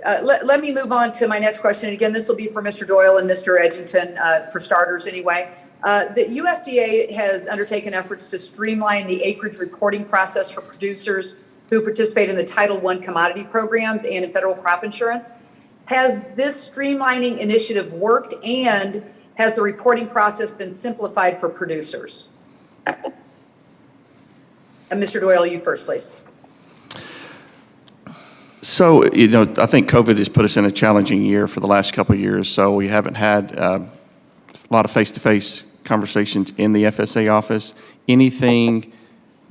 let me move on to my next question. And again, this will be for Mr. Doyle and Mr. Edgington, for starters anyway. The USDA has undertaken efforts to streamline the acreage reporting process for producers who participate in the Title I commodity programs and in federal crop insurance. Has this streamlining initiative worked, and has the reporting process been simplified for producers? And Mr. Doyle, you first, please. So, you know, I think COVID has put us in a challenging year for the last couple of years. So we haven't had a lot of face-to-face conversations in the FSA office. Anything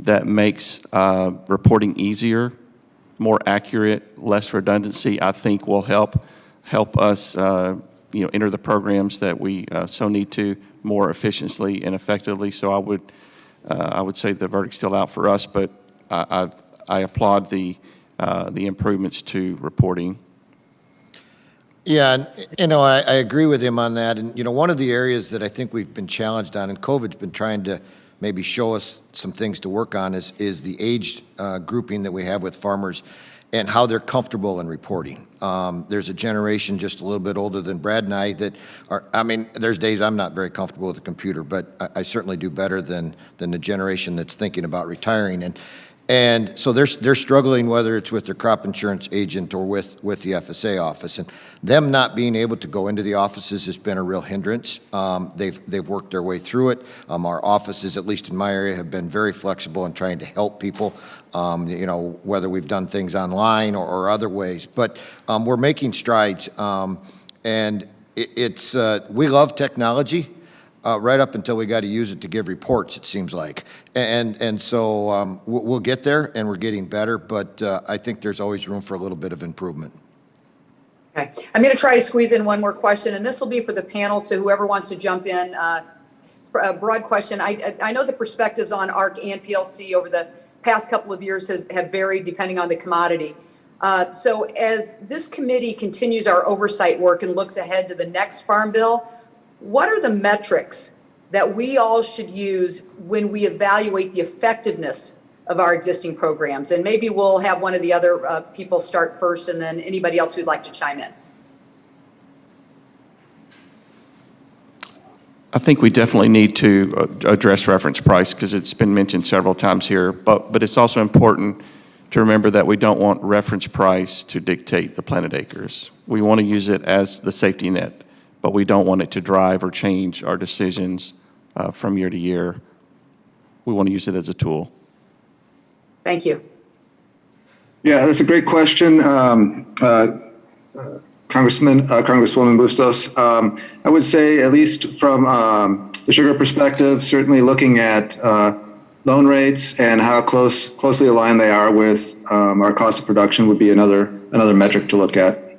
that makes reporting easier, more accurate, less redundancy, I think will help us enter the programs that we so need to more efficiently and effectively. So I would say the verdict's still out for us, but I applaud the improvements to reporting. Yeah, and, I agree with him on that. And, one of the areas that I think we've been challenged on, and COVID's been trying to maybe show us some things to work on, is the age grouping that we have with farmers and how they're comfortable in reporting. There's a generation just a little bit older than Brad and I that are, there's days I'm not very comfortable with the computer, but I certainly do better than the generation that's thinking about retiring. And so they're struggling, whether it's with their crop insurance agent or with the FSA office. And them not being able to go into the offices has been a real hindrance. They've worked their way through it. Our offices, at least in my area, have been very flexible in trying to help people, whether we've done things online or other ways. But we're making strides. And we love technology. Right up until we got to use it to give reports, it seems like. And so we'll get there, and we're getting better, but I think there's always room for a little bit of improvement. Okay, I'm going to try to squeeze in one more question, and this will be for the panel, so whoever wants to jump in. It's a broad question. I know the perspectives on ARC and PLC over the past couple of years have varied depending on the commodity. So as this committee continues our oversight work and looks ahead to the next Farm Bill, what are the metrics that we all should use when we evaluate the effectiveness of our existing programs? And maybe we'll have one of the other people start first, and then anybody else who'd like to chime in. I think we definitely need to address reference price because it's been mentioned several times here, but it's also important to remember that we don't want reference price to dictate the planted acres. We want to use it as the safety net, but we don't want it to drive or change our decisions from year to year. We want to use it as a tool. Thank you. Yeah, that's a great question, Congresswoman Bustos. I would say, at least from the sugar perspective, certainly looking at loan rates and how closely aligned they are with our cost of production would be another metric to look at.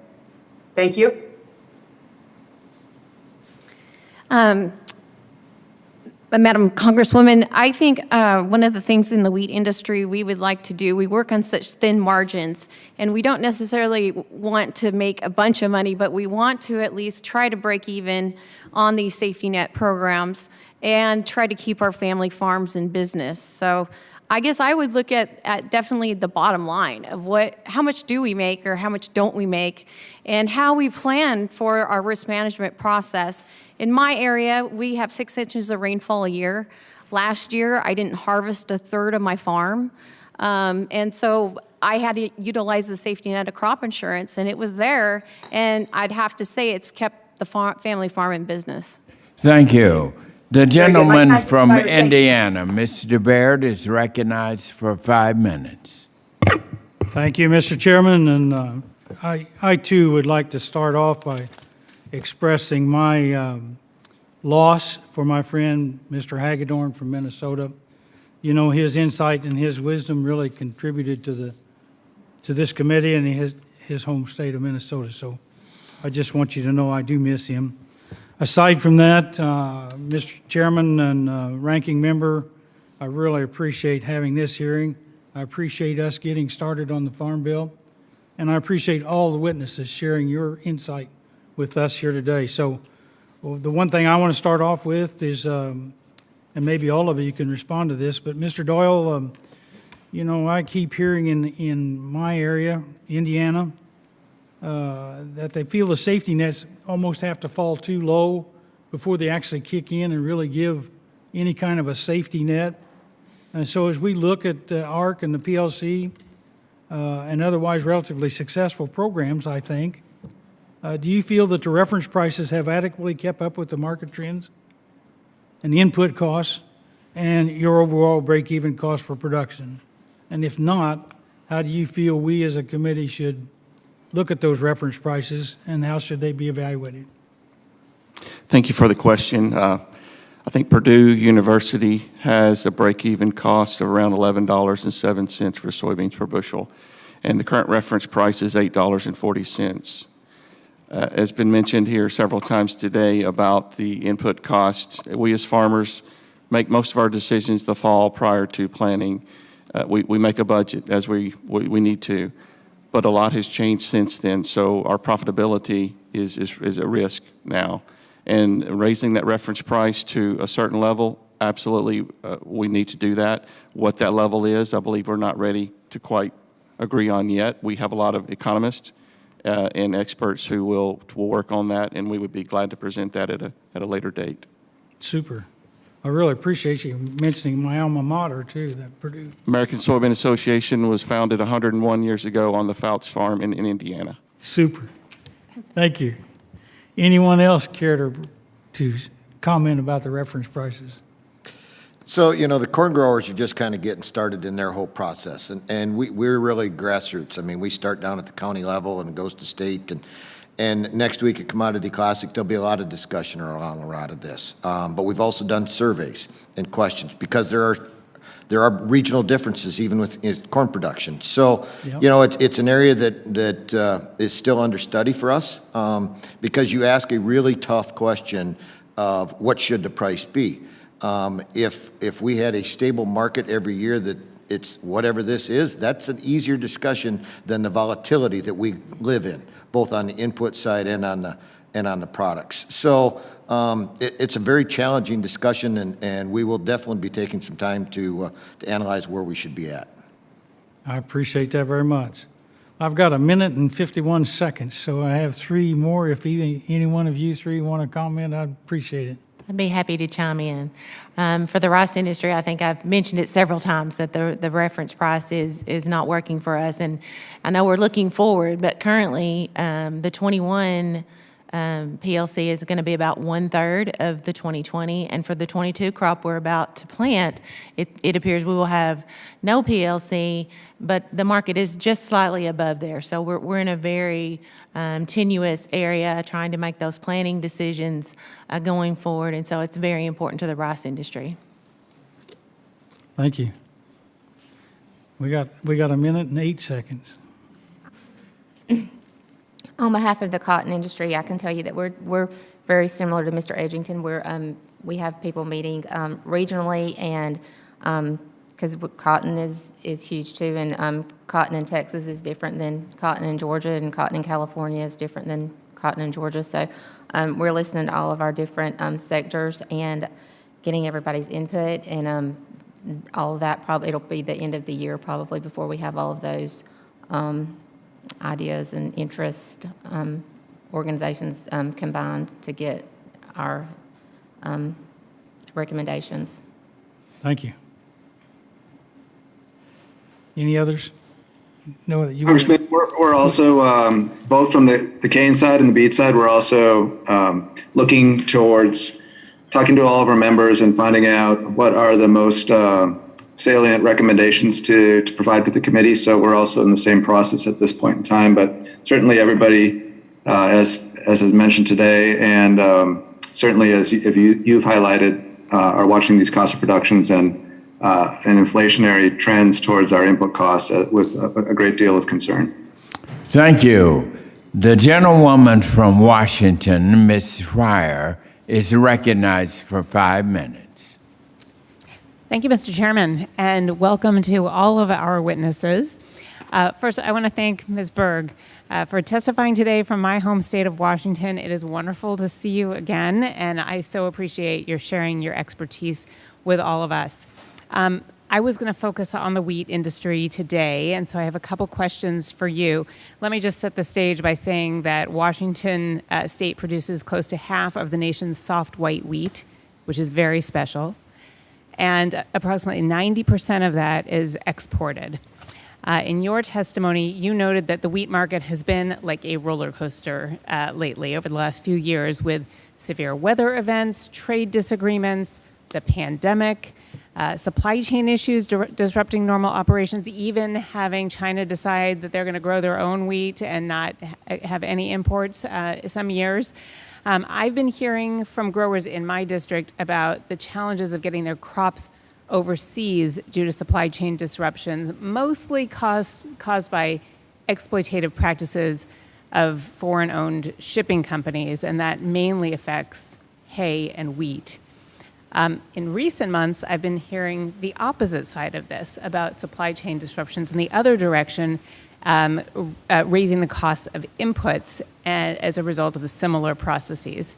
Thank you. Madam Congresswoman, I think one of the things in the wheat industry we would like to do, we work on such thin margins, and we don't necessarily want to make a bunch of money, but we want to at least try to break even on these safety net programs and try to keep our family farms in business. So I guess I would look at definitely the bottom line of how much do we make or how much don't we make, and how we plan for our risk management process. In my area, we have 6 inches of rainfall a year. Last year, I didn't harvest a third of my farm. And so I had to utilize the safety net of crop insurance, and it was there. And I'd have to say it's kept the family farm in business. Thank you. The gentleman time's from expired. Thank you. Indiana, Mr. Baird, is recognized for 5 minutes. Thank you, Mr. Chairman, and I too would like to start off by expressing my loss for my friend, Mr. Hagedorn from Minnesota. You know, his insight and his wisdom really contributed to this committee and his home state of Minnesota. So I just want you to know I do miss him. Aside from that, Mr. Chairman and Ranking Member, I really appreciate having this hearing. I appreciate us getting started on the Farm Bill, and I appreciate all the witnesses sharing your insight with us here today. So the one thing I want to start off with is, and maybe all of you can respond to this, but Mr. Doyle, you know, I keep hearing in my area, Indiana, that they feel the safety nets almost have to fall too low before they actually kick in and really give any kind of a safety net. And so as we look at the ARC and the PLC and otherwise relatively successful programs, I think, do you feel that the reference prices have adequately kept up with the market trends and the input costs and your overall break-even cost for production? And if not, how do you feel we as a committee should look at those reference prices, and how should they be evaluated? Thank you for the question. I think Purdue University has a break-even cost of around $11.07 for soybeans per bushel, and the current reference price is $8.40. As been mentioned here several times today about the input costs, we as farmers make most of our decisions the fall prior to planting. We make a budget as we need to, but a lot has changed since then, so our profitability is at risk now. And raising that reference price to a certain level, absolutely, we need to do that. What that level is, I believe we're not ready to quite agree on yet. We have a lot of economists and experts who will work on that, and we would be glad to present that at a later date. Super. I really appreciate you mentioning my alma mater, too, that Purdue. American Soybean Association was founded 101 years ago on the Fouts Farm in Indiana. Super. Thank you. Anyone else care to comment about the reference prices? So, you know, the corn growers are just kind of getting started in their whole process, and we're really grassroots. I mean, we start down at the county level and it goes to state, and next week at Commodity Classic, there'll be a lot of discussion around a lot of this. But we've also done surveys and questions because there are regional differences even with corn production. So, Yep. you know, it's an area that is still under study for us because you ask a really tough question of what should the price be. If we had a stable market every year that it's whatever this is, that's an easier discussion than the volatility that we live in, both on the input side and on the products. So it's a very challenging discussion, and we will definitely be taking some time to analyze where we should be at. I appreciate that very much. I've got 1 minute and 51 seconds, so I have 3 more. If any one of you 3 want to comment, I'd appreciate it. I'd be happy to chime in. For the rice industry, I think I've mentioned it several times that the reference price is not working for us. And I know we're looking forward, but currently the 21 PLC is going to be about 1/3 of the 2020. And for the 22 crop we're about to plant, it appears we will have no PLC, but the market is just slightly above there. So we're in a very tenuous area trying to make those planning decisions going forward. And so it's very important to the rice industry. Thank you. We got 1 minute and 8 seconds. On behalf of the cotton industry, I can tell you that we're very similar to Mr. Edgington, where we have people meeting regionally, and because cotton is huge too, and cotton in Texas is different than cotton in Georgia, and cotton in California is different than cotton in Georgia. So we're listening to all of our different sectors and getting everybody's input, and all of that. Probably it'll be the end of the year probably before we have all of those ideas and interest organizations combined to get our recommendations. Thank you. Any others? No, that you. Congressman, we're also, both from the cane side and the beet side, we're also looking towards talking to all of our members and finding out what are the most salient recommendations to provide to the committee. So we're also in the same process at this point in time, but certainly everybody, as is mentioned today, and certainly as you've highlighted, are watching these cost of productions and inflationary trends towards our input costs with a great deal of concern. Thank you. The gentlewoman from Washington, Ms. Fryer, is recognized for 5 minutes. Thank you, Mr. Chairman, and welcome to all of our witnesses. First, I want to thank Ms. Berg for testifying today from my home state of Washington. It is wonderful to see you again, and I so appreciate your sharing your expertise with all of us. I was going to focus on the wheat industry today, and so I have a couple questions for you. Let me just set the stage by saying that Washington state produces close to half of the nation's soft white wheat, which is very special, and approximately 90% of that is exported. In your testimony, you noted that the wheat market has been like a roller coaster lately over the last few years, with severe weather events, trade disagreements, the pandemic, supply chain issues disrupting normal operations, even having China decide that they're going to grow their own wheat and not have any imports some years. I've been hearing from growers in my district about the challenges of getting their crops overseas due to supply chain disruptions, mostly caused by exploitative practices of foreign-owned shipping companies, and that mainly affects hay and wheat. In recent months, I've been hearing the opposite side of this about supply chain disruptions in the other direction, raising the cost of inputs as a result of the similar processes.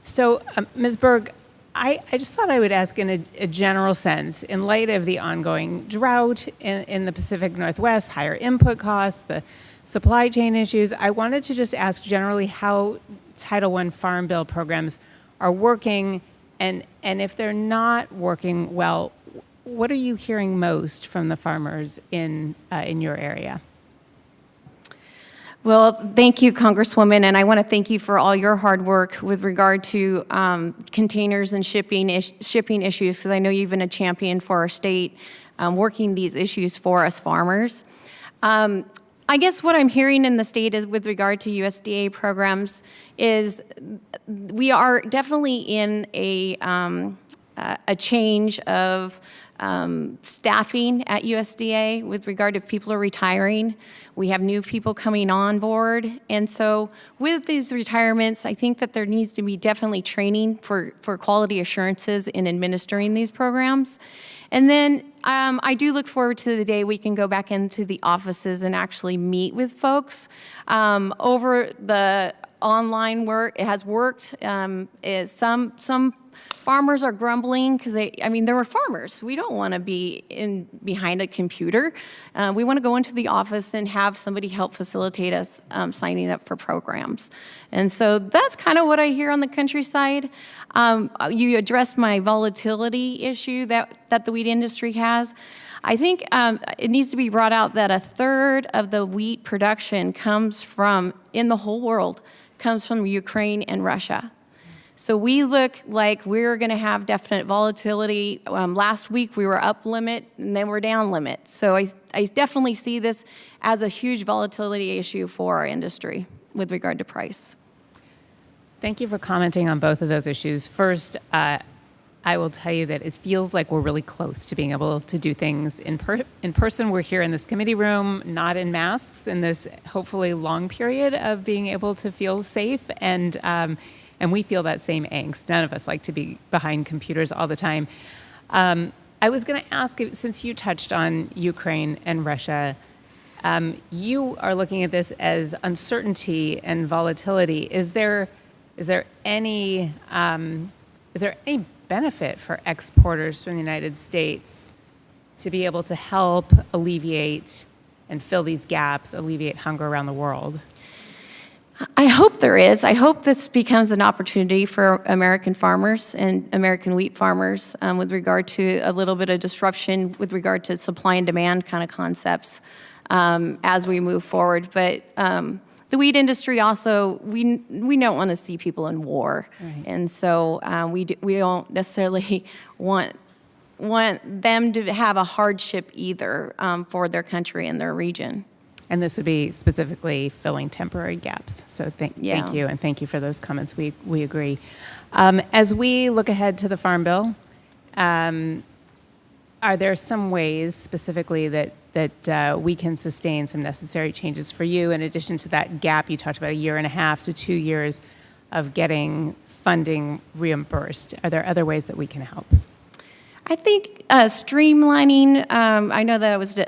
So, Ms. Berg, I just thought I would ask in a general sense, in light of the ongoing drought in the Pacific Northwest, higher input costs, the supply chain issues, I wanted to just ask generally how Title I Farm Bill programs are working. And if they're not working well, what are you hearing most from the farmers in your area? Well, thank you, Congresswoman, and I want to thank you for all your hard work with regard to containers and shipping issues, because I know you've been a champion for our state working these issues for us farmers. I guess what I'm hearing in the state is with regard to USDA programs is we are definitely in a change of staffing at USDA with regard to people are retiring. We have new people coming on board. And so with these retirements, I think that there needs to be definitely training for quality assurances in administering these programs. And then I do look forward to the day we can go back into the offices and actually meet with folks. Over the online work, it has worked. Some farmers are grumbling because they're farmers. We don't want to be behind a computer. We want to go into the office and have somebody help facilitate us signing up for programs. And so that's kind of what I hear on the countryside. You addressed my volatility issue that the wheat industry has. I think it needs to be brought out that a third of the wheat production in the whole world, comes from Ukraine and Russia. So we look like we're going to have definite volatility. Last week we were up limit and then we're down limit. So I definitely see this as a huge volatility issue for our industry with regard to price. Thank you for commenting on both of those issues. First, I will tell you that it feels like we're really close to being able to do things in person. We're here in this committee room, not in masks, in this hopefully long period of being able to feel safe. And And we feel that same angst. None of us like to be behind computers all the time. I was going to ask, since you touched on Ukraine and Russia, you are looking at this as uncertainty and volatility. Is there any benefit for exporters from the United States to be able to help alleviate and fill these gaps, alleviate hunger around the world? I hope there is. I hope this becomes an opportunity for American farmers and American wheat farmers with regard to a little bit of disruption with regard to supply and demand kind of concepts as we move forward. But the wheat industry also, we don't want to see people in war. Right. And so we don't necessarily want them to have a hardship either for their country and their region. And this would be specifically filling temporary gaps. So thank you, and thank you for those comments. We agree. As we look ahead to the Farm Bill, are there some ways specifically that we can sustain some necessary changes for you in addition to that gap you talked about, 1.5 to 2 years of getting funding reimbursed? Are there other ways that we can help? I think streamlining, I know that it was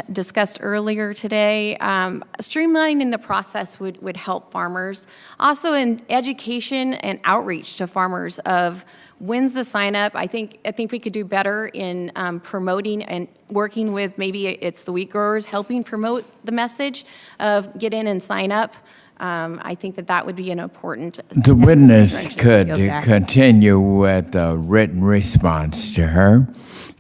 discussed earlier today, streamlining the process would help farmers. Also in education and outreach to farmers of when's the sign up. I think we could do better in promoting and working with, maybe it's the wheat growers, helping promote the message of get in and sign up. I think that would be an important. The witness could continue with a written response to her.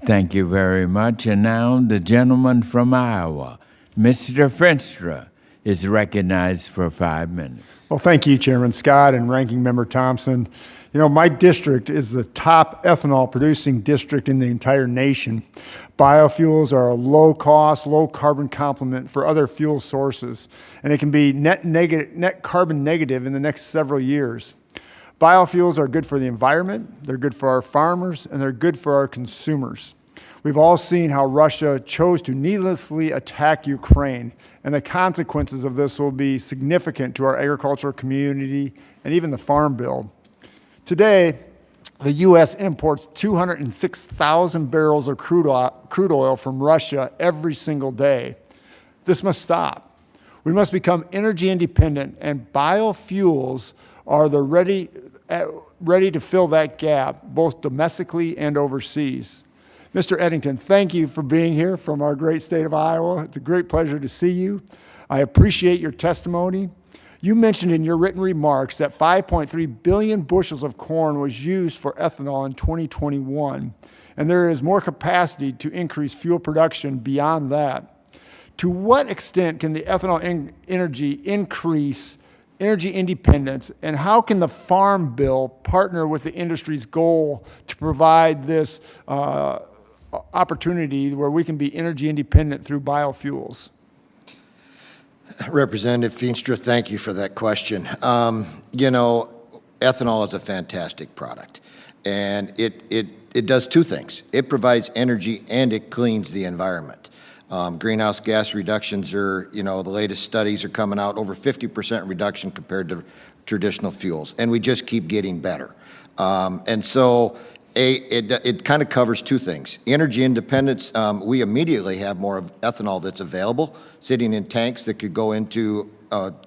Thank you very much. And now the gentleman from Iowa, Mr. Finstra, is recognized for 5 minutes. Well, thank you, Chairman Scott and Ranking Member Thompson. You know, my district is the top ethanol producing district in the entire nation. Biofuels are a low cost, low carbon complement for other fuel sources, and it can be net carbon negative in the next several years. Biofuels are good for the environment, they're good for our farmers, and they're good for our consumers. We've all seen how Russia chose to needlessly attack Ukraine, and the consequences of this will be significant to our agricultural community and even the Farm Bill. Today, the U.S. imports 206,000 barrels of crude oil from Russia every single day. This must stop. We must become energy independent, and biofuels are ready to fill that gap, both domestically and overseas. Mr. Eddington, thank you for being here from our great state of Iowa. It's a great pleasure to see you. I appreciate your testimony. You mentioned in your written remarks that 5.3 billion bushels of corn was used for ethanol in 2021, and there is more capacity to increase fuel production beyond that. To what extent can the ethanol energy increase energy independence, and how can the Farm Bill partner with the industry's goal to provide this opportunity where we can be energy independent through biofuels? Representative Feenstra, thank you for that question. You know, ethanol is a fantastic product, and it does two things. It provides energy and it cleans the environment. Greenhouse gas reductions are, you know, the latest studies are coming out over 50% reduction compared to traditional fuels, and we just keep getting better. And so it kind of covers two things. Energy independence, we immediately have more of ethanol that's available, sitting in tanks that could go into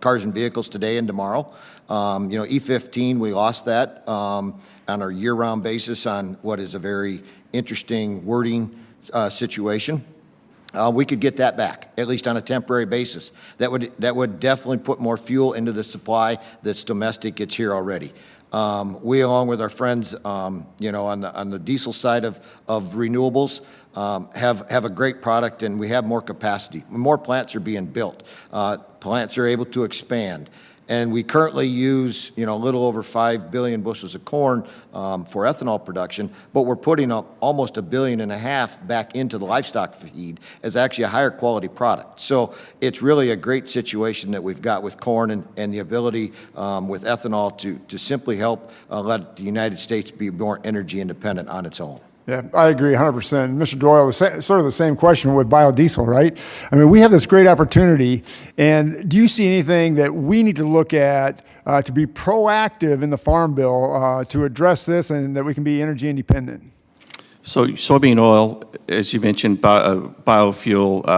cars and vehicles today and tomorrow. You know, E15, we lost that on a year-round basis on what is a very interesting wording situation. We could get that back, at least on a temporary basis. That would definitely put more fuel into the supply that's domestic. It's here already. We, along with our friends, you know, on the diesel side of renewables, have a great product, and we have more capacity. More plants are being built. Plants are able to expand. And we currently use, you know, a little over 5 billion bushels of corn for ethanol production, but we're putting up almost 1.5 billion back into the livestock feed as actually a higher quality product. So it's really a great situation that we've got with corn and the ability with ethanol to simply help let the United States be more energy independent on its own. Yeah, I agree 100%. Mr. Doyle, sort of the same question with biodiesel, right? I mean, we have this great opportunity, and do you see anything that we need to look at to be proactive in the Farm Bill to address this and that we can be energy independent? So soybean oil, as you mentioned, biofuel,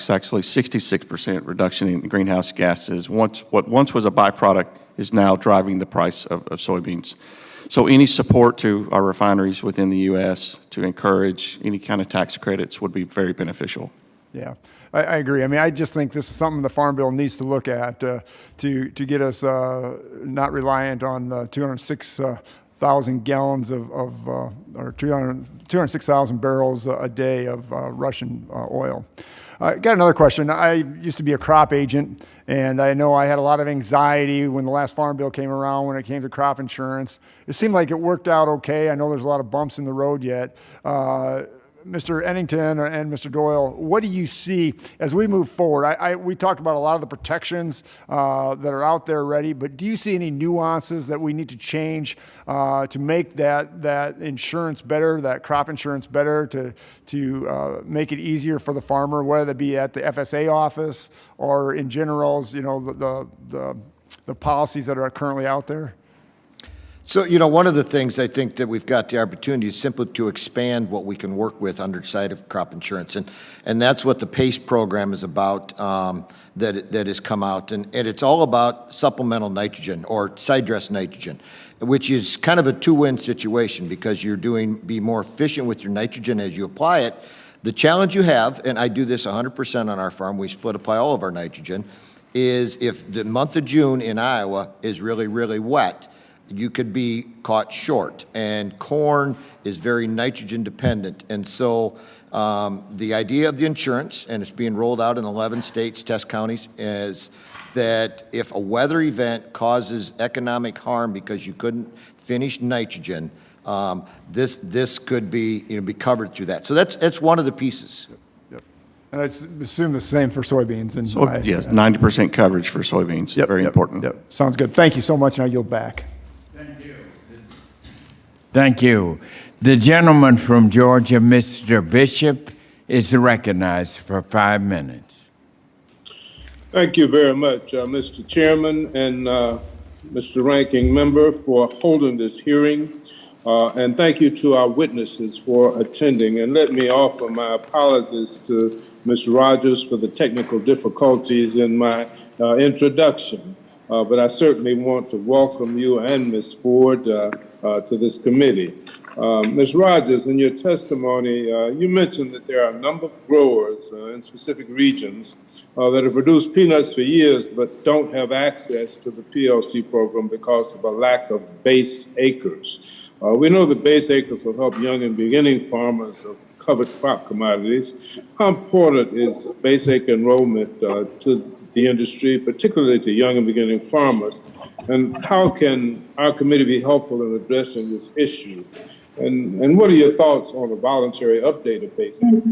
actually 66% reduction in greenhouse gases. What once was a byproduct is now driving the price of soybeans. So any support to our refineries within the U.S. to encourage any kind of tax credits would be very beneficial. Yeah, I agree. I mean, I just think this is something the Farm Bill needs to look at to get us not reliant on 206,000 gallons or 206,000 barrels a day of Russian oil. Got another question. I used to be a crop agent, and I know I had a lot of anxiety when the last Farm Bill came around when it came to crop insurance. It seemed like it worked out okay. I know there's a lot of bumps in the road yet. Mr. Ennington and Mr. Doyle, what do you see as we move forward? We talked about a lot of the protections that are out there already, but do you see any nuances that we need to change to make that insurance better, that crop insurance better, to make it easier for the farmer, whether that be at the FSA office or in general, you know, the policies that are currently out there? So, one of the things I think that we've got the opportunity is simply to expand what we can work with under the side of crop insurance. And that's what the PACE program is about that has come out. And it's all about supplemental nitrogen or side dress nitrogen, which is kind of a two-win situation because you're be more efficient with your nitrogen as you apply it. The challenge you have, and I do this 100% on our farm, we split apply all of our nitrogen, is if the month of June in Iowa is really, really wet, you could be caught short. And corn is very nitrogen dependent. And so the idea of the insurance, and it's being rolled out in 11 states, test counties, is that if a weather event causes economic harm because you couldn't finish nitrogen, this could be be covered through that. So that's one of the pieces. Yep. And I assume the same for soybeans. And yes, 90% coverage for soybeans. Very important. Yep. Sounds good. Thank you so much, and I yield back. Thank you. The gentleman from Georgia, Mr. Bishop, is recognized for 5 minutes. Thank you very much, Mr. Chairman and Mr. Ranking Member for holding this hearing. And thank you to our witnesses for attending. And let me offer my apologies to Ms. Rogers for the technical difficulties in my introduction. But I certainly want to welcome you and Ms. Ford to this committee. Ms. Rogers, in your testimony, you mentioned that there are a number of growers in specific regions that have produced peanuts for years but don't have access to the PLC program because of a lack of base acres. We know that base acres will help young and beginning farmers of covered crop commodities. How important is base acre enrollment to the industry, particularly to young and beginning farmers? And how can our committee be helpful in addressing this issue? And what are your thoughts on a voluntary update of base acres?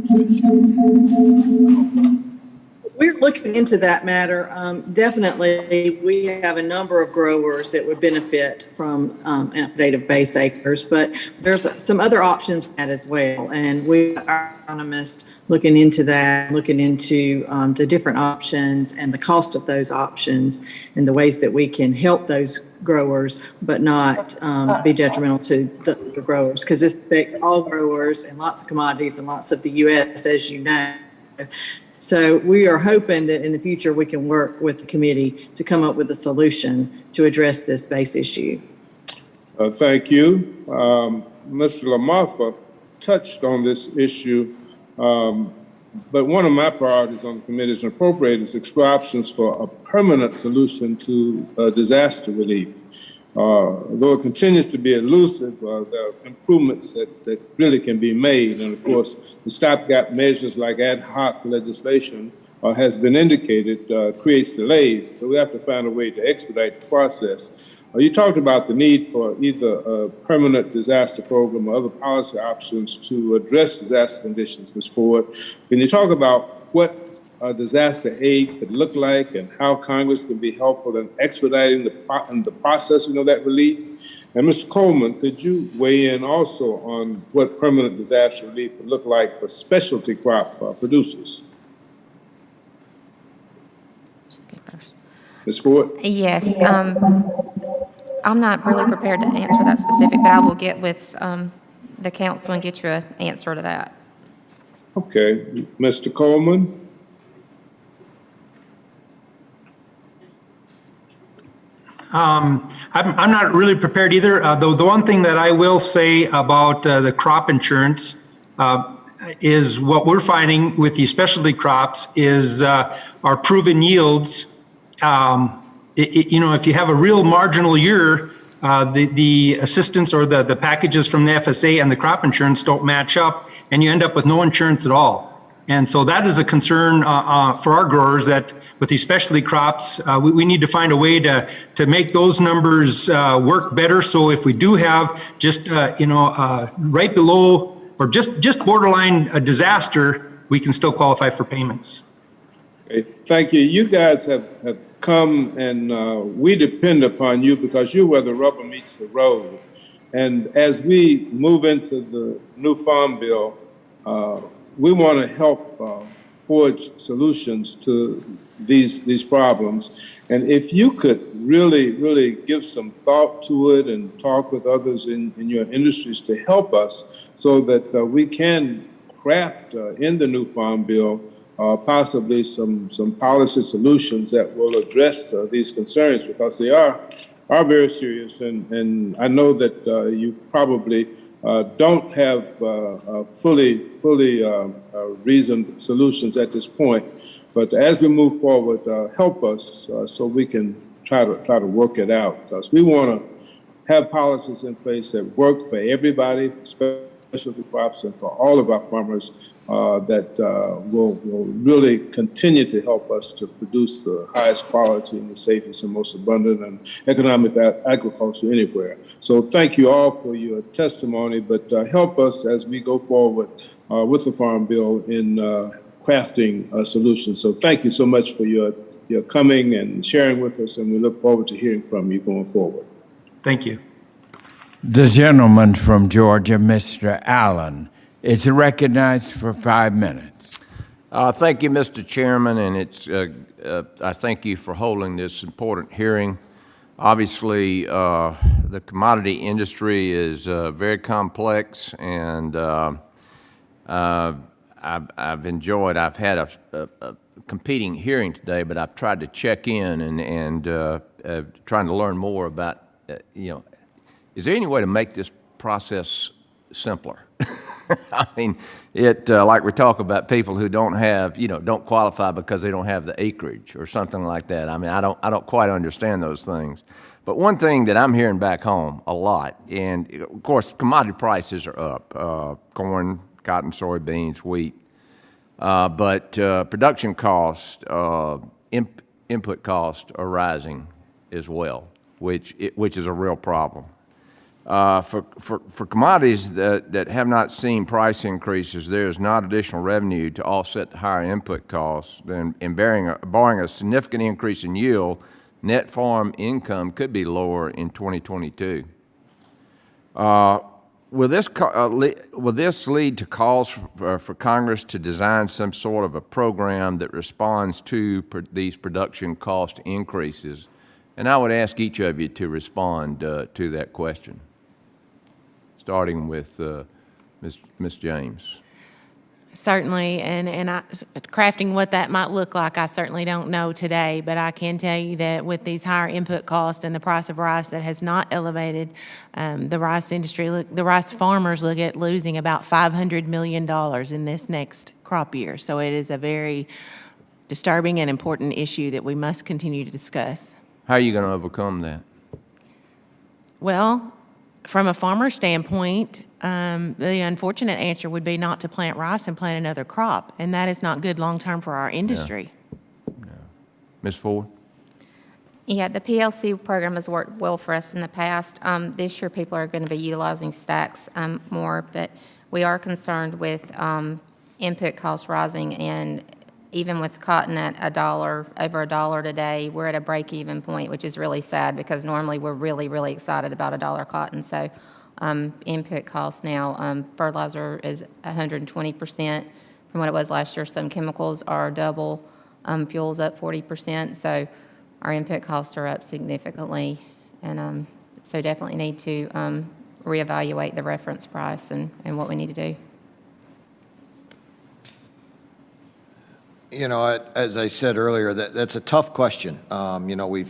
We're looking into that matter. Definitely, we have a number of growers that would benefit from an update of base acres, but there's some other options as well. And we are economists looking into that, looking into the different options and the cost of those options and the ways that we can help those growers, but not be detrimental to the growers, because this affects all growers and lots of commodities and lots of the U.S., as you know. So we are hoping that in the future we can work with the committee to come up with a solution to address this base issue. Thank you. Mr. LaMarfa touched on this issue, but one of my priorities on the committee is appropriate is explore options for a permanent solution to disaster relief. Though it continues to be elusive, there are improvements that really can be made. And of course, the stopgap measures like ad hoc legislation has been indicated creates delays, but we have to find a way to expedite the process. You talked about the need for either a permanent disaster program or other policy options to address disaster conditions, Ms. Ford. Can you talk about what disaster aid could look like and how Congress can be helpful in expediting the processing of that relief. And Mr. Coleman, could you weigh in also on what permanent disaster relief would look like for specialty crop producers? Ms. Ford? Yes. I'm not really prepared to answer that specific, but I will get with the council and get you an answer to that. Okay. Mr. Coleman? I'm not really prepared either. The one thing that I will say about the crop insurance is what we're finding with these specialty crops is our proven yields. If you have a real marginal year, the assistance or the packages from the FSA and the crop insurance don't match up, and you end up with no insurance at all. And so that is a concern for our growers, that with these specialty crops, we need to find a way to make those numbers work better. So if we do have just right below or just borderline a disaster, we can still qualify for payments. Okay, thank you. You guys have come, and we depend upon you because you're where the rubber meets the road. And as we move into the new Farm Bill, we want to help forge solutions to these problems. And if you could really give some thought to it and talk with others in your industries to help us so that we can craft in the new Farm Bill possibly some policy solutions that will address these concerns, because they are very serious. And I know that you probably don't have fully reasoned solutions at this point. But as we move forward, help us so we can try to work it out, because we want to have policies in place that work for everybody, specialty crops, and for all of our farmers that will really continue to help us to produce the highest quality and the safest and most abundant and economic agriculture anywhere. So thank you all for your testimony, but help us as we go forward with the Farm Bill in crafting a solution. So thank you so much for your coming and sharing with us, and we look forward to hearing from you going forward. Thank you. The gentleman from Georgia, Mr. Allen, is recognized for 5 minutes. Thank you, Mr. Chairman, and I thank you for holding this important hearing. Obviously, the commodity industry is very complex, and I've enjoyed. I've had a competing hearing today, but I've tried to check in and trying to learn more about. Is there any way to make this process simpler? I mean, like we talk about people who don't qualify because they don't have the acreage or something like that. I mean, I don't quite understand those things. But one thing that I'm hearing back home a lot, and of course, commodity prices are up, corn, cotton, soybeans, wheat, but production costs, input costs are rising as well, which is a real problem. For commodities that have not seen price increases, there is not additional revenue to offset the higher input costs. And barring a significant increase in yield, net farm income could be lower in 2022. Will this lead to calls for Congress to design some sort of a program that responds to these production cost increases? And I would ask each of you to respond to that question, starting with Ms. James. Certainly, and crafting what that might look like, I certainly don't know today, but I can tell you that with these higher input costs and the price of rice that has not elevated, the rice industry, the rice farmers look at losing about $500 million in this next crop year. So it is a very disturbing and important issue that we must continue to discuss. How are you going to overcome that? Well, from a farmer standpoint, the unfortunate answer would be not to plant rice and plant another crop, and that is not good long-term for our industry. Yeah. Ms. Ford? Yeah, the PLC program has worked well for us in the past. This year, people are going to be utilizing stacks more, but we are concerned with input costs rising and even with cotton at over $1 today, we're at a break-even point, which is really sad because normally we're really, really excited about $1 cotton. So input costs now, fertilizer is 120% from what it was last year. Some chemicals are double, fuel's up 40%. So our input costs are up significantly. And so definitely need to reevaluate the reference price and what we need to do. You know, as I said earlier, that's a tough question. You know, you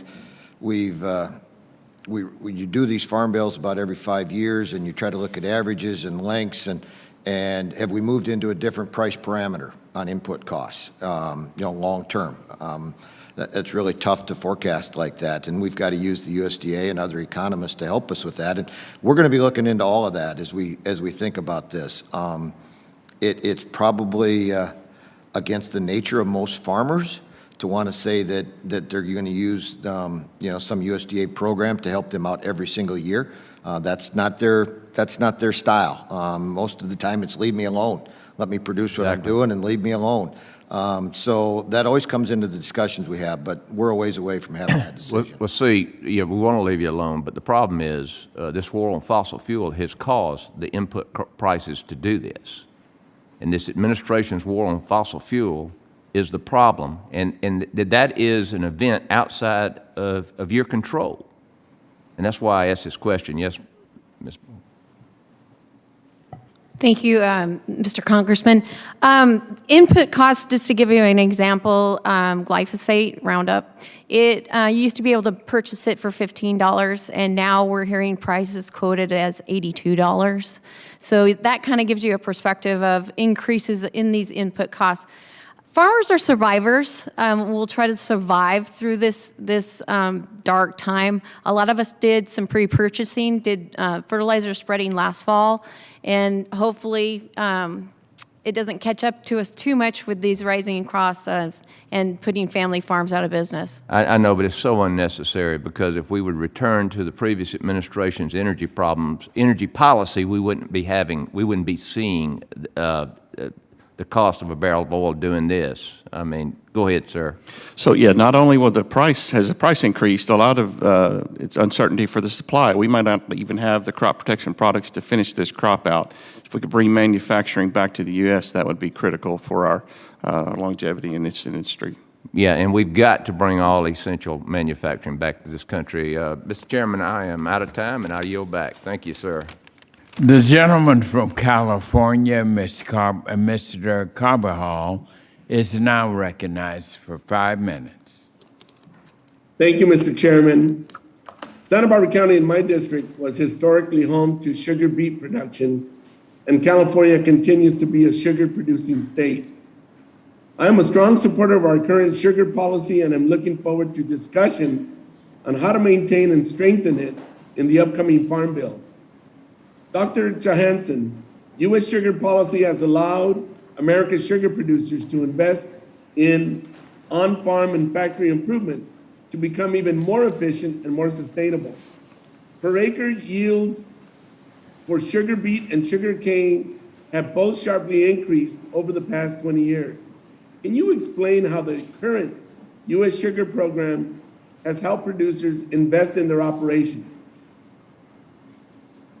do these farm bills about every 5 years, and you try to look at averages and lengths, and have we moved into a different price parameter on input costs? You know, long term. That's really tough to forecast like that, and we've got to use the USDA and other economists to help us with that. And we're going to be looking into all of that as we think about this. It's probably against the nature of most farmers to want to say that they're going to use you know, some USDA program to help them out every single year. That's not their style. Most of the time it's leave me alone. Let me produce what I'm doing and leave me alone. So that always comes into the discussions we have, but we're a ways away from having that decision. Well, see, yeah, we want to leave you alone, but the problem is this war on fossil fuel has caused the input prices to do this. And this administration's war on fossil fuel is the problem, and that is an event outside of your control. And that's why I asked this question. Yes, Ms. Thank you, Mr. Congressman. Input costs, just to give you an example, glyphosate, Roundup, it used to be able to purchase it for $15, and now we're hearing prices quoted as $82. So that kind of gives you a perspective of increases in these input costs. Farmers are survivors. We'll try to survive through this dark time. A lot of us did some pre-purchasing, did fertilizer spreading last fall, and hopefully it doesn't catch up to us too much with these rising costs and putting family farms out of business. I know, but it's so unnecessary, because if we would return to the previous administration's energy policy, we wouldn't be seeing the cost of a barrel of oil doing this. I mean, go ahead, sir. So yeah, not only has the price increased, a lot of it's uncertainty for the supply. We might not even have the crop protection products to finish this crop out. If we could bring manufacturing back to the U.S., that would be critical for our longevity in this industry. Yeah, and we've got to bring all essential manufacturing back to this country. Mr. Chairman, I am out of time, and I yield back. Thank you, sir. The gentleman from California, Mr. Carbajal, is now recognized for 5 minutes. Thank you, Mr. Chairman. Santa Barbara County in my district was historically home to sugar beet production, and California continues to be a sugar-producing state. I am a strong supporter of our current sugar policy, and I'm looking forward to discussions on how to maintain and strengthen it in the upcoming Farm Bill. Dr. Johansen, U.S. sugar policy has allowed America's sugar producers to invest in on-farm and factory improvements to become even more efficient and more sustainable. Per acre yields for sugar beet and sugar cane have both sharply increased over the past 20 years. Can you explain how the current U.S. sugar program has helped producers invest in their operations?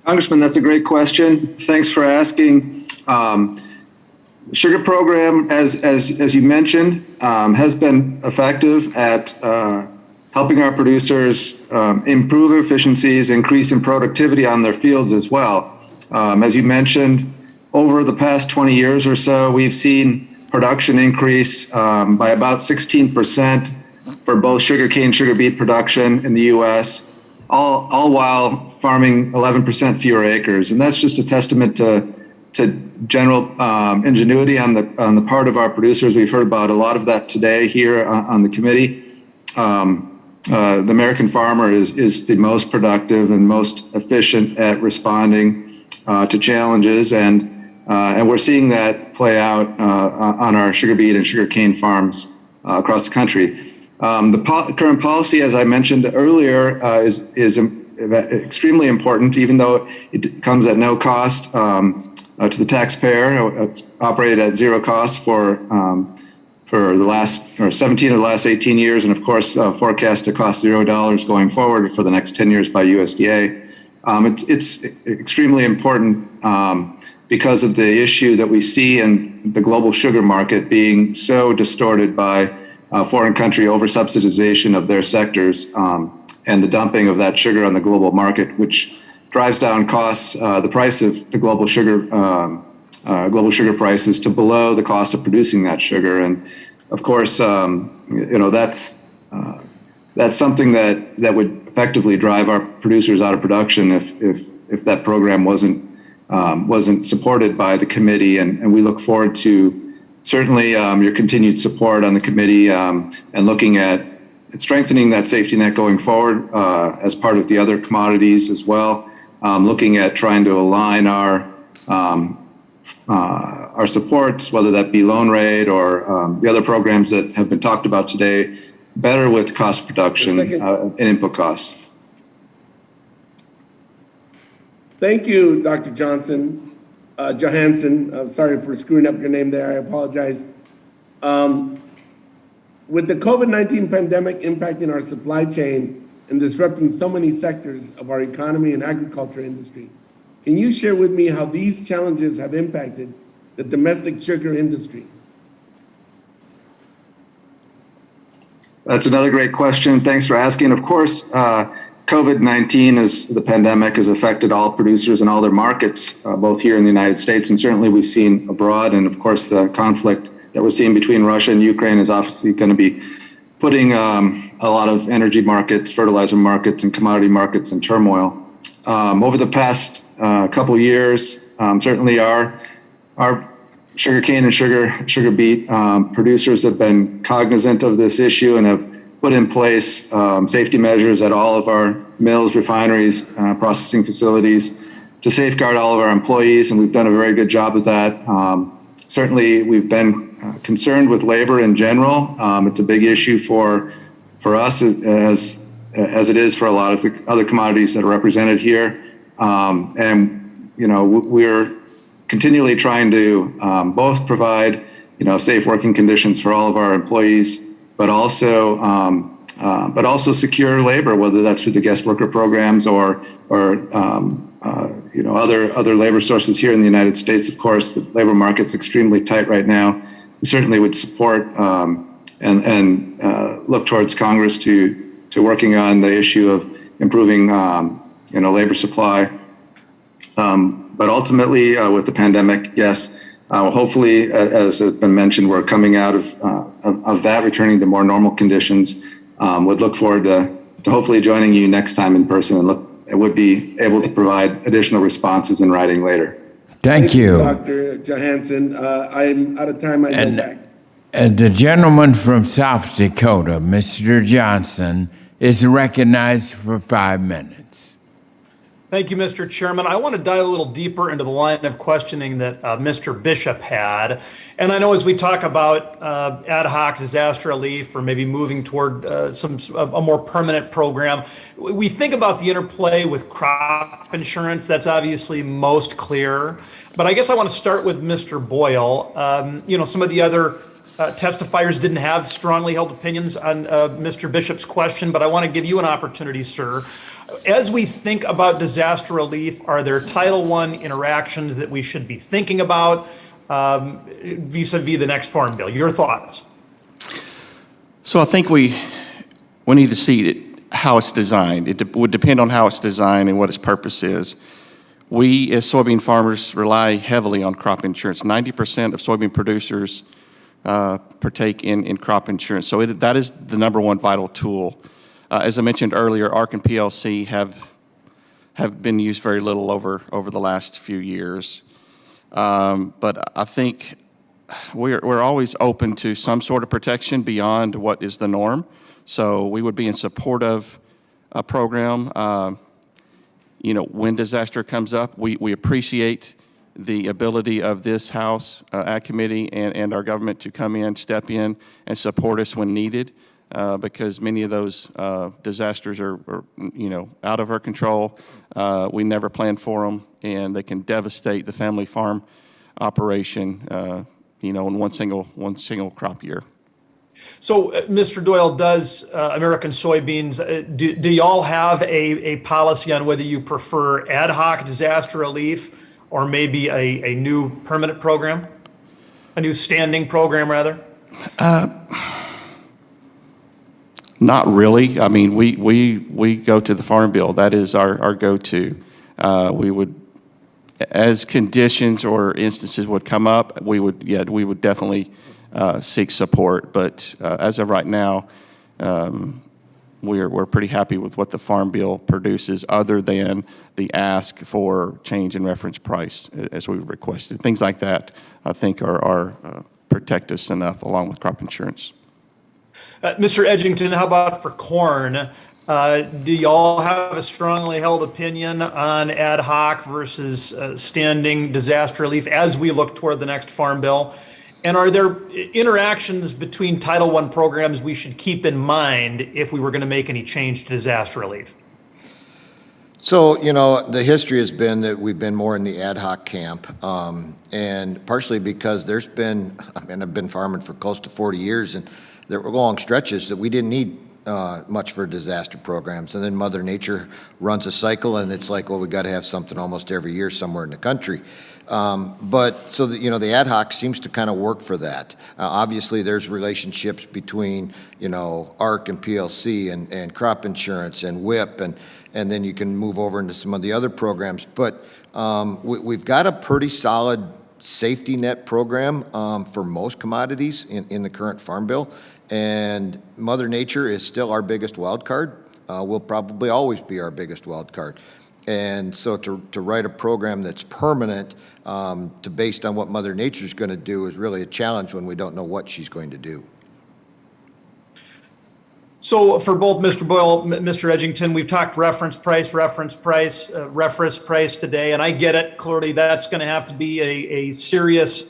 Congressman, that's a great question. Thanks for asking. Sugar program, as you mentioned, has been effective at helping our producers improve efficiencies, increase in productivity on their fields as well. As you mentioned, over the past 20 years or so, we've seen production increase by about 16% for both sugarcane, sugar beet production in the U.S., all while farming 11% fewer acres. And that's just a testament to general ingenuity on the part of our producers. We've heard about a lot of that today here on the committee. The American farmer is the most productive and most efficient at responding to challenges, and we're seeing that play out on our sugar beet and sugar cane farms across the country. The current policy, as I mentioned earlier, is extremely important, even though it comes at no cost to the taxpayer. It's operated at zero cost for for the last, or 17 of the last 18 years, and of course, forecast to cost $0 going forward for the next 10 years by USDA. It's extremely important because of the issue that we see in the global sugar market being so distorted by foreign country over-subsidization of their sectors and the dumping of that sugar on the global market, which drives down costs, the price of the global sugar prices to below the cost of producing that sugar. And of course, that's something that would effectively drive our producers out of production if that program wasn't supported by the committee. And we look forward to certainly your continued support on the committee and looking at strengthening that safety net going forward as part of the other commodities as well. Looking at trying to align our supports, whether that be loan rate or the other programs that have been talked about today, better with cost of production and input costs. Thank you, Dr. Johansen. I'm sorry for screwing up your name there. I apologize. With the COVID-19 pandemic impacting our supply chain and disrupting so many sectors of our economy and agriculture industry, can you share with me how these challenges have impacted the domestic sugar industry? That's another great question. Thanks for asking. Of course, COVID-19, the pandemic, has affected all producers and all their markets, both here in the United States and certainly we've seen abroad. And of course, the conflict that we're seeing between Russia and Ukraine is obviously going to be putting a lot of energy markets, fertilizer markets, and commodity markets in turmoil. Over the past couple of years, certainly our sugarcane and sugar beet producers have been cognizant of this issue and have put in place safety measures at all of our mills, refineries, processing facilities to safeguard all of our employees, and we've done a very good job of that. Certainly, we've been concerned with labor in general. It's a big issue for us as it is for a lot of the other commodities that are represented here. And we're continually trying to both provide safe working conditions for all of our employees, but also secure labor, whether that's through the guest worker programs or other labor sources here in the United States. Of course, the labor market's extremely tight right now. We certainly would support and look towards Congress to working on the issue of improving labor supply. But ultimately, with the pandemic, yes, hopefully, as has been mentioned, we're coming out of that, returning to more normal conditions. Would look forward to hopefully joining you next time in person and would be able to provide additional responses in writing later. Thank you. Dr. Johansen. I'm out of time. I go back. And the gentleman from South Dakota, Mr. Johnson, is recognized for 5 minutes. Thank you, Mr. Chairman. I want to dive a little deeper into the line of questioning that Mr. Bishop had. And I know as we talk about ad hoc disaster relief or maybe moving toward a more permanent program, we think about the interplay with crop insurance. That's obviously most clear. But I guess I want to start with Mr. Boyle. Some of the other testifiers didn't have strongly held opinions on Mr. Bishop's question, but I want to give you an opportunity, sir. As we think about disaster relief, are there Title I interactions that we should be thinking about vis-a-vis the next Farm Bill? Your thoughts? So I think we need to see how it's designed. It would depend on how it's designed and what its purpose is. We, as soybean farmers, rely heavily on crop insurance. 90% of soybean producers partake in crop insurance. So that is the number one vital tool. As I mentioned earlier, ARC and PLC have been used very little over the last few years. But I think we're always open to some sort of protection beyond what is the norm. So we would be in support of a program. When disaster comes up, we appreciate the ability of this House Ag Committee and our government to come in, step in, and support us when needed. Because many of those disasters are out of our control. We never planned for them, and they can devastate the family farm operation, in one single crop year. So, Mr. Doyle, does American soybeans, do y'all have a policy on whether you prefer ad hoc disaster relief or maybe a new permanent program? A new standing program, rather? Not really. I mean, we go to the Farm Bill. That is our go-to. We would, as conditions or instances would come up, we would definitely seek support. But as of right now, we're pretty happy with what the Farm Bill produces, other than the ask for change in reference price as we requested. Things like that, I think, are protect us enough, along with crop insurance. Mr. Edgington, how about for corn? Do y'all have a strongly held opinion on ad hoc versus standing disaster relief as we look toward the next Farm Bill? And are there interactions between Title I programs we should keep in mind if we were going to make any change to disaster relief? So, you know, the history has been that we've been more in the ad hoc camp, and partially because there's been, I mean, I've been farming for close to 40 years, and there were long stretches that we didn't need much for disaster programs. And then Mother Nature runs a cycle, and it's like, well, we got to have something almost every year somewhere in the country. But so that, you know, the ad hoc seems to kind of work for that. Obviously, there's relationships between, you know, ARC and PLC and crop insurance and WIP, and then you can move over into some of the other programs. But we've got a pretty solid safety net program for most commodities in the current Farm Bill. And Mother Nature is still our biggest wild card. Will probably always be our biggest wild card. And so to write a program that's permanent based on what Mother Nature is going to do is really a challenge when we don't know what she's going to do. So for both Mr. Doyle, Mr. Edgington, we've talked reference price today, and I get it. Clearly, that's going to have to be a serious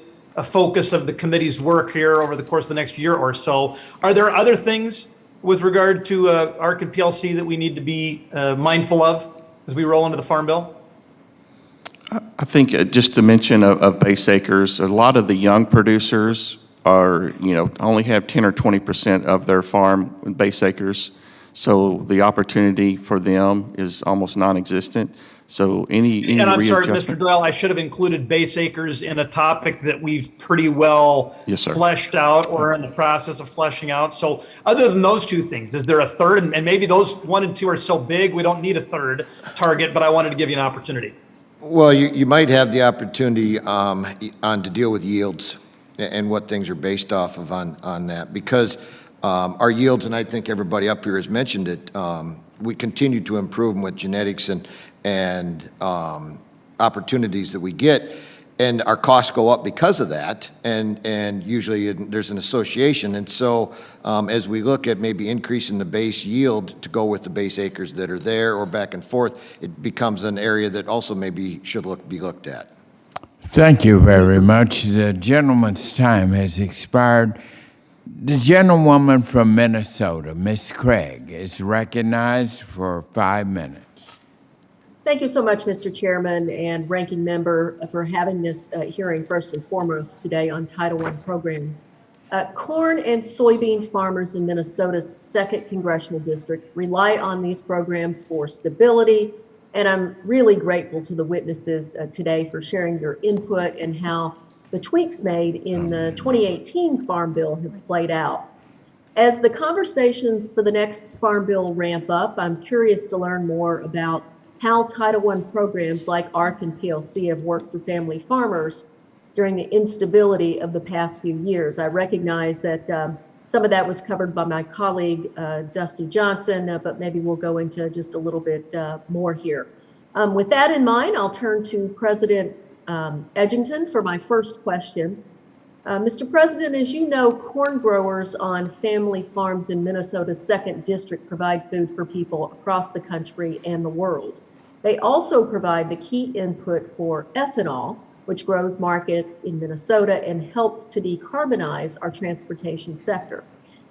focus of the committee's work here over the course of the next year or so. Are there other things with regard to ARC and PLC that we need to be mindful of as we roll into the Farm Bill? I think just to mention of base acres, a lot of the young producers are, you know, only have 10 or 20% of their farm base acres. So the opportunity for them is almost non-existent. So any And I'm sorry, readjustment. Mr. Doyle, I should have included base acres in a topic that we've pretty well fleshed out or in the process of fleshing out. So other than those two things, is there a third? And maybe those 1 and 2 are so big, we don't need a third target, but I wanted to give you an opportunity. Well, you might have the opportunity to deal with yields and what things are based off of on that, because our yields, and I think everybody up here has mentioned it, we continue to improve them with genetics and opportunities that we get, and our costs go up because of that, and usually there's an association. And so as we look at maybe increasing the base yield to go with the base acres that are there or back and forth, it becomes an area that also maybe should be looked at. Thank you very much. The gentleman's time has expired. The gentlewoman from Minnesota, Ms. Craig, is recognized for 5 minutes. Thank you so much, Mr. Chairman and Ranking Member, for having this hearing first and foremost today on Title I programs. Corn and soybean farmers in Minnesota's 2nd Congressional District rely on these programs for stability, and I'm really grateful to the witnesses today for sharing your input and how the tweaks made in the 2018 Farm Bill have played out. As the conversations for the next Farm Bill ramp up, I'm curious to learn more about how Title I programs like ARC and PLC have worked for family farmers during the instability of the past few years. I recognize that some of that was covered by my colleague, Dusty Johnson, but maybe we'll go into just a little bit more here. With that in mind, I'll turn to President Edgington for my first question. Mr. President, as you know, corn growers on family farms in Minnesota's 2nd District provide food for people across the country and the world. They also provide the key input for ethanol, which grows markets in Minnesota and helps to decarbonize our transportation sector.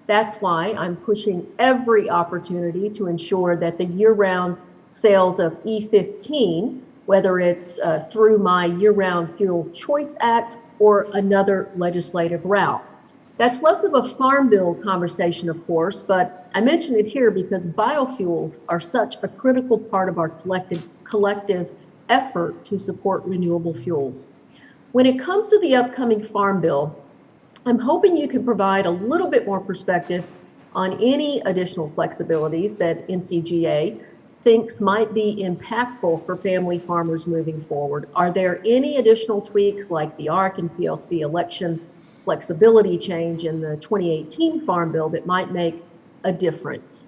That's why I'm pushing every opportunity to ensure that the year-round sales of E15, whether it's through my Year-Round Fuel Choice Act or another legislative route. That's less of a farm bill conversation, of course, but I mention it here because biofuels are such a critical part of our collective effort to support renewable fuels. When it comes to the upcoming farm bill, I'm hoping you can provide a little bit more perspective on any additional flexibilities that NCGA thinks might be impactful for family farmers moving forward. Are there any additional tweaks like the ARC and PLC election flexibility change in the 2018 Farm Bill that might make a difference?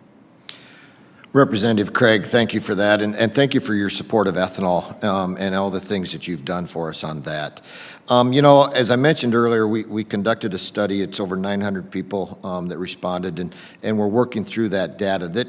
Representative Craig, thank you for that, and thank you for your support of ethanol and all the things that you've done for us on that. You know, as I mentioned earlier, we conducted a study. It's over 900 people that responded, and we're working through that data that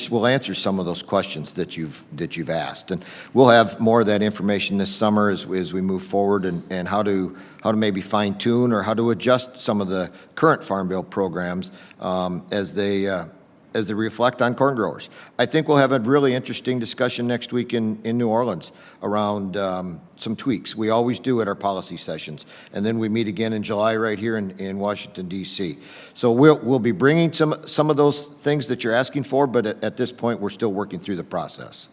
will answer some of those questions that you've asked. And we'll have more of that information this summer as we move forward, and how to maybe fine tune or how to adjust some of the current Farm Bill programs as they reflect on corn growers. I think we'll have a really interesting discussion next week in New Orleans around some tweaks. We always do at our policy sessions. And then we meet again in July right here in Washington, D.C. So we'll be bringing some of those things that you're asking for, but at this point, we're still working through the process.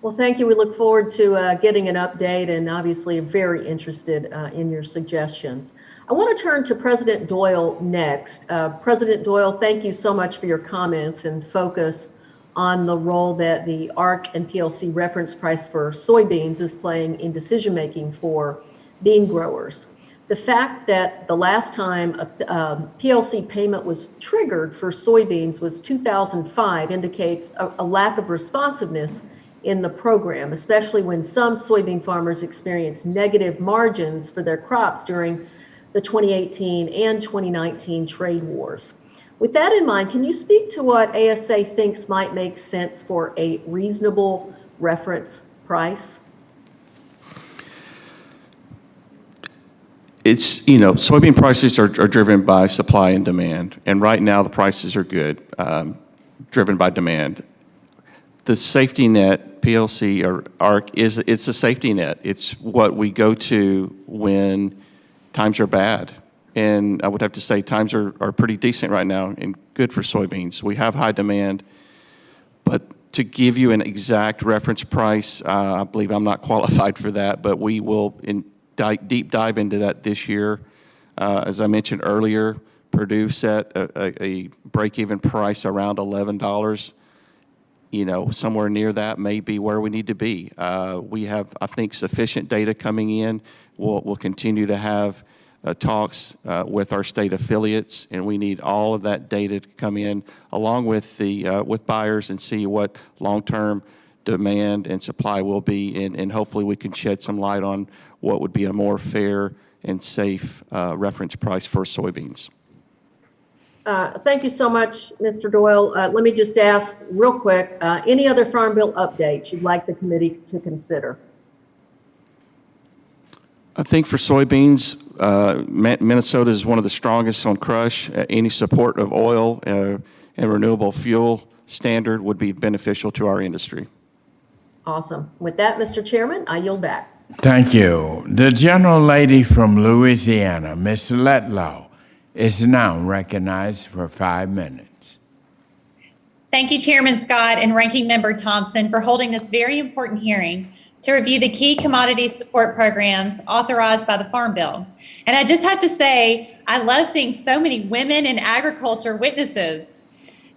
Well, thank you. We look forward to getting an update, and obviously very interested in your suggestions. I want to turn to President Doyle next. President Doyle, thank you so much for your comments and focus on the role that the ARC and PLC reference price for soybeans is playing in decision-making for bean growers. The fact that the last time a PLC payment was triggered for soybeans was 2005 indicates a lack of responsiveness in the program, especially when some soybean farmers experienced negative margins for their crops during the 2018 and 2019 trade wars. With that in mind, can you speak to what ASA thinks might make sense for a reasonable reference price? It's, you know, soybean prices are driven by supply and demand, and right now the prices are good, driven by demand. The safety net, PLC or ARC, it's a safety net. It's what we go to when times are bad. And I would have to say times are pretty decent right now and good for soybeans. We have high demand, but to give you an exact reference price, I believe I'm not qualified for that, but we will deep dive into that this year. As I mentioned earlier, Purdue set a break-even price around $11. You know, somewhere near that may be where we need to be. We have, I think, sufficient data coming in. We'll continue to have talks with our state affiliates, and we need all of that data to come in along with with buyers and see what long-term demand and supply will be, and hopefully we can shed some light on what would be a more fair and safe reference price for soybeans. Thank you so much, Mr. Doyle. Let me just ask real quick, any other Farm Bill updates you'd like the committee to consider? I think for soybeans, Minnesota is one of the strongest on crush. Any support of oil and renewable fuel standard would be beneficial to our industry. Awesome. With that, Mr. Chairman, I yield back. Thank you. The gentle lady from Louisiana, Ms. Letlow, is now recognized for 5 minutes. Thank you, Chairman Scott and Ranking Member Thompson, for holding this very important hearing to review the key commodity support programs authorized by the Farm Bill. And I just have to say, I love seeing so many women in agriculture witnesses.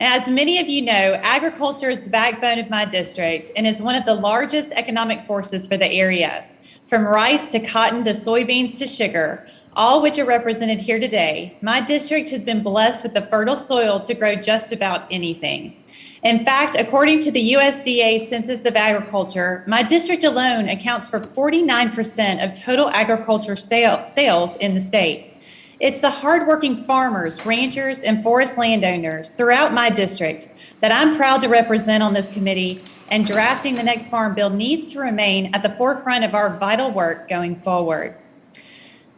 And as many of you know, agriculture is the backbone of my district and is one of the largest economic forces for the area. From rice to cotton to soybeans to sugar, all which are represented here today, my district has been blessed with the fertile soil to grow just about anything. In fact, according to the USDA Census of Agriculture, my district alone accounts for 49% of total agriculture sales in the state. It's the hardworking farmers, ranchers, and forest landowners throughout my district that I'm proud to represent on this committee, and drafting the next Farm Bill needs to remain at the forefront of our vital work going forward.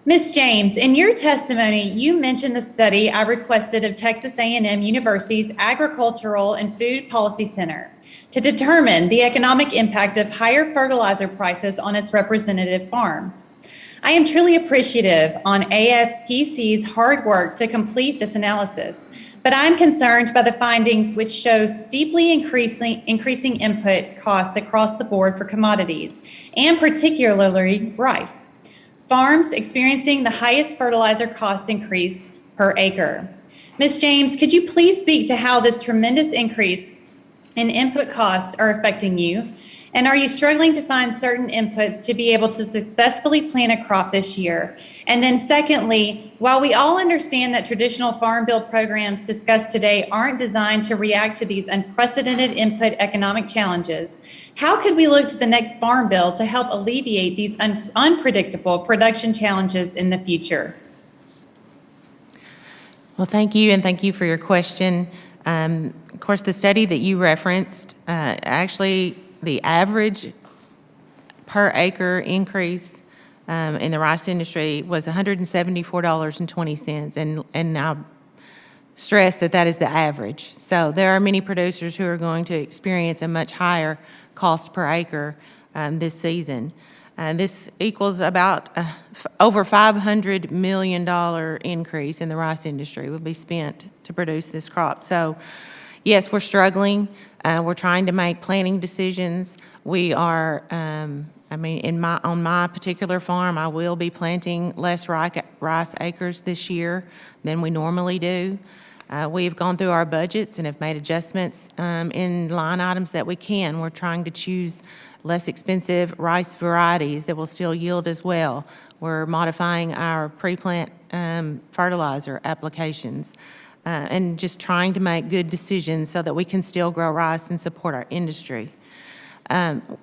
Ms. James, in your testimony, you mentioned the study I requested of Texas A&M University's Agricultural and Food Policy Center to determine the economic impact of higher fertilizer prices on its representative farms. I am truly appreciative on AFPC's hard work to complete this analysis, but I'm concerned by the findings which show steeply increasing input costs across the board for commodities, and particularly rice. Farms experiencing the highest fertilizer cost increase per acre. Ms. James, could you please speak to how this tremendous increase in input costs are affecting you? And are you struggling to find certain inputs to be able to successfully plant a crop this year? And then secondly, while we all understand that traditional Farm Bill programs discussed today aren't designed to react to these unprecedented input economic challenges, how could we look to the next Farm Bill to help alleviate these unpredictable production challenges in the future? Well, thank you, and thank you for your question. Of course, the study that you referenced, actually, the average per acre increase in the rice industry was $174.20, and I stress that that is the average. So there are many producers who are going to experience a much higher cost per acre this season. This equals about over $500 million increase in the rice industry will be spent to produce this crop. So yes, we're struggling. We're trying to make planning decisions. We are, on my particular farm, I will be planting less rice acres this year than we normally do. We've gone through our budgets and have made adjustments in line items that we can. We're trying to choose less expensive rice varieties that will still yield as well. We're modifying our pre-plant fertilizer applications. And just trying to make good decisions so that we can still grow rice and support our industry.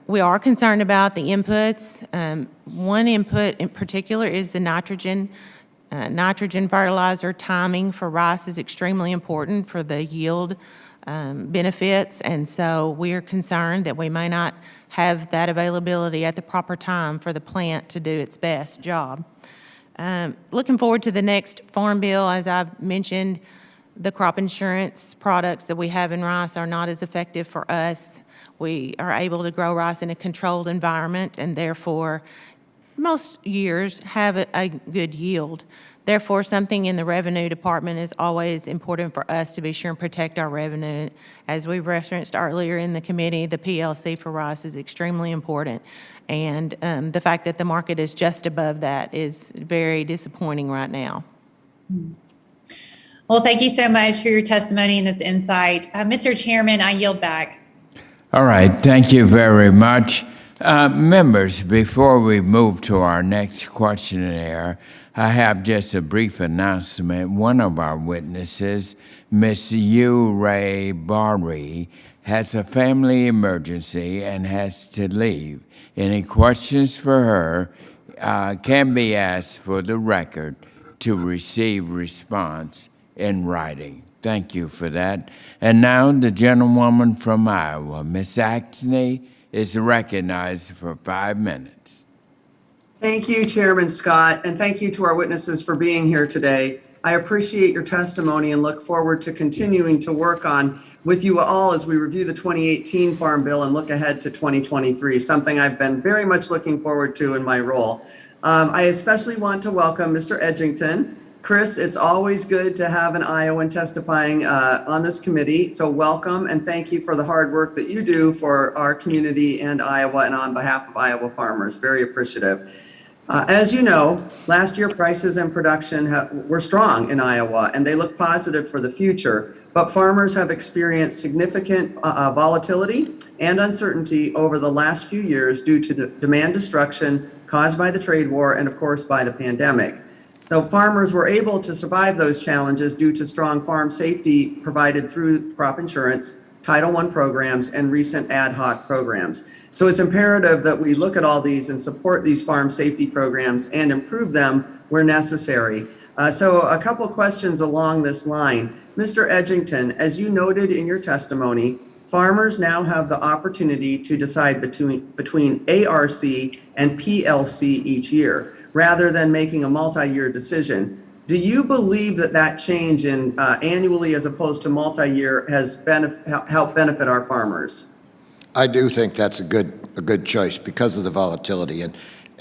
We are concerned about the inputs. One input in particular is the nitrogen. Nitrogen fertilizer timing for rice is extremely important for the yield benefits, and so we are concerned that we may not have that availability at the proper time for the plant to do its best job. Looking forward to the next Farm Bill, as I've mentioned, the crop insurance products that we have in rice are not as effective for us. We are able to grow rice in a controlled environment and therefore most years have a good yield. Therefore, something in the revenue department is always important for us to be sure and protect our revenue. As we referenced earlier in the committee, the PLC for rice is extremely important. And the fact that the market is just above that is very disappointing right now. Well, thank you so much for your testimony and this insight. Mr. Chairman, I yield back. All right, thank you very much. Members, before we move to our next questionnaire, I have just a brief announcement. One of our witnesses, Miss Yu Ray Bari, has a family emergency and has to leave. Any questions for her can be asked for the record to receive response in writing. Thank you for that. And now the gentlewoman from Iowa, Ms. Actney, is recognized for 5 minutes. Thank you, Chairman Scott, and thank you to our witnesses for being here today. I appreciate your testimony and look forward to continuing to work on with you all as we review the 2018 Farm Bill and look ahead to 2023, something I've been very much looking forward to in my role. I especially want to welcome Mr. Edgington. Chris, it's always good to have an Iowan testifying on this committee, so welcome and thank you for the hard work that you do for our community and Iowa and on behalf of Iowa farmers. Very appreciative. As you know, last year prices and production were strong in Iowa and they look positive for the future, but farmers have experienced significant volatility and uncertainty over the last few years due to demand destruction caused by the trade war and of course by the pandemic. So farmers were able to survive those challenges due to strong farm safety provided through crop insurance, Title I programs, and recent ad hoc programs. So it's imperative that we look at all these and support these farm safety programs and improve them where necessary. So a couple questions along this line. Mr. Edgington, as you noted in your testimony, farmers now have the opportunity to decide between ARC and PLC each year, rather than making a multi-year decision. Do you believe that that change in annually as opposed to multi-year has helped benefit our farmers? I do think that's a good choice because of the volatility.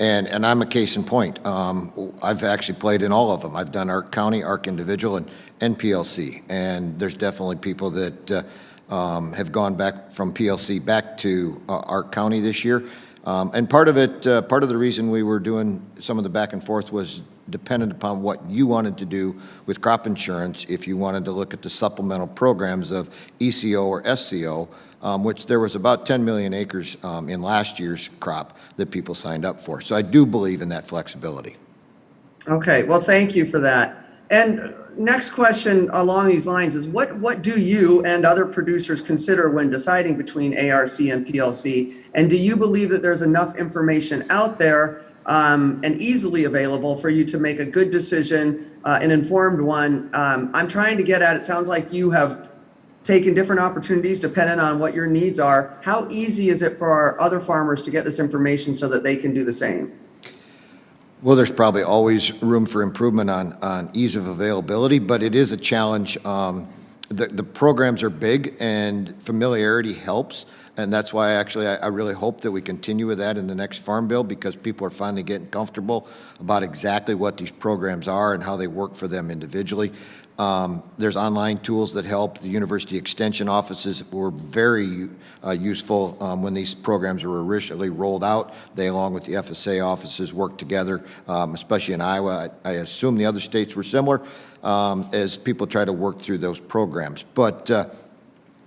And I'm a case in point. I've actually played in all of them. I've done ARC County, ARC Individual, and NPLC. And there's definitely people that have gone back from PLC back to ARC County this year. And part of the reason we were doing some of the back and forth was dependent upon what you wanted to do with crop insurance, if you wanted to look at the supplemental programs of ECO or SCO, which there was about 10 million acres in last year's crop that people signed up for. So I do believe in that flexibility. Okay, well, thank you for that. And next question along these lines is what do you and other producers consider when deciding between ARC and PLC? And do you believe that there's enough information out there and easily available for you to make a good decision, an informed one? I'm trying to get at, it sounds like you have taken different opportunities depending on what your needs are. How easy is it for our other farmers to get this information so that they can do the same? Well, there's probably always room for improvement on ease of availability, but it is a challenge. The programs are big and familiarity helps. And that's why actually I really hope that we continue with that in the next Farm Bill, because people are finally getting comfortable about exactly what these programs are and how they work for them individually. There's online tools that help. The university extension offices were very useful when these programs were originally rolled out. They, along with the FSA offices, worked together, especially in Iowa. I assume the other states were similar as people try to work through those programs. But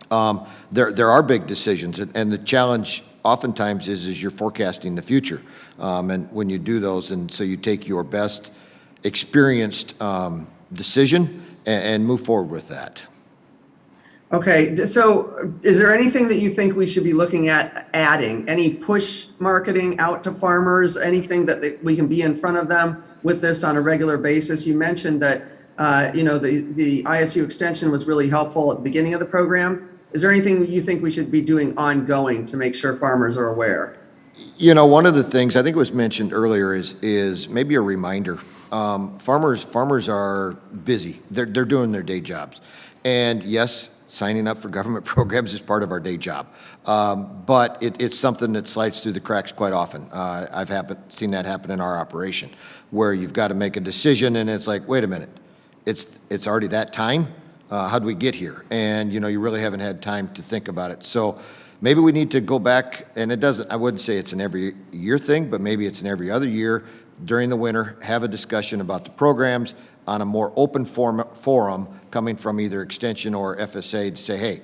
there are big decisions, and the challenge oftentimes is you're forecasting the future. And when you do those, and so you take your best experienced decision and move forward with that. Okay, so is there anything that you think we should be looking at adding? Any push marketing out to farmers, anything that we can be in front of them with this on a regular basis? You mentioned that the ISU extension was really helpful at the beginning of the program. Is there anything you think we should be doing ongoing to make sure farmers are aware? You know, one of the things I think was mentioned earlier is maybe a reminder. Farmers are busy. They're doing their day jobs. And yes, signing up for government programs is part of our day job. But it's something that slides through the cracks quite often. I've seen that happen in our operation, where you've got to make a decision and it's like, wait a minute, it's already that time? How'd we get here? And you really haven't had time to think about it. So maybe we need to go back, and I wouldn't say it's an every year thing, but maybe it's an every other year during the winter, have a discussion about the programs on a more open forum coming from either Extension or FSA to say, hey,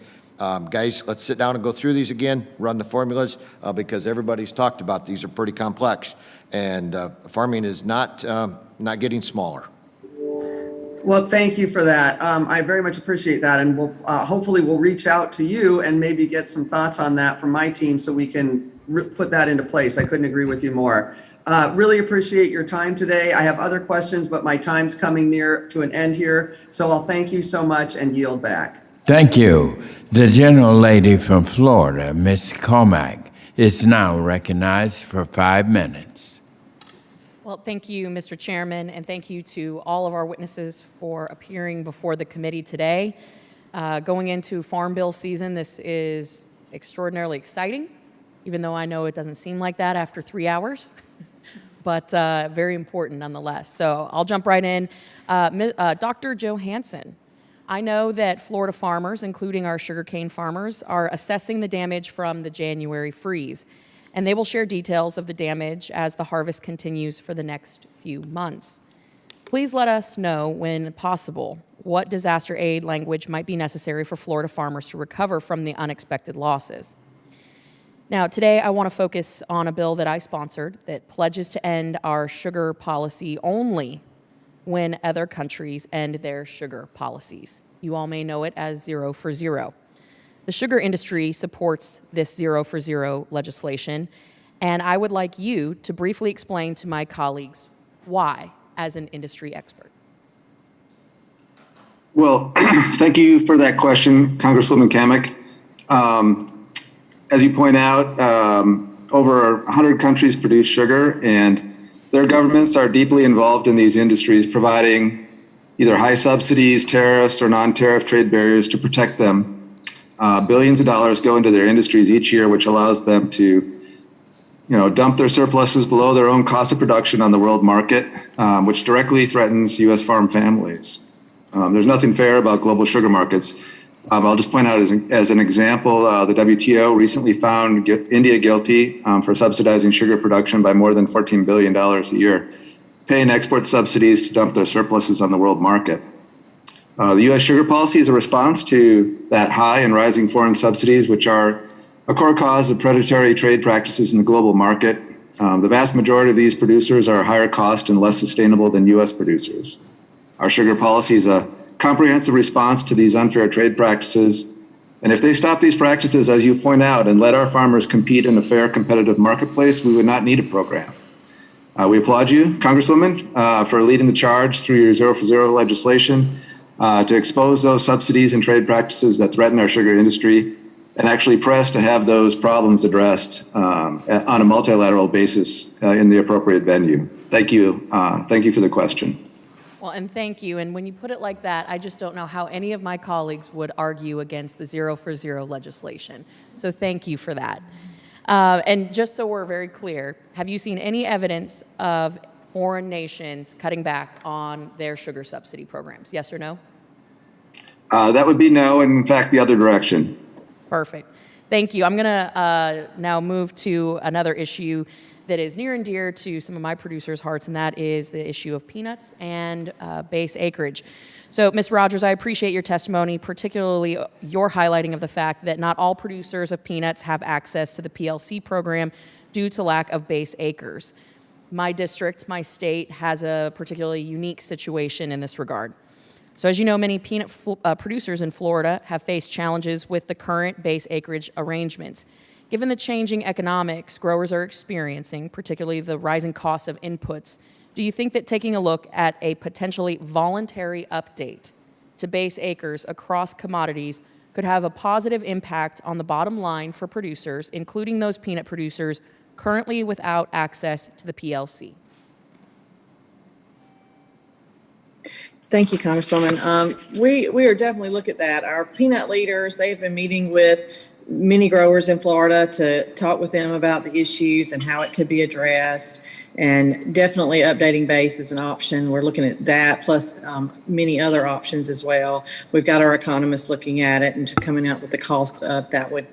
guys, let's sit down and go through these again, run the formulas, because everybody's talked about these are pretty complex, and farming is not getting smaller. Well, thank you for that. I very much appreciate that, and hopefully we'll reach out to you and maybe get some thoughts on that from my team so we can put that into place. I couldn't agree with you more. Really appreciate your time today. I have other questions, but my time's coming near to an end here, so I'll thank you so much and yield back. Thank you. The gentlelady from Florida, Ms. Comack, is now recognized for 5 minutes. Well, thank you, Mr. Chairman, and thank you to all of our witnesses for appearing before the committee today. Going into Farm Bill season, this is extraordinarily exciting, even though I know it doesn't seem like that after 3 hours, but very important nonetheless. So I'll jump right in. Dr. Johansen, I know that Florida farmers, including our sugarcane farmers, are assessing the damage from the January freeze, and they will share details of the damage as the harvest continues for the next few months. Please let us know, when possible, what disaster aid language might be necessary for Florida farmers to recover from the unexpected losses. Now, today I want to focus on a bill that I sponsored that pledges to end our sugar policy only when other countries end their sugar policies. You all may know it as 0 for 0. The sugar industry supports this 0 for 0 legislation, and I would like you to briefly explain to my colleagues why, as an industry expert. Well, thank you for that question, Congresswoman Kamek. As you point out, over 100 countries produce sugar, and their governments are deeply involved in these industries, providing either high subsidies, tariffs, or non-tariff trade barriers to protect them. Billions of dollars go into their industries each year, which allows them to dump their surpluses below their own cost of production on the world market, which directly threatens U.S. farm families. There's nothing fair about global sugar markets. I'll just point out as an example, the WTO recently found India guilty for subsidizing sugar production by more than $14 billion a year, paying export subsidies to dump their surpluses on the world market. The U.S. sugar policy is a response to that high and rising foreign subsidies, which are a core cause of predatory trade practices in the global market. The vast majority of these producers are higher cost and less sustainable than U.S. producers. Our sugar policy is a comprehensive response to these unfair trade practices. And if they stop these practices, as you point out, and let our farmers compete in a fair, competitive marketplace, we would not need a program. We applaud you, Congresswoman, for leading the charge through your Zero for Zero legislation to expose those subsidies and trade practices that threaten our sugar industry, and actually press to have those problems addressed on a multilateral basis in the appropriate venue. Thank you. Thank you for the question. Well, and thank you. And when you put it like that, I just don't know how any of my colleagues would argue against the Zero for Zero legislation. So thank you for that. And just so we're very clear, have you seen any evidence of foreign nations cutting back on their sugar subsidy programs? Yes or no? That would be no, and in fact, the other direction. Perfect. Thank you. I'm going to now move to another issue that is near and dear to some of my producers' hearts, and that is the issue of peanuts and base acreage. So, Ms. Rogers, I appreciate your testimony, particularly your highlighting of the fact that not all producers of peanuts have access to the PLC program due to lack of base acres. My district, my state, has a particularly unique situation in this regard. So as you know, many peanut producers in Florida have faced challenges with the current base acreage arrangements. Given the changing economics growers are experiencing, particularly the rising costs of inputs, do you think that taking a look at a potentially voluntary update to base acres across commodities could have a positive impact on the bottom line for producers, including those peanut producers currently without access to the PLC? Thank you, Congresswoman. We are definitely looking at that. Our peanut leaders, they've been meeting with many growers in Florida to talk with them about the issues and how it could be addressed. And definitely updating base is an option. We're looking at that, plus many other options as well. We've got our economists looking at it and coming up with the cost of that would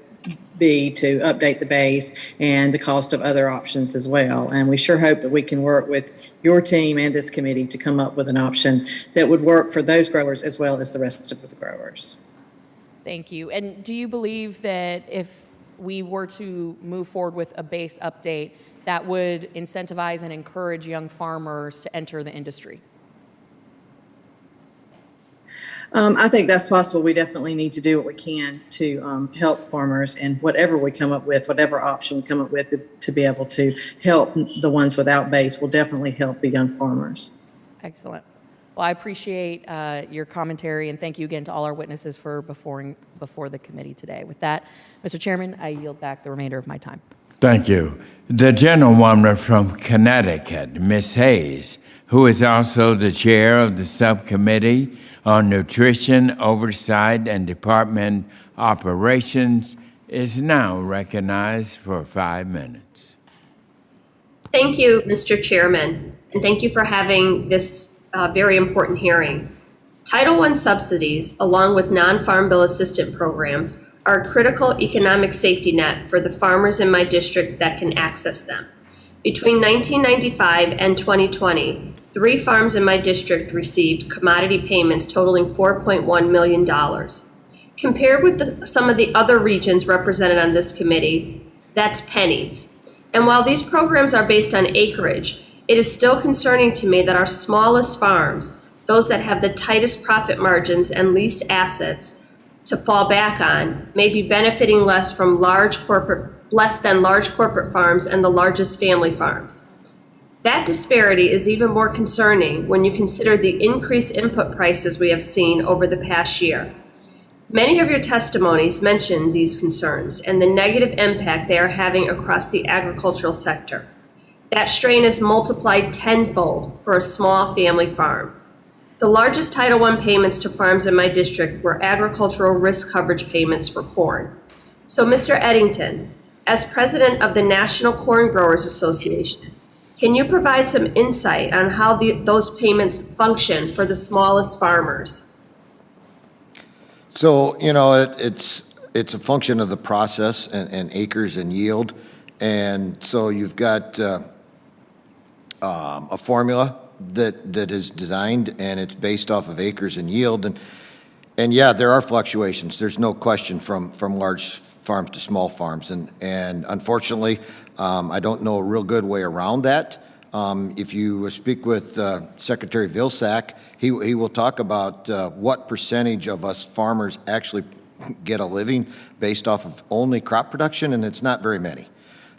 be to update the base and the cost of other options as well. And we sure hope that we can work with your team and this committee to come up with an option that would work for those growers as well as the rest of the growers. Thank you. And do you believe that if we were to move forward with a base update, that would incentivize and encourage young farmers to enter the industry? I think that's possible. We definitely need to do what we can to help farmers, and whatever we come up with, whatever option we come up with to be able to help the ones without base will definitely help the young farmers. Excellent. Well, I appreciate your commentary, and thank you again to all our witnesses for before the committee today. With that, Mr. Chairman, I yield back the remainder of my time. Thank you. The gentlewoman from Connecticut, Ms. Hayes, who is also the chair of the Subcommittee on Nutrition Oversight and Department Operations, is now recognized for 5 minutes. Thank you, Mr. Chairman, and thank you for having this very important hearing. Title I subsidies, along with non-Farm Bill assistance programs, are a critical economic safety net for the farmers in my district that can access them. Between 1995 and 2020, 3 farms in my district received commodity payments totaling $4.1 million. Compared with some of the other regions represented on this committee, that's pennies. And while these programs are based on acreage, it is still concerning to me that our smallest farms, those that have the tightest profit margins and least assets to fall back on, may be benefiting less than large corporate farms and the largest family farms. That disparity is even more concerning when you consider the increased input prices we have seen over the past year. Many of your testimonies mention these concerns and the negative impact they are having across the agricultural sector. That strain is multiplied tenfold for a small family farm. The largest Title I payments to farms in my district were agricultural risk coverage payments for corn. So, Mr. Eddington, as president of the National Corn Growers Association, can you provide some insight on how those payments function for the smallest farmers? So, it's a function of the process and acres and yield. And so you've got a formula that is designed, and it's based off of acres and yield. And yeah, there are fluctuations. There's no question from large farms to small farms. And unfortunately, I don't know a real good way around that. If you speak with Secretary Vilsack, he will talk about what percentage of us farmers actually get a living based off of only crop production, and it's not very many.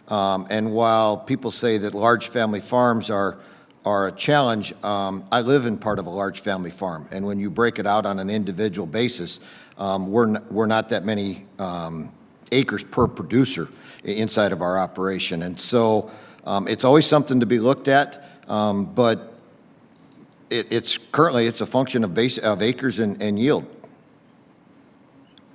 And while people say that large family farms are a challenge, I live in part of a large family farm, and when you break it out on an individual basis, we're not that many acres per producer inside of our operation. And so it's always something to be looked at, but it's currently a function of acres and yield.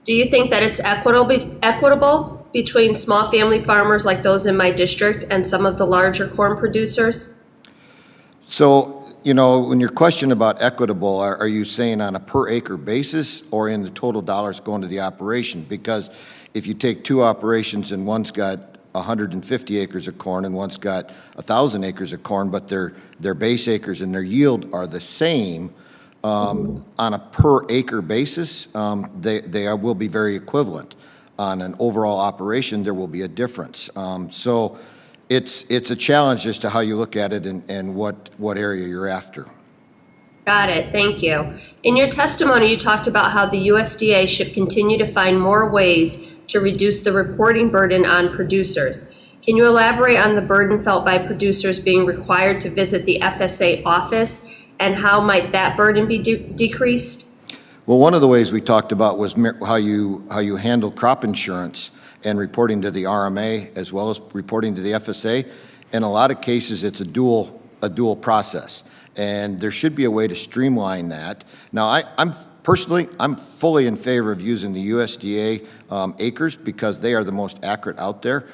Do you think that it's equitable between small family farmers like those in my district and some of the larger corn producers? So, when your question about equitable, are you saying on a per acre basis or in the total dollars going to the operation? Because if you take two operations and one's got 150 acres of corn and one's got 1,000 acres of corn, but their base acres and their yield are the same, on a per acre basis, they will be very equivalent. On an overall operation, there will be a difference. So it's a challenge as to how you look at it and what area you're after. Got it. Thank you. In your testimony, you talked about how the USDA should continue to find more ways to reduce the reporting burden on producers. Can you elaborate on the burden felt by producers being required to visit the FSA office, and how might that burden be decreased? Well, one of the ways we talked about was how you handle crop insurance and reporting to the RMA as well as reporting to the FSA. In a lot of cases, it's a dual process, and there should be a way to streamline that. Now, I'm fully in favor of using the USDA acres because they are the most accurate out there.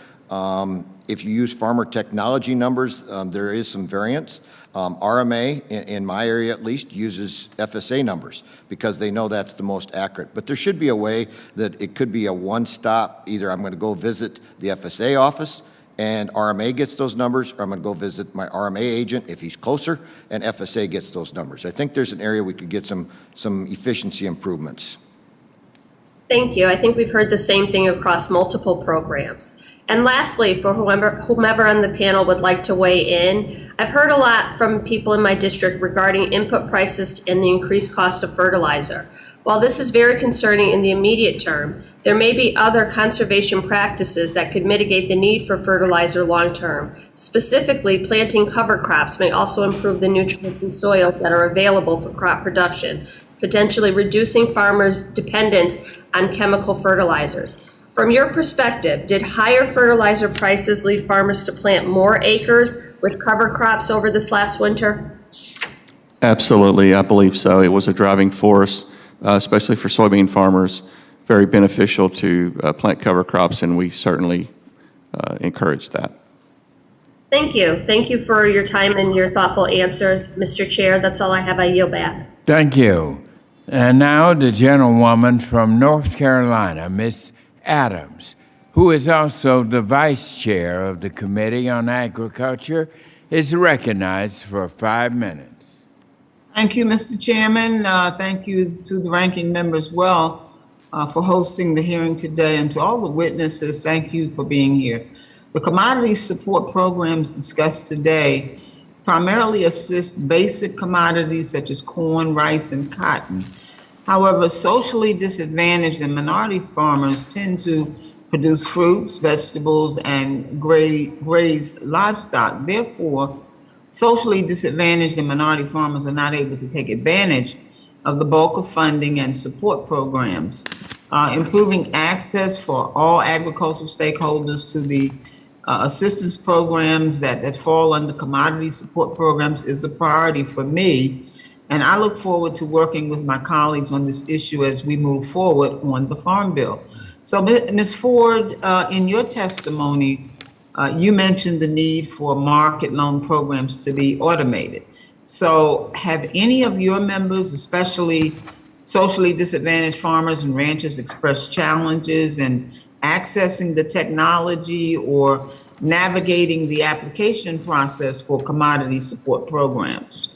If you use farmer technology numbers, there is some variance. RMA, in my area at least, uses FSA numbers because they know that's the most accurate. But there should be a way that it could be a one-stop, either I'm going to go visit the FSA office and RMA gets those numbers, or I'm going to go visit my RMA agent if he's closer, and FSA gets those numbers. I think there's an area we could get some efficiency improvements. Thank you. I think we've heard the same thing across multiple programs. And lastly, for whomever on the panel would like to weigh in, I've heard a lot from people in my district regarding input prices and the increased cost of fertilizer. While this is very concerning in the immediate term, there may be other conservation practices that could mitigate the need for fertilizer long term. Specifically, planting cover crops may also improve the nutrients in soils that are available for crop production, potentially reducing farmers' dependence on chemical fertilizers. From your perspective, did higher fertilizer prices lead farmers to plant more acres with cover crops over this last winter? Absolutely, I believe so. It was a driving force, especially for soybean farmers, very beneficial to plant cover crops, and we certainly encourage that. Thank you. Thank you for your time and your thoughtful answers, Mr. Chair. That's all I have. I yield back. Thank you. And now the gentlewoman from North Carolina, Ms. Adams, who is also the vice chair of the Committee on Agriculture, is recognized for 5 minutes. Thank you, Mr. Chairman. Thank you to the ranking member as well for hosting the hearing today, and to all the witnesses, thank you for being here. The commodity support programs discussed today primarily assist basic commodities such as corn, rice, and cotton. However, socially disadvantaged and minority farmers tend to produce fruits, vegetables, and graze livestock. Therefore, socially disadvantaged and minority farmers are not able to take advantage of the bulk of funding and support programs. Improving access for all agricultural stakeholders to the assistance programs that fall under commodity support programs is a priority for me. And I look forward to working with my colleagues on this issue as we move forward on the Farm Bill. So, Ms. Ford, in your testimony, you mentioned the need for market loan programs to be automated. So have any of your members, especially socially disadvantaged farmers and ranchers, expressed challenges in accessing the technology or navigating the application process for commodity support programs?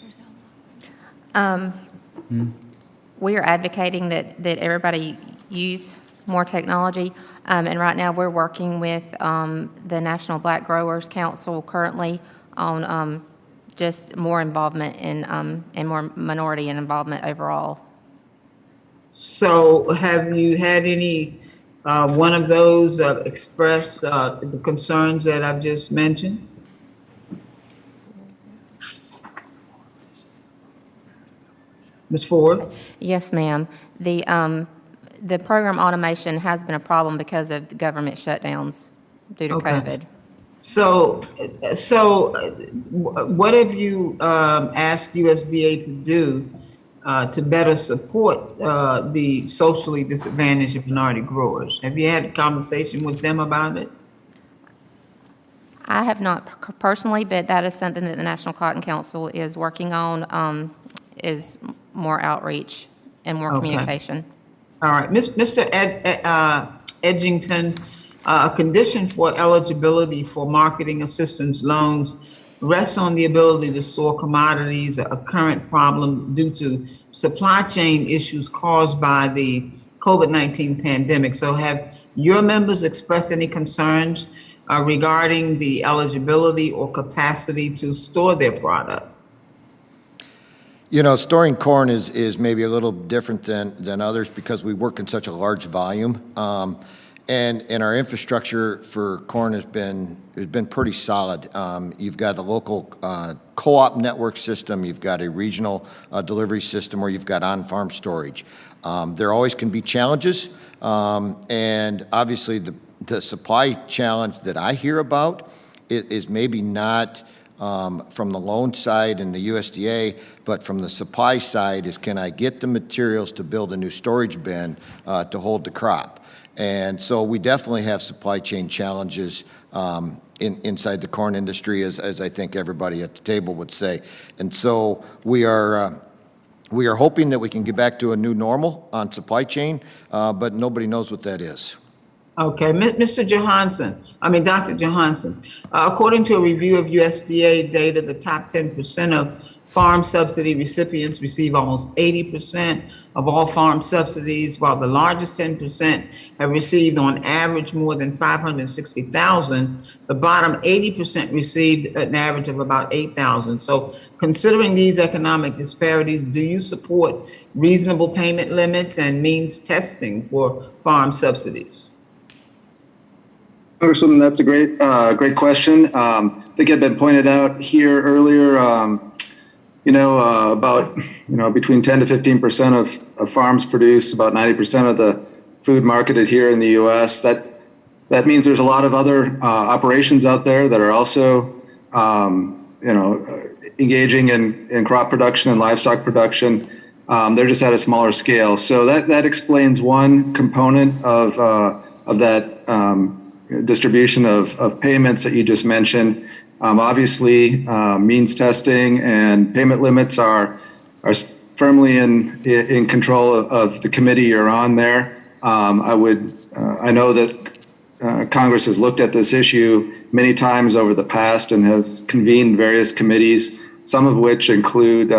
We are advocating that everybody use more technology. And right now, we're working with the National Black Growers Council currently on just more involvement and more minority involvement overall. So have you had any one of those express the concerns that I've just mentioned? Ms. Ford? Yes, ma'am. The program automation has been a problem because of the government shutdowns due to COVID. So what have you asked USDA to do to better support the socially disadvantaged and minority growers? Have you had a conversation with them about it? I have not personally, but that is something that the National Cotton Council is working on, is more outreach and more communication. All right, Mr. Edgington, a condition for eligibility for marketing assistance loans rests on the ability to store commodities, a current problem due to supply chain issues caused by the COVID-19 pandemic. So have your members expressed any concerns regarding the eligibility or capacity to store their product? You know, storing corn is maybe a little different than others because we work in such a large volume. And our infrastructure for corn has been pretty solid. You've got a local co-op network system, you've got a regional delivery system, or you've got on-farm storage. There always can be challenges, and obviously the supply challenge that I hear about is maybe not from the loan side and the USDA, but from the supply side is, can I get the materials to build a new storage bin to hold the crop? And so we definitely have supply chain challenges inside the corn industry, as I think everybody at the table would say. And so we are hoping that we can get back to a new normal on supply chain, but nobody knows what that is. Okay, Dr. Johansen, according to a review of USDA data, the top 10% of farm subsidy recipients receive almost 80% of all farm subsidies, while the largest 10% have received on average more than $560,000. The bottom 80% received an average of about $8,000. So considering these economic disparities, do you support reasonable payment limits and means testing for farm subsidies? Congresswoman, that's a great question. I think it had been pointed out here earlier, about between 10 to 15% of farms produce about 90% of the food marketed here in the U.S. That means there's a lot of other operations out there that are also engaging in crop production and livestock production. They're just at a smaller scale. So that explains one component of that distribution of payments that you just mentioned. Obviously, means testing and payment limits are firmly in control of the committee you're on there. I know that Congress has looked at this issue many times over the past and has convened various committees, some of which include,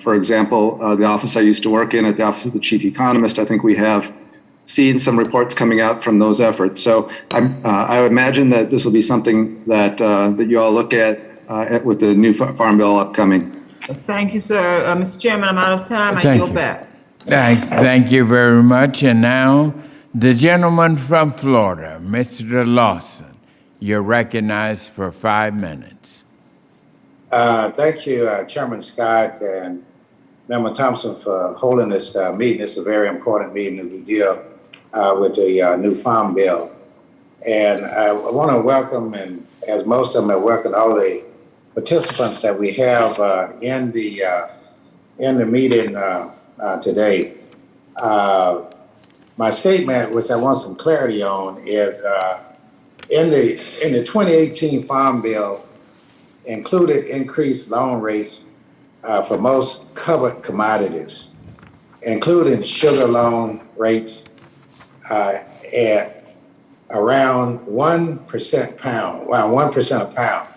for example, the office I used to work in at the Office of the Chief Economist. I think we have seen some reports coming out from those efforts. So I would imagine that this will be something that you all look at with the new Farm Bill upcoming. Thank you, sir. Mr. Chairman, I'm out of time. I yield back. Thank you very much. And now, the gentleman from Florida, Mr. Lawson, you're recognized for 5 minutes. Thank you, Chairman Scott and Member Thompson, for holding this meeting. It's a very important meeting as we deal with the new Farm Bill. And I want to welcome, and as most of them have welcomed, all the participants that we have in in the meeting today. My statement, which I want some clarity on, is in the 2018 Farm Bill included increased loan rates for most covered commodities, including sugar loan rates at around 1% pound, around 1% a pound.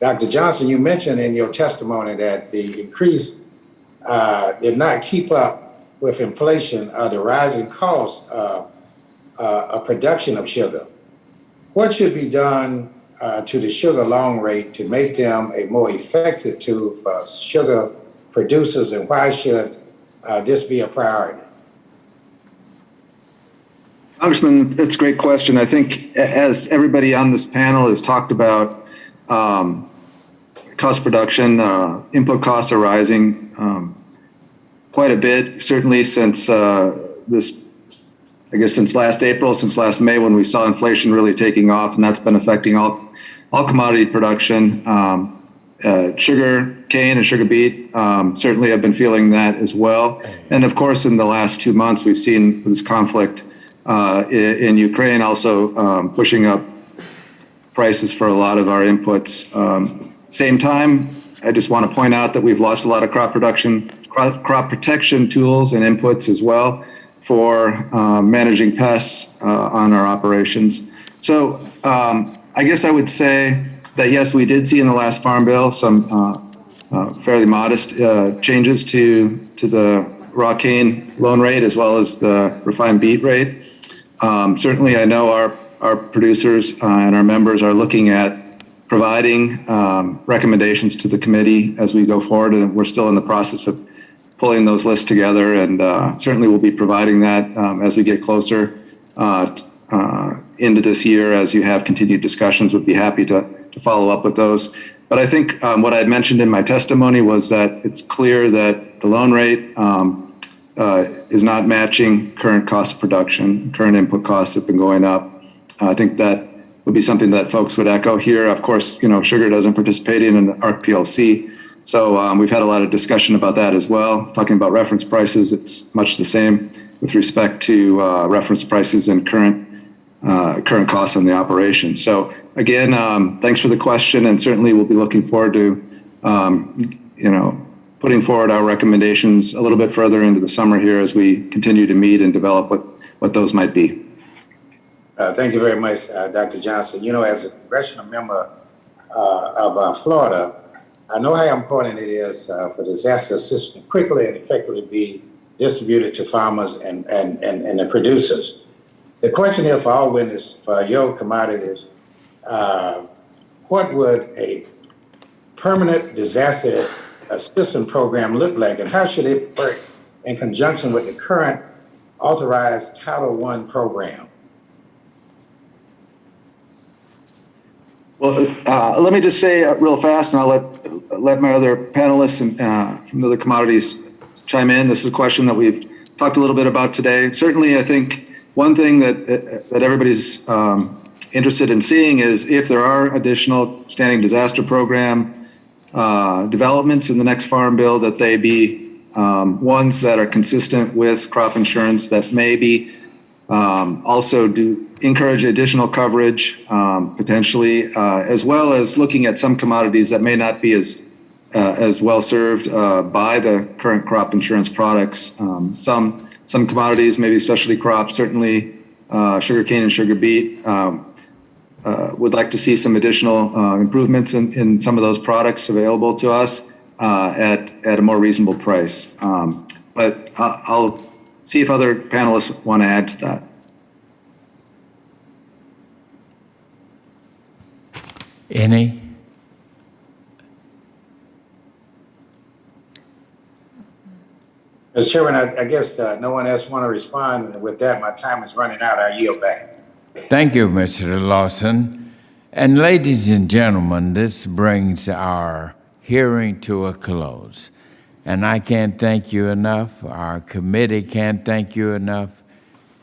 Dr. Johnson, you mentioned in your testimony that the increase did not keep up with inflation or the rising cost of production of sugar. What should be done to the sugar loan rate to make them a more effective tool for sugar producers, and why should this be a priority? Congressman, that's a great question. I think as everybody on this panel has talked about, cost of production, input costs are rising quite a bit, certainly since since last April, since last May, when we saw inflation really taking off, and that's been affecting all commodity production. Sugar cane and sugar beet certainly have been feeling that as well. And of course, in the last 2 months, we've seen this conflict in Ukraine also pushing up prices for a lot of our inputs. Same time, I just want to point out that we've lost a lot of crop protection tools and inputs as well for managing pests on our operations. So I guess I would say that yes, we did see in the last Farm Bill some fairly modest changes to the raw cane loan rate as well as the refined beet rate. Certainly, I know our producers and our members are looking at providing recommendations to the committee as we go forward, and we're still in the process of pulling those lists together, and certainly we'll be providing that as we get closer into this year. As you have continued discussions, would be happy to follow up with those. But I think what I had mentioned in my testimony was that it's clear that the loan rate is not matching current cost of production. Current input costs have been going up. I think that would be something that folks would echo here. Of course, sugar doesn't participate in an ARC PLC. So we've had a lot of discussion about that as well. Talking about reference prices, it's much the same with respect to reference prices and current costs on the operation. So again, thanks for the question, and certainly we'll be looking forward to putting forward our recommendations a little bit further into the summer here as we continue to meet and develop what those might be. Thank you very much, Dr. Johnson. As a congressional member of Florida, I know how important it is for disaster assistance quickly and effectively be distributed to farmers and the producers. The question here for all witnesses, for your commodities, what would a permanent disaster assistance program look like, and how should it work in conjunction with the current authorized Title I program? Well, let me just say real fast, and I'll let my other panelists from the other commodities chime in. This is a question that we've talked a little bit about today. Certainly, I think one thing that everybody's interested in seeing is if there are additional standing disaster program developments in the next Farm Bill, that they be ones that are consistent with crop insurance, that maybe also do encourage additional coverage potentially, as well as looking at some commodities that may not be as well served by the current crop insurance products. Some commodities, maybe specialty crops, certainly sugarcane and sugar beet, would like to see some additional improvements in some of those products available to us at a more reasonable price. But I'll see if other panelists want to add to that. Any? Mr. Chairman, I guess no one else want to respond. With that, my time is running out. I yield back. Thank you, Mr. Lawson. And ladies and gentlemen, this brings our hearing to a close. And I can't thank you enough. Our committee can't thank you enough.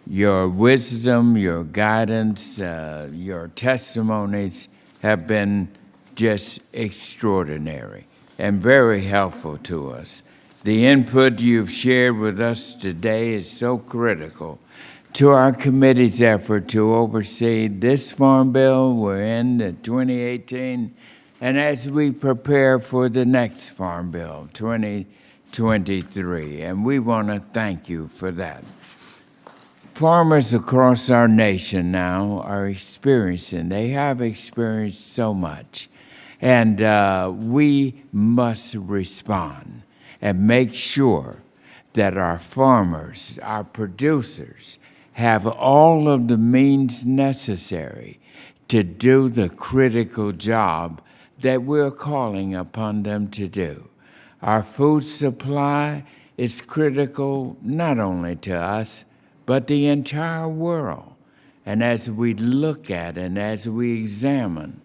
Your wisdom, your guidance, your testimonies have been just extraordinary and very helpful to us. The input you've shared with us today is so critical to our committee's effort to oversee this Farm Bill. We're in the 2018, and as we prepare for the next Farm Bill, 2023, and we want to thank you for that. Farmers across our nation now are they have experienced so much, and we must respond and make sure that our farmers, our producers, have all of the means necessary to do the critical job that we're calling upon them to do. Our food supply is critical not only to us, but the entire world. And as we look at and as we examine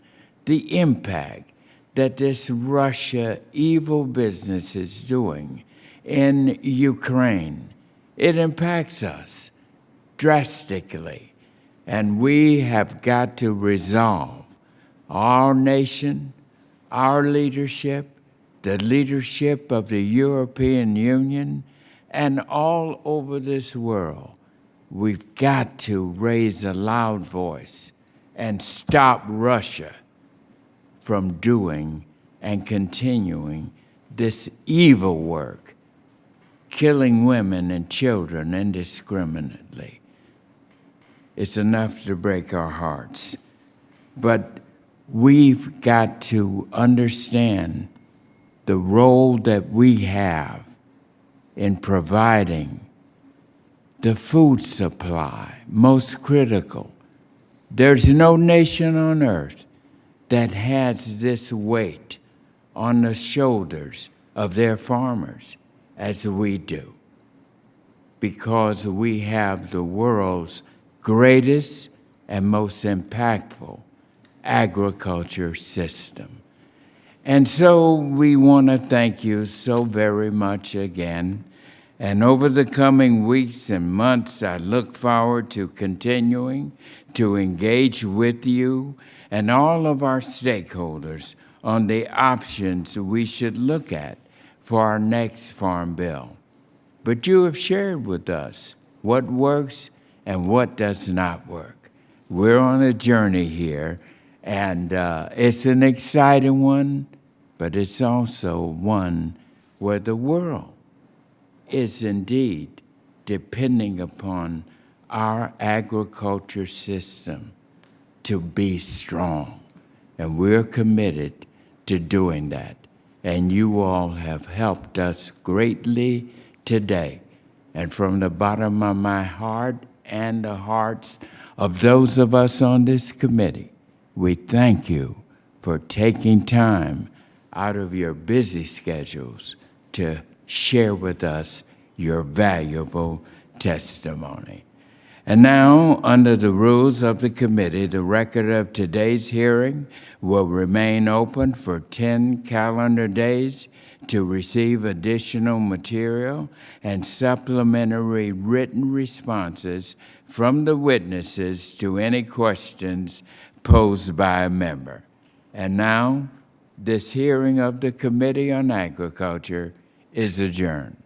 the impact that this Russia evil business is doing in Ukraine, it impacts us drastically. And we have got to resolve our nation, our leadership, the leadership of the European Union, and all over this world. We've got to raise a loud voice and stop Russia from doing and continuing this evil work, killing women and children indiscriminately. It's enough to break our hearts. But we've got to understand the role that we have in providing the food supply, most critical. There's no nation on earth that has this weight on the shoulders of their farmers as we do, because we have the world's greatest and most impactful agriculture system. And so we want to thank you so very much again. And over the coming weeks and months, I look forward to continuing to engage with you and all of our stakeholders on the options we should look at for our next Farm Bill. But you have shared with us what works and what does not work. We're on a journey here, and it's an exciting one, but it's also one where the world is indeed depending upon our agriculture system to be strong. And we're committed to doing that. And you all have helped us greatly today. And from the bottom of my heart and the hearts of those of us on this committee, we thank you for taking time out of your busy schedules to share with us your valuable testimony. And now, under the rules of the committee, the record of today's hearing will remain open for 10 calendar days to receive additional material and supplementary written responses from the witnesses to any questions posed by a member. And now, this hearing of the Committee on Agriculture is adjourned.